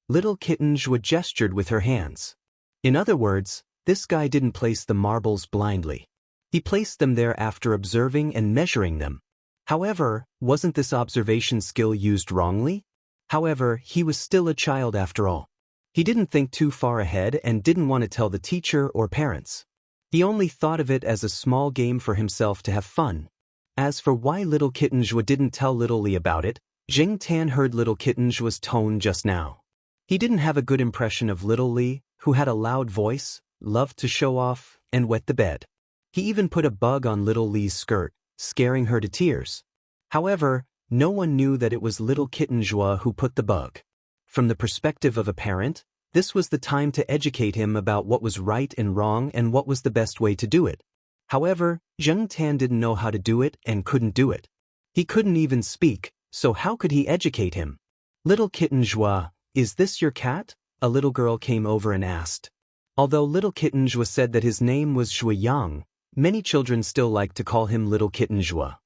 Little Kitten Zhuo gestured with her hands. In other words, this guy didn't place the marbles blindly. He placed them there after observing and measuring them. However, wasn't this observation skill used wrongly? However, he was still a child after all. He didn't think too far ahead and didn't want to tell the teacher or parents. He only thought of it as a small game for himself to have fun. As for why little Kitten Zhuo didn't tell little Li about it, Zheng Tan heard little Kitten Zhuo's tone just now. He didn't have a good impression of little Li, who had a loud voice, loved to show off, and wet the bed. He even put a bug on little Li's skirt, scaring her to tears. However, no one knew that it was little Kitten Zhuo who put the bug. From the perspective of a parent, this was the time to educate him about what was right and wrong and what was the best way to do it. However, Zheng Tan didn't know how to do it and couldn't do it. He couldn't even speak, so how could he educate him? Little Kitten Zhuo, is this your cat? A little girl came over and asked. Although little Kitten Zhuo said that his name was Shuiyang, many children still liked to call him little Kitten Zhuo.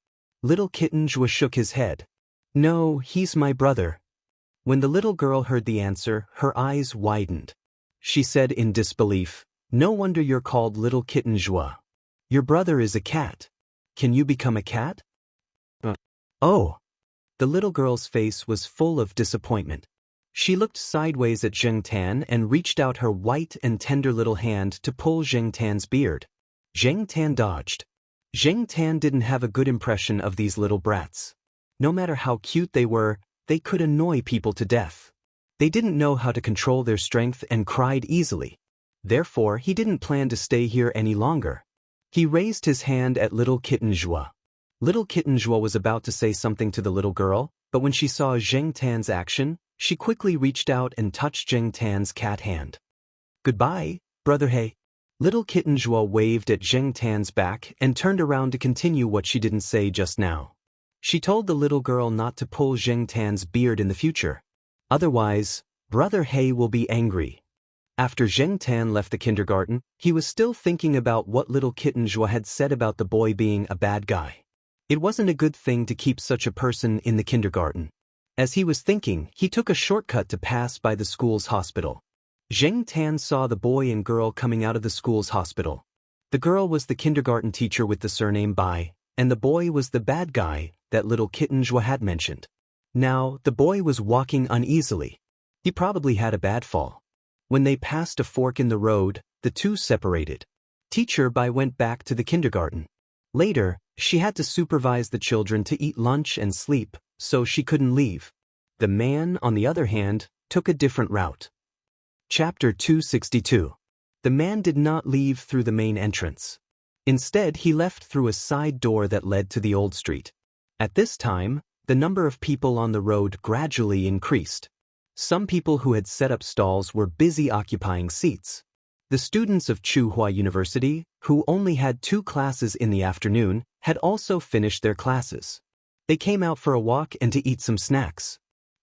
Little Kitten Zhuo shook his head. No, he's my brother. When the little girl heard the answer, her eyes widened. She said in disbelief, no wonder you're called little Kitten Zhuo. Your brother is a cat. Can you become a cat? Oh. The little girl's face was full of disappointment. She looked sideways at Zheng Tan and reached out her white and tender little hand to pull Zheng Tan's beard. Zheng Tan dodged. Zheng Tan didn't have a good impression of these little brats. No matter how cute they were, they could annoy people to death. They didn't know how to control their strength and cried easily. Therefore, he didn't plan to stay here any longer. He raised his hand at little Kitten Zhuo. Little Kitten Zhuo was about to say something to the little girl, but when she saw Zheng Tan's action, she quickly reached out and touched Zheng Tan's cat hand. Goodbye, brother He. Little Kitten Zhuo waved at Zheng Tan's back and turned around to continue what she didn't say just now. She told the little girl not to pull Zheng Tan's beard in the future. Otherwise, brother He will be angry. After Zheng Tan left the kindergarten, he was still thinking about what little Kitten Zhuo had said about the boy being a bad guy. It wasn't a good thing to keep such a person in the kindergarten. As he was thinking, he took a shortcut to pass by the school's hospital. Zheng Tan saw the boy and girl coming out of the school's hospital. The girl was the kindergarten teacher with the surname Bai, and the boy was the bad guy that little Kitten Zhuo had mentioned. Now, the boy was walking uneasily. He probably had a bad fall. When they passed a fork in the road, the two separated. Teacher Bai went back to the kindergarten. Later, she had to supervise the children to eat lunch and sleep, so she couldn't leave. The man, on the other hand, took a different route. Chapter 262. The man did not leave through the main entrance. Instead, he left through a side door that led to the old street. At this time, the number of people on the road gradually increased. Some people who had set up stalls were busy occupying seats. The students of Tsinghua University, who only had 2 classes in the afternoon, had also finished their classes. They came out for a walk and to eat some snacks.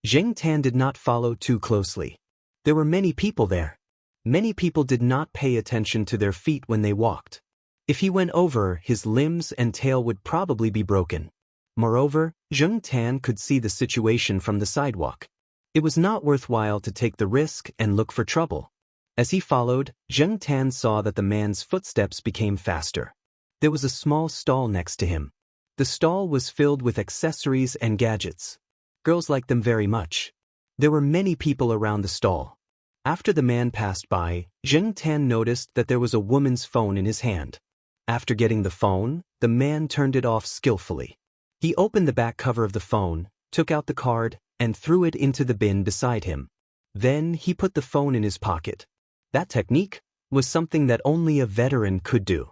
Zheng Tan did not follow too closely. There were many people there. Many people did not pay attention to their feet when they walked. If he went over, his limbs and tail would probably be broken. Moreover, Zheng Tan could see the situation from the sidewalk. It was not worthwhile to take the risk and look for trouble. As he followed, Zheng Tan saw that the man's footsteps became faster. There was a small stall next to him. The stall was filled with accessories and gadgets. Girls liked them very much. There were many people around the stall. After the man passed by, Zheng Tan noticed that there was a woman's phone in his hand. After getting the phone, the man turned it off skillfully. He opened the back cover of the phone, took out the card, and threw it into the bin beside him. Then he put the phone in his pocket. That technique was something that only a veteran could do.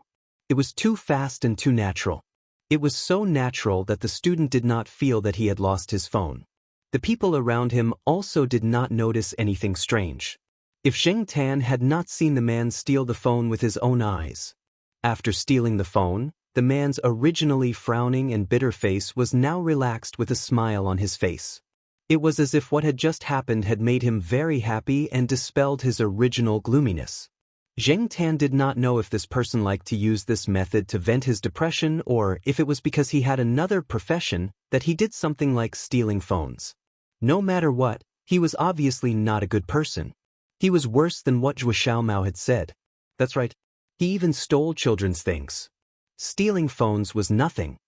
It was too fast and too natural. It was so natural that the student did not feel that he had lost his phone. The people around him also did not notice anything strange. If Zheng Tan had not seen the man steal the phone with his own eyes. After stealing the phone, the man's originally frowning and bitter face was now relaxed with a smile on his face. It was as if what had just happened had made him very happy and dispelled his original gloominess. Zheng Tan did not know if this person liked to use this method to vent his depression or if it was because he had another profession that he did something like stealing phones. No matter what, he was obviously not a good person. He was worse than what Zhuo Xiaomao had said. That's right, he even stole children's things. Stealing phones was nothing.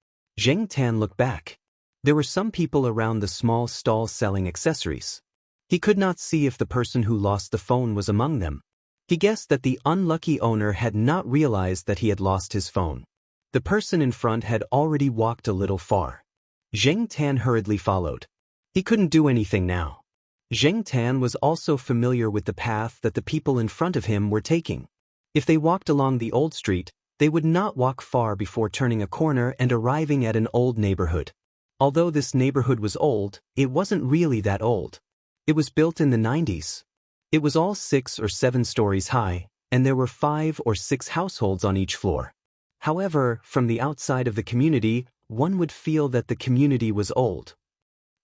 Zheng Tan looked back. There were some people around the small stall selling accessories. He could not see if the person who lost the phone was among them. He guessed that the unlucky owner had not realized that he had lost his phone. The person in front had already walked a little far. Zheng Tan hurriedly followed. He couldn't do anything now. Zheng Tan was also familiar with the path that the people in front of him were taking. If they walked along the old street, they would not walk far before turning a corner and arriving at an old neighborhood. Although this neighborhood was old, it wasn't really that old. It was built in the 90s. It was all 6 or 7 stories high, and there were 5 or 6 households on each floor. However, from the outside of the community, one would feel that the community was old.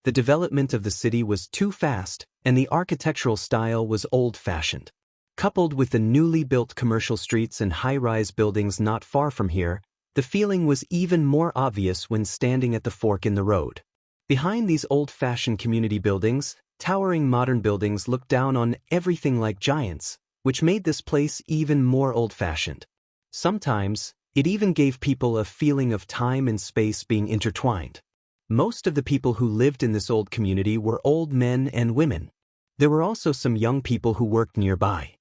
The development of the city was too fast, and the architectural style was old-fashioned. Coupled with the newly built commercial streets and high-rise buildings not far from here, the feeling was even more obvious when standing at the fork in the road. Behind these old-fashioned community buildings, towering modern buildings looked down on everything like giants, which made this place even more old-fashioned. Sometimes, it even gave people a feeling of time and space being intertwined. Most of the people who lived in this old community were old men and women. There were also some young people who worked nearby.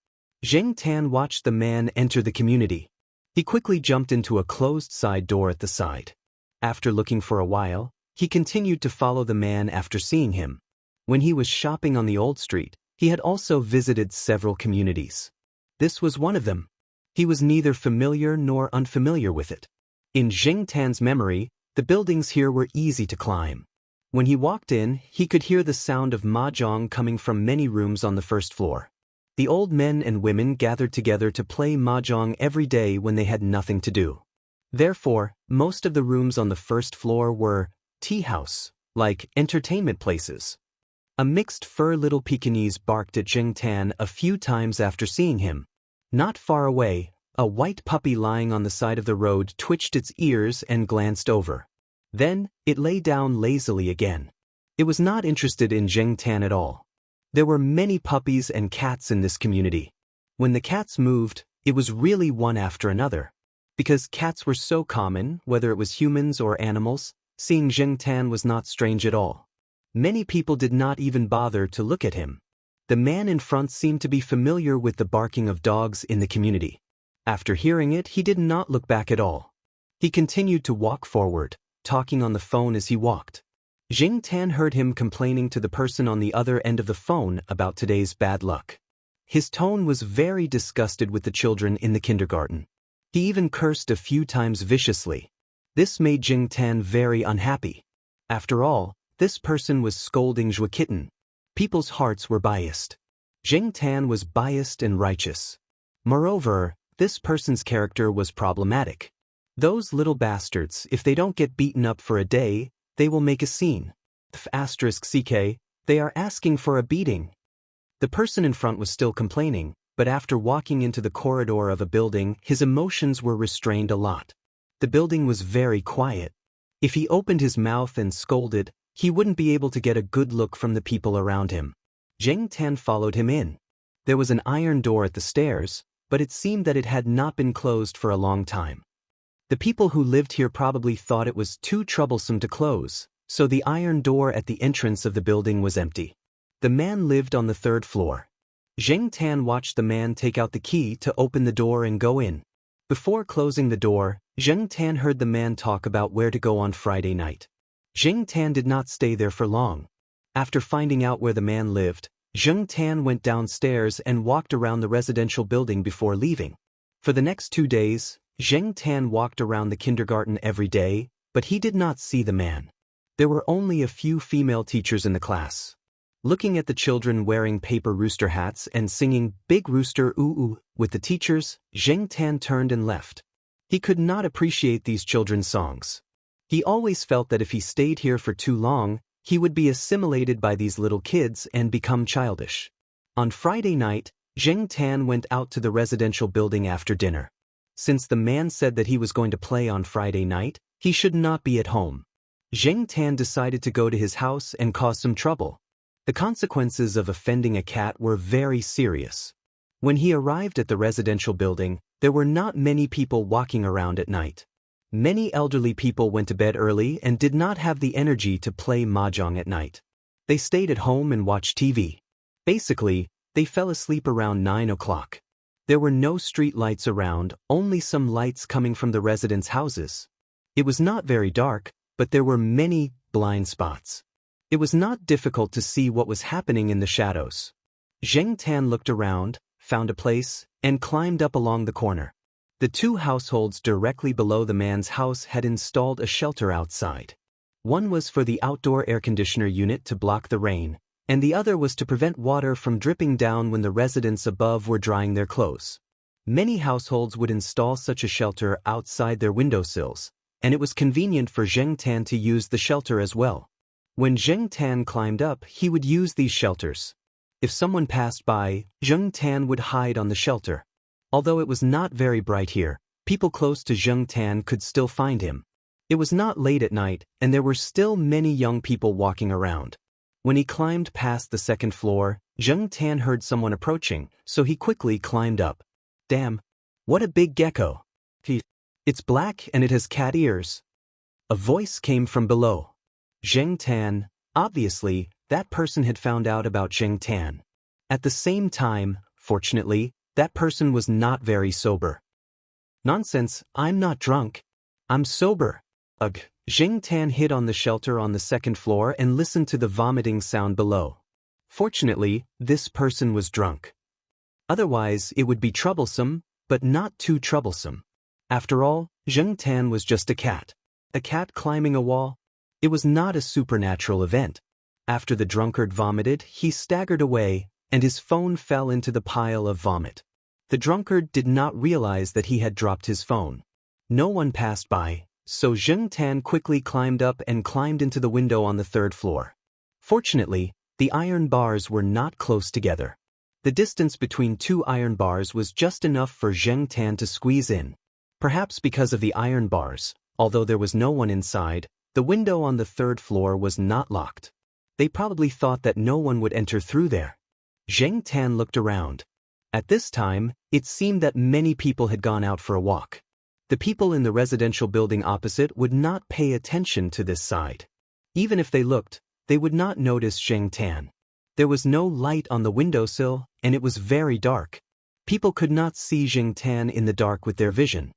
Zheng Tan watched the man enter the community. He quickly jumped into a closed side door at the side. After looking for a while, he continued to follow the man after seeing him. When he was shopping on the old street, he had also visited several communities. This was one of them. He was neither familiar nor unfamiliar with it. In Zheng Tan's memory, the buildings here were easy to climb. When he walked in, he could hear the sound of mahjong coming from many rooms on the first floor. The old men and women gathered together to play mahjong every day when they had nothing to do. Therefore, most of the rooms on the first floor were tea house, like entertainment places. A mixed fur little Pekingese barked at Zheng Tan a few times after seeing him. Not far away, a white puppy lying on the side of the road twitched its ears and glanced over. Then, it lay down lazily again. It was not interested in Zheng Tan at all. There were many puppies and cats in this community. When the cats moved, it was really one after another. Because cats were so common, whether it was humans or animals, seeing Zheng Tan was not strange at all. Many people did not even bother to look at him. The man in front seemed to be familiar with the barking of dogs in the community. After hearing it, he did not look back at all. He continued to walk forward, talking on the phone as he walked. Zheng Tan heard him complaining to the person on the other end of the phone about today's bad luck. His tone was very disgusted with the children in the kindergarten. He even cursed a few times viciously. This made Zheng Tan very unhappy. After all, this person was scolding Zhua Kitten. People's hearts were biased. Zheng Tan was biased and righteous. Moreover, this person's character was problematic. Those little bastards, if they don't get beaten up for a day, they will make a scene. *CK, they are asking for a beating. The person in front was still complaining, but after walking into the corridor of a building, his emotions were restrained a lot. The building was very quiet. If he opened his mouth and scolded, he wouldn't be able to get a good look from the people around him. Zheng Tan followed him in. There was an iron door at the stairs, but it seemed that it had not been closed for a long time. The people who lived here probably thought it was too troublesome to close, so the iron door at the entrance of the building was empty. The man lived on the 3rd floor. Zheng Tan watched the man take out the key to open the door and go in. Before closing the door, Zheng Tan heard the man talk about where to go on Friday night. Zheng Tan did not stay there for long. After finding out where the man lived, Zheng Tan went downstairs and walked around the residential building before leaving. For the next 2 days, Zheng Tan walked around the kindergarten every day, but he did not see the man. There were only a few female teachers in the class. Looking at the children wearing paper rooster hats and singing Big Rooster Ooh Ooh with the teachers, Zheng Tan turned and left. He could not appreciate these children's songs. He always felt that if he stayed here for too long, he would be assimilated by these little kids and become childish. On Friday night, Zheng Tan went out to the residential building after dinner. Since the man said that he was going to play on Friday night, he should not be at home. Zheng Tan decided to go to his house and cause some trouble. The consequences of offending a cat were very serious. When he arrived at the residential building, there were not many people walking around at night. Many elderly people went to bed early and did not have the energy to play mahjong at night. They stayed at home and watched TV. Basically, they fell asleep around 9 o'clock. There were no street lights around, only some lights coming from the residents' houses. It was not very dark, but there were many blind spots. It was not difficult to see what was happening in the shadows. Zheng Tan looked around, found a place, and climbed up along the corner. The 2 households directly below the man's house had installed a shelter outside. One was for the outdoor air conditioner unit to block the rain, and the other was to prevent water from dripping down when the residents above were drying their clothes. Many households would install such a shelter outside their windowsills, and it was convenient for Zheng Tan to use the shelter as well. When Zheng Tan climbed up, he would use these shelters. If someone passed by, Zheng Tan would hide on the shelter. Although it was not very bright here, people close to Zheng Tan could still find him. It was not late at night, and there were still many young people walking around. When he climbed past the 2nd floor, Zheng Tan heard someone approaching, so he quickly climbed up. Damn! What a big gecko! It's black and it has cat ears. A voice came from below. Zheng Tan, obviously, that person had found out about Zheng Tan. At the same time, fortunately, that person was not very sober. Nonsense, I'm not drunk. I'm sober. Ugh. Zheng Tan hid on the shelter on the 2nd floor and listened to the vomiting sound below. Fortunately, this person was drunk. Otherwise, it would be troublesome, but not too troublesome. After all, Zheng Tan was just a cat. A cat climbing a wall? It was not a supernatural event. After the drunkard vomited, he staggered away, and his phone fell into the pile of vomit. The drunkard did not realize that he had dropped his phone. No one passed by, so Zheng Tan quickly climbed up and climbed into the window on the 3rd floor. Fortunately, the iron bars were not close together. The distance between 2 iron bars was just enough for Zheng Tan to squeeze in. Perhaps because of the iron bars, although there was no one inside, the window on the 3rd floor was not locked. They probably thought that no one would enter through there. Zheng Tan looked around. At this time, it seemed that many people had gone out for a walk. The people in the residential building opposite would not pay attention to this side. Even if they looked, they would not notice Zheng Tan. There was no light on the windowsill, and it was very dark. People could not see Zheng Tan in the dark with their vision.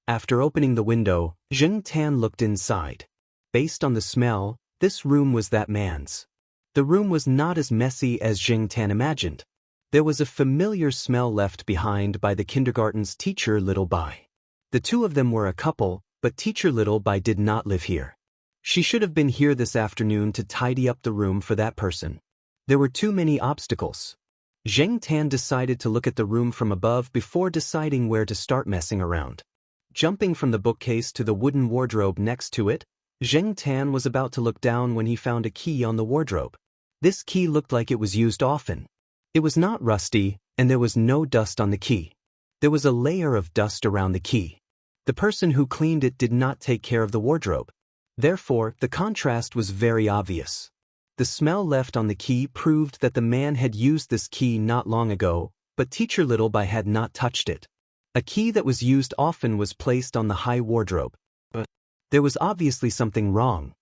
After opening the window, Zheng Tan looked inside. Based on the smell, this room was that man's. The room was not as messy as Zheng Tan imagined. There was a familiar smell left behind by the kindergarten's teacher Little Bai. The 2 of them were a couple, but teacher Little Bai did not live here. She should have been here this afternoon to tidy up the room for that person. There were too many obstacles. Zheng Tan decided to look at the room from above before deciding where to start messing around. Jumping from the bookcase to the wooden wardrobe next to it, Zheng Tan was about to look down when he found a key on the wardrobe. This key looked like it was used often. It was not rusty, and there was no dust on the key. There was a layer of dust around the key. The person who cleaned it did not take care of the wardrobe. Therefore, the contrast was very obvious. The smell left on the key proved that the man had used this key not long ago, but Teacher Littleby had not touched it. A key that was used often was placed on the high wardrobe. But there was obviously something wrong.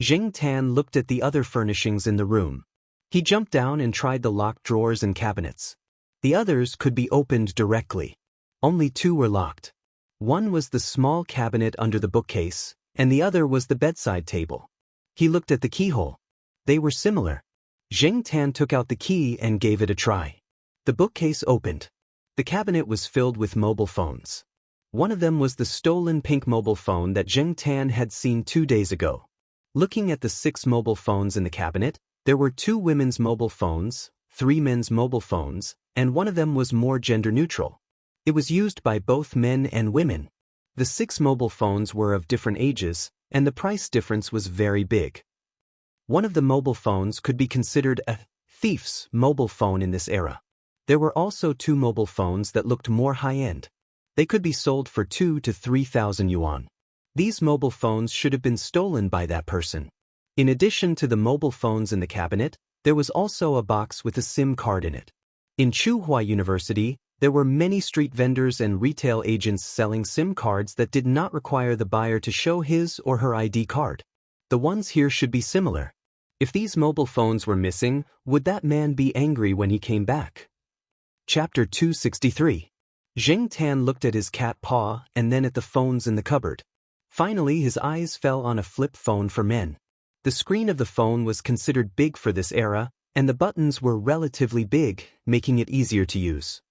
Zheng Tan looked at the other furnishings in the room. He jumped down and tried the locked drawers and cabinets. The others could be opened directly. Only two were locked. One was the small cabinet under the bookcase, and the other was the bedside table. He looked at the keyhole. They were similar. Zheng Tan took out the key and gave it a try. The bookcase opened. The cabinet was filled with mobile phones. One of them was the stolen pink mobile phone that Zheng Tan had seen 2 days ago. Looking at the 6 mobile phones in the cabinet, there were 2 women's mobile phones, 3 men's mobile phones, and one of them was more gender neutral. It was used by both men and women. The 6 mobile phones were of different ages, and the price difference was very big. One of the mobile phones could be considered a thief's mobile phone in this era. There were also 2 mobile phones that looked more high-end. They could be sold for 2,000 to 3,000 yuan. These mobile phones should have been stolen by that person. In addition to the mobile phones in the cabinet, there was also a box with a SIM card in it. In Tsinghua University, there were many street vendors and retail agents selling SIM cards that did not require the buyer to show his or her ID card. The ones here should be similar. If these mobile phones were missing, would that man be angry when he came back? Chapter 263. Zheng Tan looked at his cat Paw and then at the phones in the cupboard. Finally, his eyes fell on a flip phone for men. The screen of the phone was considered big for this era, and the buttons were relatively big, making it easier to use.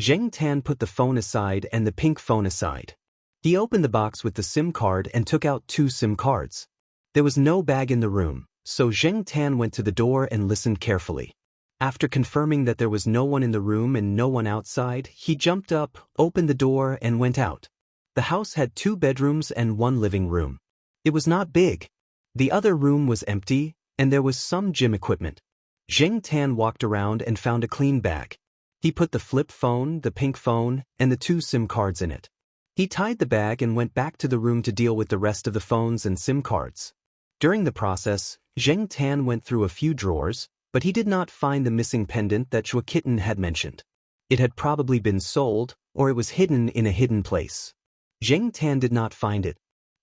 Zheng Tan put the phone aside and the pink phone aside. He opened the box with the SIM card and took out 2 SIM cards. There was no bag in the room, so Zheng Tan went to the door and listened carefully. After confirming that there was no one in the room and no one outside, he jumped up, opened the door, and went out. The house had 2 bedrooms and 1 living room. It was not big. The other room was empty, and there was some gym equipment. Zheng Tan walked around and found a clean bag. He put the flip phone, the pink phone, and the 2 SIM cards in it. He tied the bag and went back to the room to deal with the rest of the phones and SIM cards. During the process, Zheng Tan went through a few drawers, but he did not find the missing pendant that Chua Kitten had mentioned. It had probably been sold, or it was hidden in a hidden place. Zheng Tan did not find it.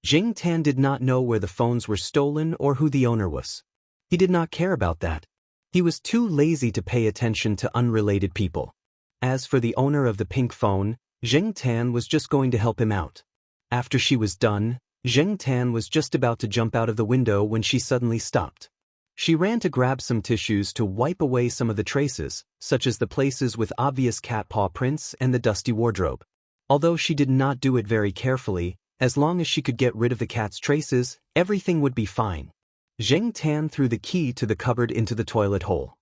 Zheng Tan did not know where the phones were stolen or who the owner was. He did not care about that. He was too lazy to pay attention to unrelated people. As for the owner of the pink phone, Zheng Tan was just going to help him out. After she was done, Zheng Tan was just about to jump out of the window when she suddenly stopped. She ran to grab some tissues to wipe away some of the traces, such as the places with obvious cat paw prints and the dusty wardrobe. Although she did not do it very carefully, as long as she could get rid of the cat's traces, everything would be fine. Zheng Tan threw the key to the cupboard into the toilet hole.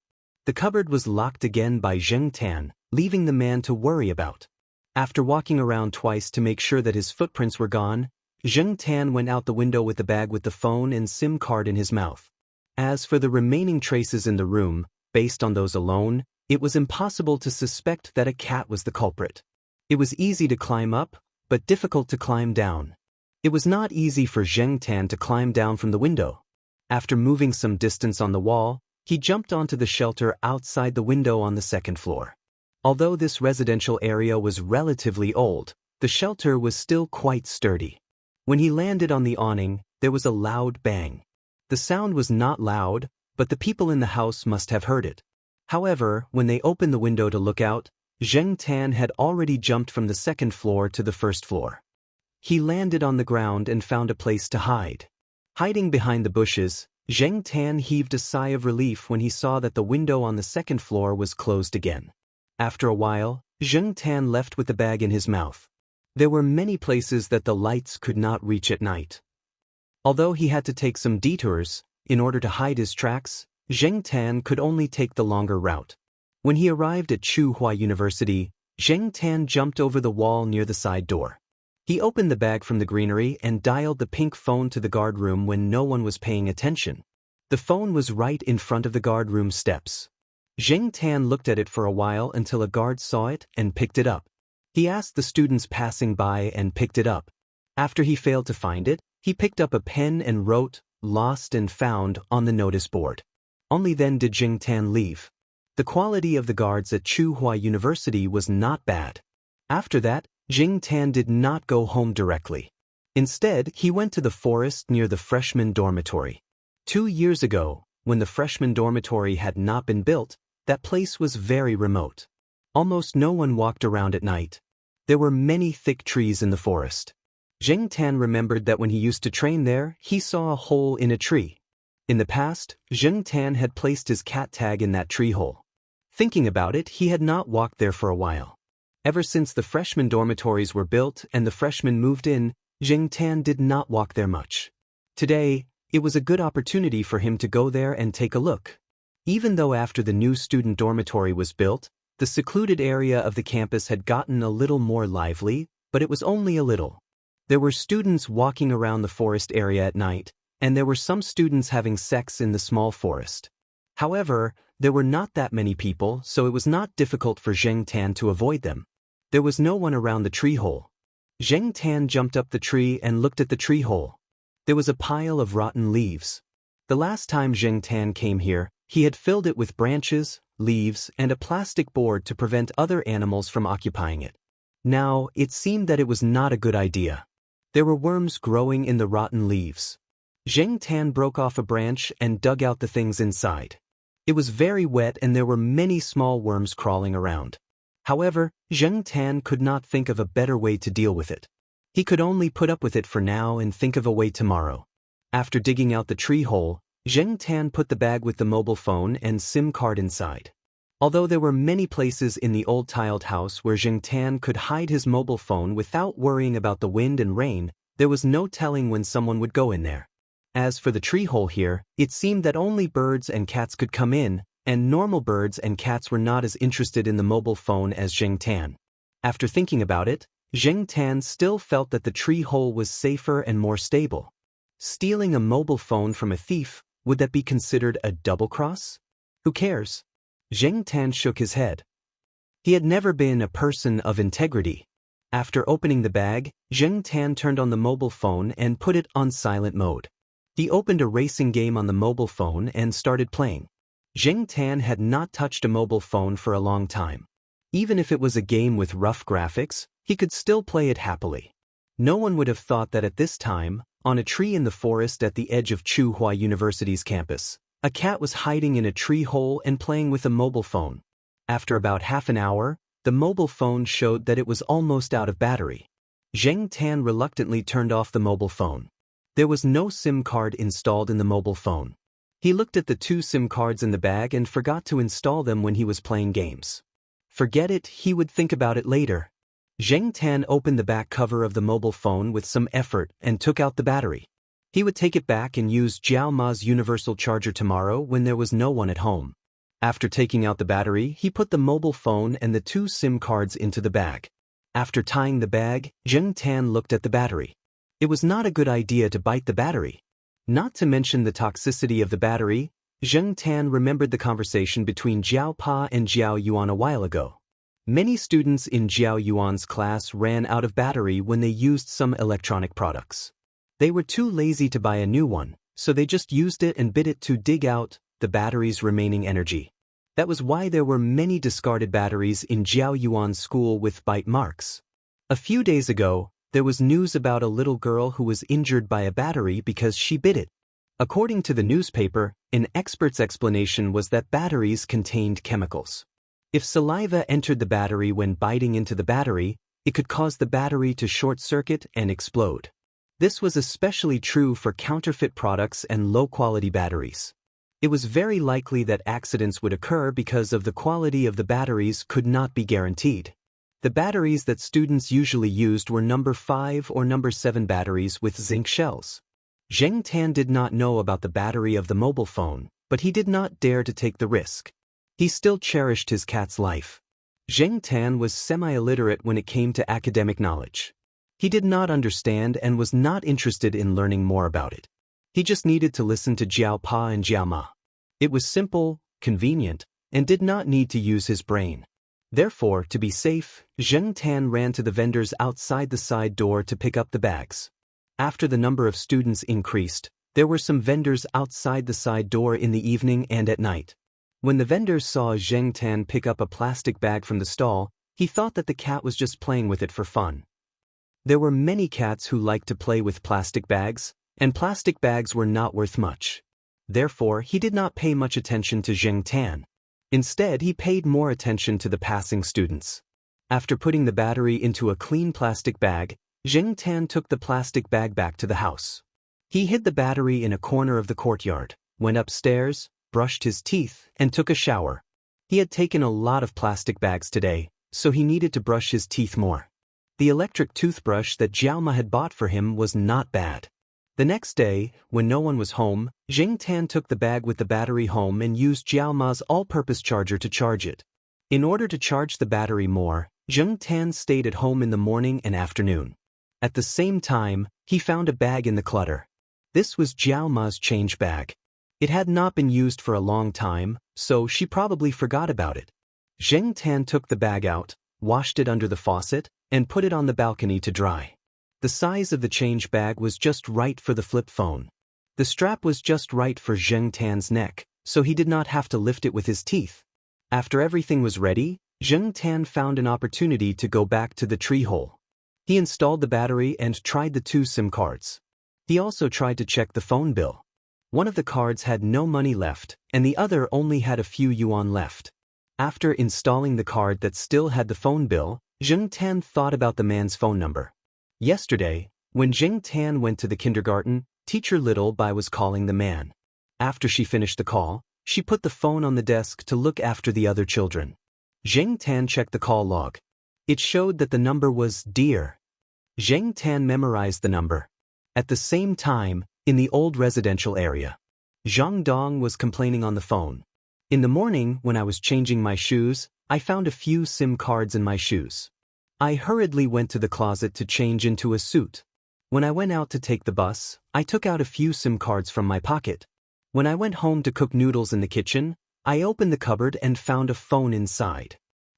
The cupboard was locked again by Zheng Tan, leaving the man to worry about. After walking around twice to make sure that his footprints were gone, Zheng Tan went out the window with the bag with the phone and SIM card in his mouth. As for the remaining traces in the room, based on those alone, it was impossible to suspect that a cat was the culprit. It was easy to climb up, but difficult to climb down. It was not easy for Zheng Tan to climb down from the window. After moving some distance on the wall, he jumped onto the shelter outside the window on the 2nd floor. Although this residential area was relatively old, the shelter was still quite sturdy. When he landed on the awning, there was a loud bang. The sound was not loud, but the people in the house must have heard it. However, when they opened the window to look out, Zheng Tan had already jumped from the 2nd floor to the 1st floor. He landed on the ground and found a place to hide. Hiding behind the bushes, Zheng Tan heaved a sigh of relief when he saw that the window on the 2nd floor was closed again. After a while, Zheng Tan left with the bag in his mouth. There were many places that the lights could not reach at night. Although he had to take some detours, in order to hide his tracks, Zheng Tan could only take the longer route. When he arrived at Tsinghua University, Zheng Tan jumped over the wall near the side door. He opened the bag from the greenery and dialed the pink phone to the guard room when no one was paying attention. The phone was right in front of the guard room steps. Zheng Tan looked at it for a while until a guard saw it and picked it up. He asked the students passing by and picked it up. After he failed to find it, he picked up a pen and wrote, "Lost and found," on the notice board. Only then did Zheng Tan leave. The quality of the guards at Tsinghua University was not bad. After that, Zheng Tan did not go home directly. Instead, he went to the forest near the freshman dormitory. 2 years ago, when the freshman dormitory had not been built, that place was very remote. Almost no one walked around at night. There were many thick trees in the forest. Zheng Tan remembered that when he used to train there, he saw a hole in a tree. In the past, Zheng Tan had placed his cat tag in that tree hole. Thinking about it, he had not walked there for a while. Ever since the freshman dormitories were built and the freshmen moved in, Zheng Tan did not walk there much. Today, it was a good opportunity for him to go there and take a look. Even though after the new student dormitory was built, the secluded area of the campus had gotten a little more lively, but it was only a little. There were students walking around the forest area at night, and there were some students having sex in the small forest. However, there were not that many people, so it was not difficult for Zheng Tan to avoid them. There was no one around the tree hole. Zheng Tan jumped up the tree and looked at the tree hole. There was a pile of rotten leaves. The last time Zheng Tan came here, he had filled it with branches, leaves, and a plastic board to prevent other animals from occupying it. Now, it seemed that it was not a good idea. There were worms growing in the rotten leaves. Zheng Tan broke off a branch and dug out the things inside. It was very wet and there were many small worms crawling around. However, Zheng Tan could not think of a better way to deal with it. He could only put up with it for now and think of a way tomorrow. After digging out the tree hole, Zheng Tan put the bag with the mobile phone and SIM card inside. Although there were many places in the old tiled house where Zheng Tan could hide his mobile phone without worrying about the wind and rain, there was no telling when someone would go in there. As for the tree hole here, it seemed that only birds and cats could come in, and normal birds and cats were not as interested in the mobile phone as Zheng Tan. After thinking about it, Zheng Tan still felt that the tree hole was safer and more stable. Stealing a mobile phone from a thief, would that be considered a double cross? Who cares? Zheng Tan shook his head. He had never been a person of integrity. After opening the bag, Zheng Tan turned on the mobile phone and put it on silent mode. He opened a racing game on the mobile phone and started playing. Zheng Tan had not touched a mobile phone for a long time. Even if it was a game with rough graphics, he could still play it happily. No one would have thought that at this time, on a tree in the forest at the edge of Tsinghua University's campus, a cat was hiding in a tree hole and playing with a mobile phone. After about half an hour, the mobile phone showed that it was almost out of battery. Zheng Tan reluctantly turned off the mobile phone. There was no SIM card installed in the mobile phone. He looked at the 2 SIM cards in the bag and forgot to install them when he was playing games. Forget it, he would think about it later. Zheng Tan opened the back cover of the mobile phone with some effort and took out the battery. He would take it back and use Jiao Ma's universal charger tomorrow when there was no one at home. After taking out the battery, he put the mobile phone and the 2 SIM cards into the bag. After tying the bag, Zheng Tan looked at the battery. It was not a good idea to bite the battery. Not to mention the toxicity of the battery, Zheng Tan remembered the conversation between Jiao Pa and Jiao Yuan a while ago. Many students in Jiao Yuan's class ran out of battery when they used some electronic products. They were too lazy to buy a new one, so they just used it and bit it to dig out the battery's remaining energy. That was why there were many discarded batteries in Jiao Yuan's school with bite marks. A few days ago, there was news about a little girl who was injured by a battery because she bit it. According to the newspaper, an expert's explanation was that batteries contained chemicals. If saliva entered the battery when biting into the battery, it could cause the battery to short-circuit and explode. This was especially true for counterfeit products and low-quality batteries. It was very likely that accidents would occur because of the quality of the batteries could not be guaranteed. The batteries that students usually used were number 5 or number 7 batteries with zinc shells. Zheng Tan did not know about the battery of the mobile phone, but he did not dare to take the risk. He still cherished his cat's life. Zheng Tan was semi-illiterate when it came to academic knowledge. He did not understand and was not interested in learning more about it. He just needed to listen to Jiao Pa and Jiao Ma. It was simple, convenient, and did not need to use his brain. Therefore, to be safe, Zheng Tan ran to the vendors outside the side door to pick up the bags. After the number of students increased, there were some vendors outside the side door in the evening and at night. When the vendors saw Zheng Tan pick up a plastic bag from the stall, he thought that the cat was just playing with it for fun. There were many cats who liked to play with plastic bags, and plastic bags were not worth much. Therefore, he did not pay much attention to Zheng Tan. Instead, he paid more attention to the passing students. After putting the battery into a clean plastic bag, Zheng Tan took the plastic bag back to the house. He hid the battery in a corner of the courtyard, went upstairs, brushed his teeth, and took a shower. He had taken a lot of plastic bags today, so he needed to brush his teeth more. The electric toothbrush that Jiao Ma had bought for him was not bad. The next day, when no one was home, Zheng Tan took the bag with the battery home and used Jiao Ma's all-purpose charger to charge it. In order to charge the battery more, Zheng Tan stayed at home in the morning and afternoon. At the same time, he found a bag in the clutter. This was Jiao Ma's change bag. It had not been used for a long time, so she probably forgot about it. Zheng Tan took the bag out, washed it under the faucet, and put it on the balcony to dry. The size of the change bag was just right for the flip phone. The strap was just right for Zheng Tan's neck, so he did not have to lift it with his teeth. After everything was ready, Zheng Tan found an opportunity to go back to the tree hole. He installed the battery and tried the 2 SIM cards. He also tried to check the phone bill. One of the cards had no money left, and the other only had a few yuan left. After installing the card that still had the phone bill, Zheng Tan thought about the man's phone number. Yesterday, when Zheng Tan went to the kindergarten, teacher Little Bai was calling the man. After she finished the call, she put the phone on the desk to look after the other children. Zheng Tan checked the call log. It showed that the number was Dear. Zheng Tan memorized the number. At the same time, in the old residential area, Zhang Dong was complaining on the phone. In the morning, when I was changing my shoes, I found a few SIM cards in my shoes. I hurriedly went to the closet to change into a suit. When I went out to take the bus, I took out a few SIM cards from my pocket. When I went home to cook noodles in the kitchen, I opened the cupboard and found a phone inside.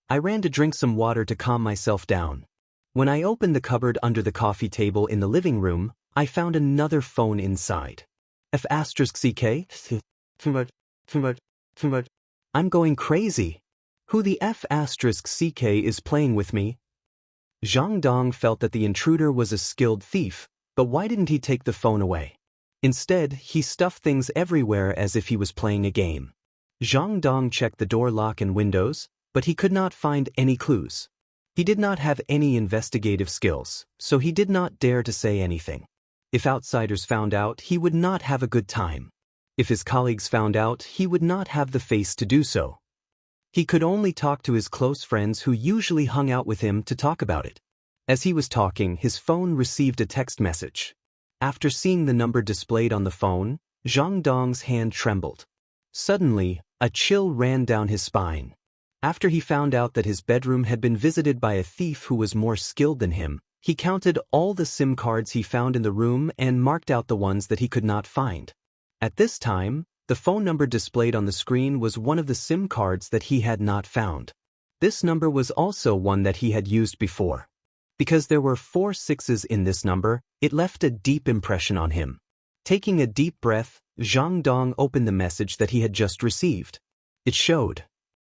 I ran to drink some water to calm myself down. When I opened the cupboard under the coffee table in the living room, I found another phone inside. F***CK? I'm going crazy. Who the F***CK is playing with me? Zhang Dong felt that the intruder was a skilled thief, but why didn't he take the phone away? Instead, he stuffed things everywhere as if he was playing a game. Zhang Dong checked the door lock and windows, but he could not find any clues. He did not have any investigative skills, so he did not dare to say anything. If outsiders found out, he would not have a good time. If his colleagues found out, he would not have the face to do so. He could only talk to his close friends who usually hung out with him to talk about it. As he was talking, his phone received a text message. After seeing the number displayed on the phone, Zhang Dong's hand trembled. Suddenly, a chill ran down his spine. After he found out that his bedroom had been visited by a thief who was more skilled than him, he counted all the SIM cards he found in the room and marked out the ones that he could not find. At this time, the phone number displayed on the screen was one of the SIM cards that he had not found. This number was also one that he had used before. Because there were 4 6s in this number, it left a deep impression on him. Taking a deep breath, Zhang Dong opened the message that he had just received. It showed,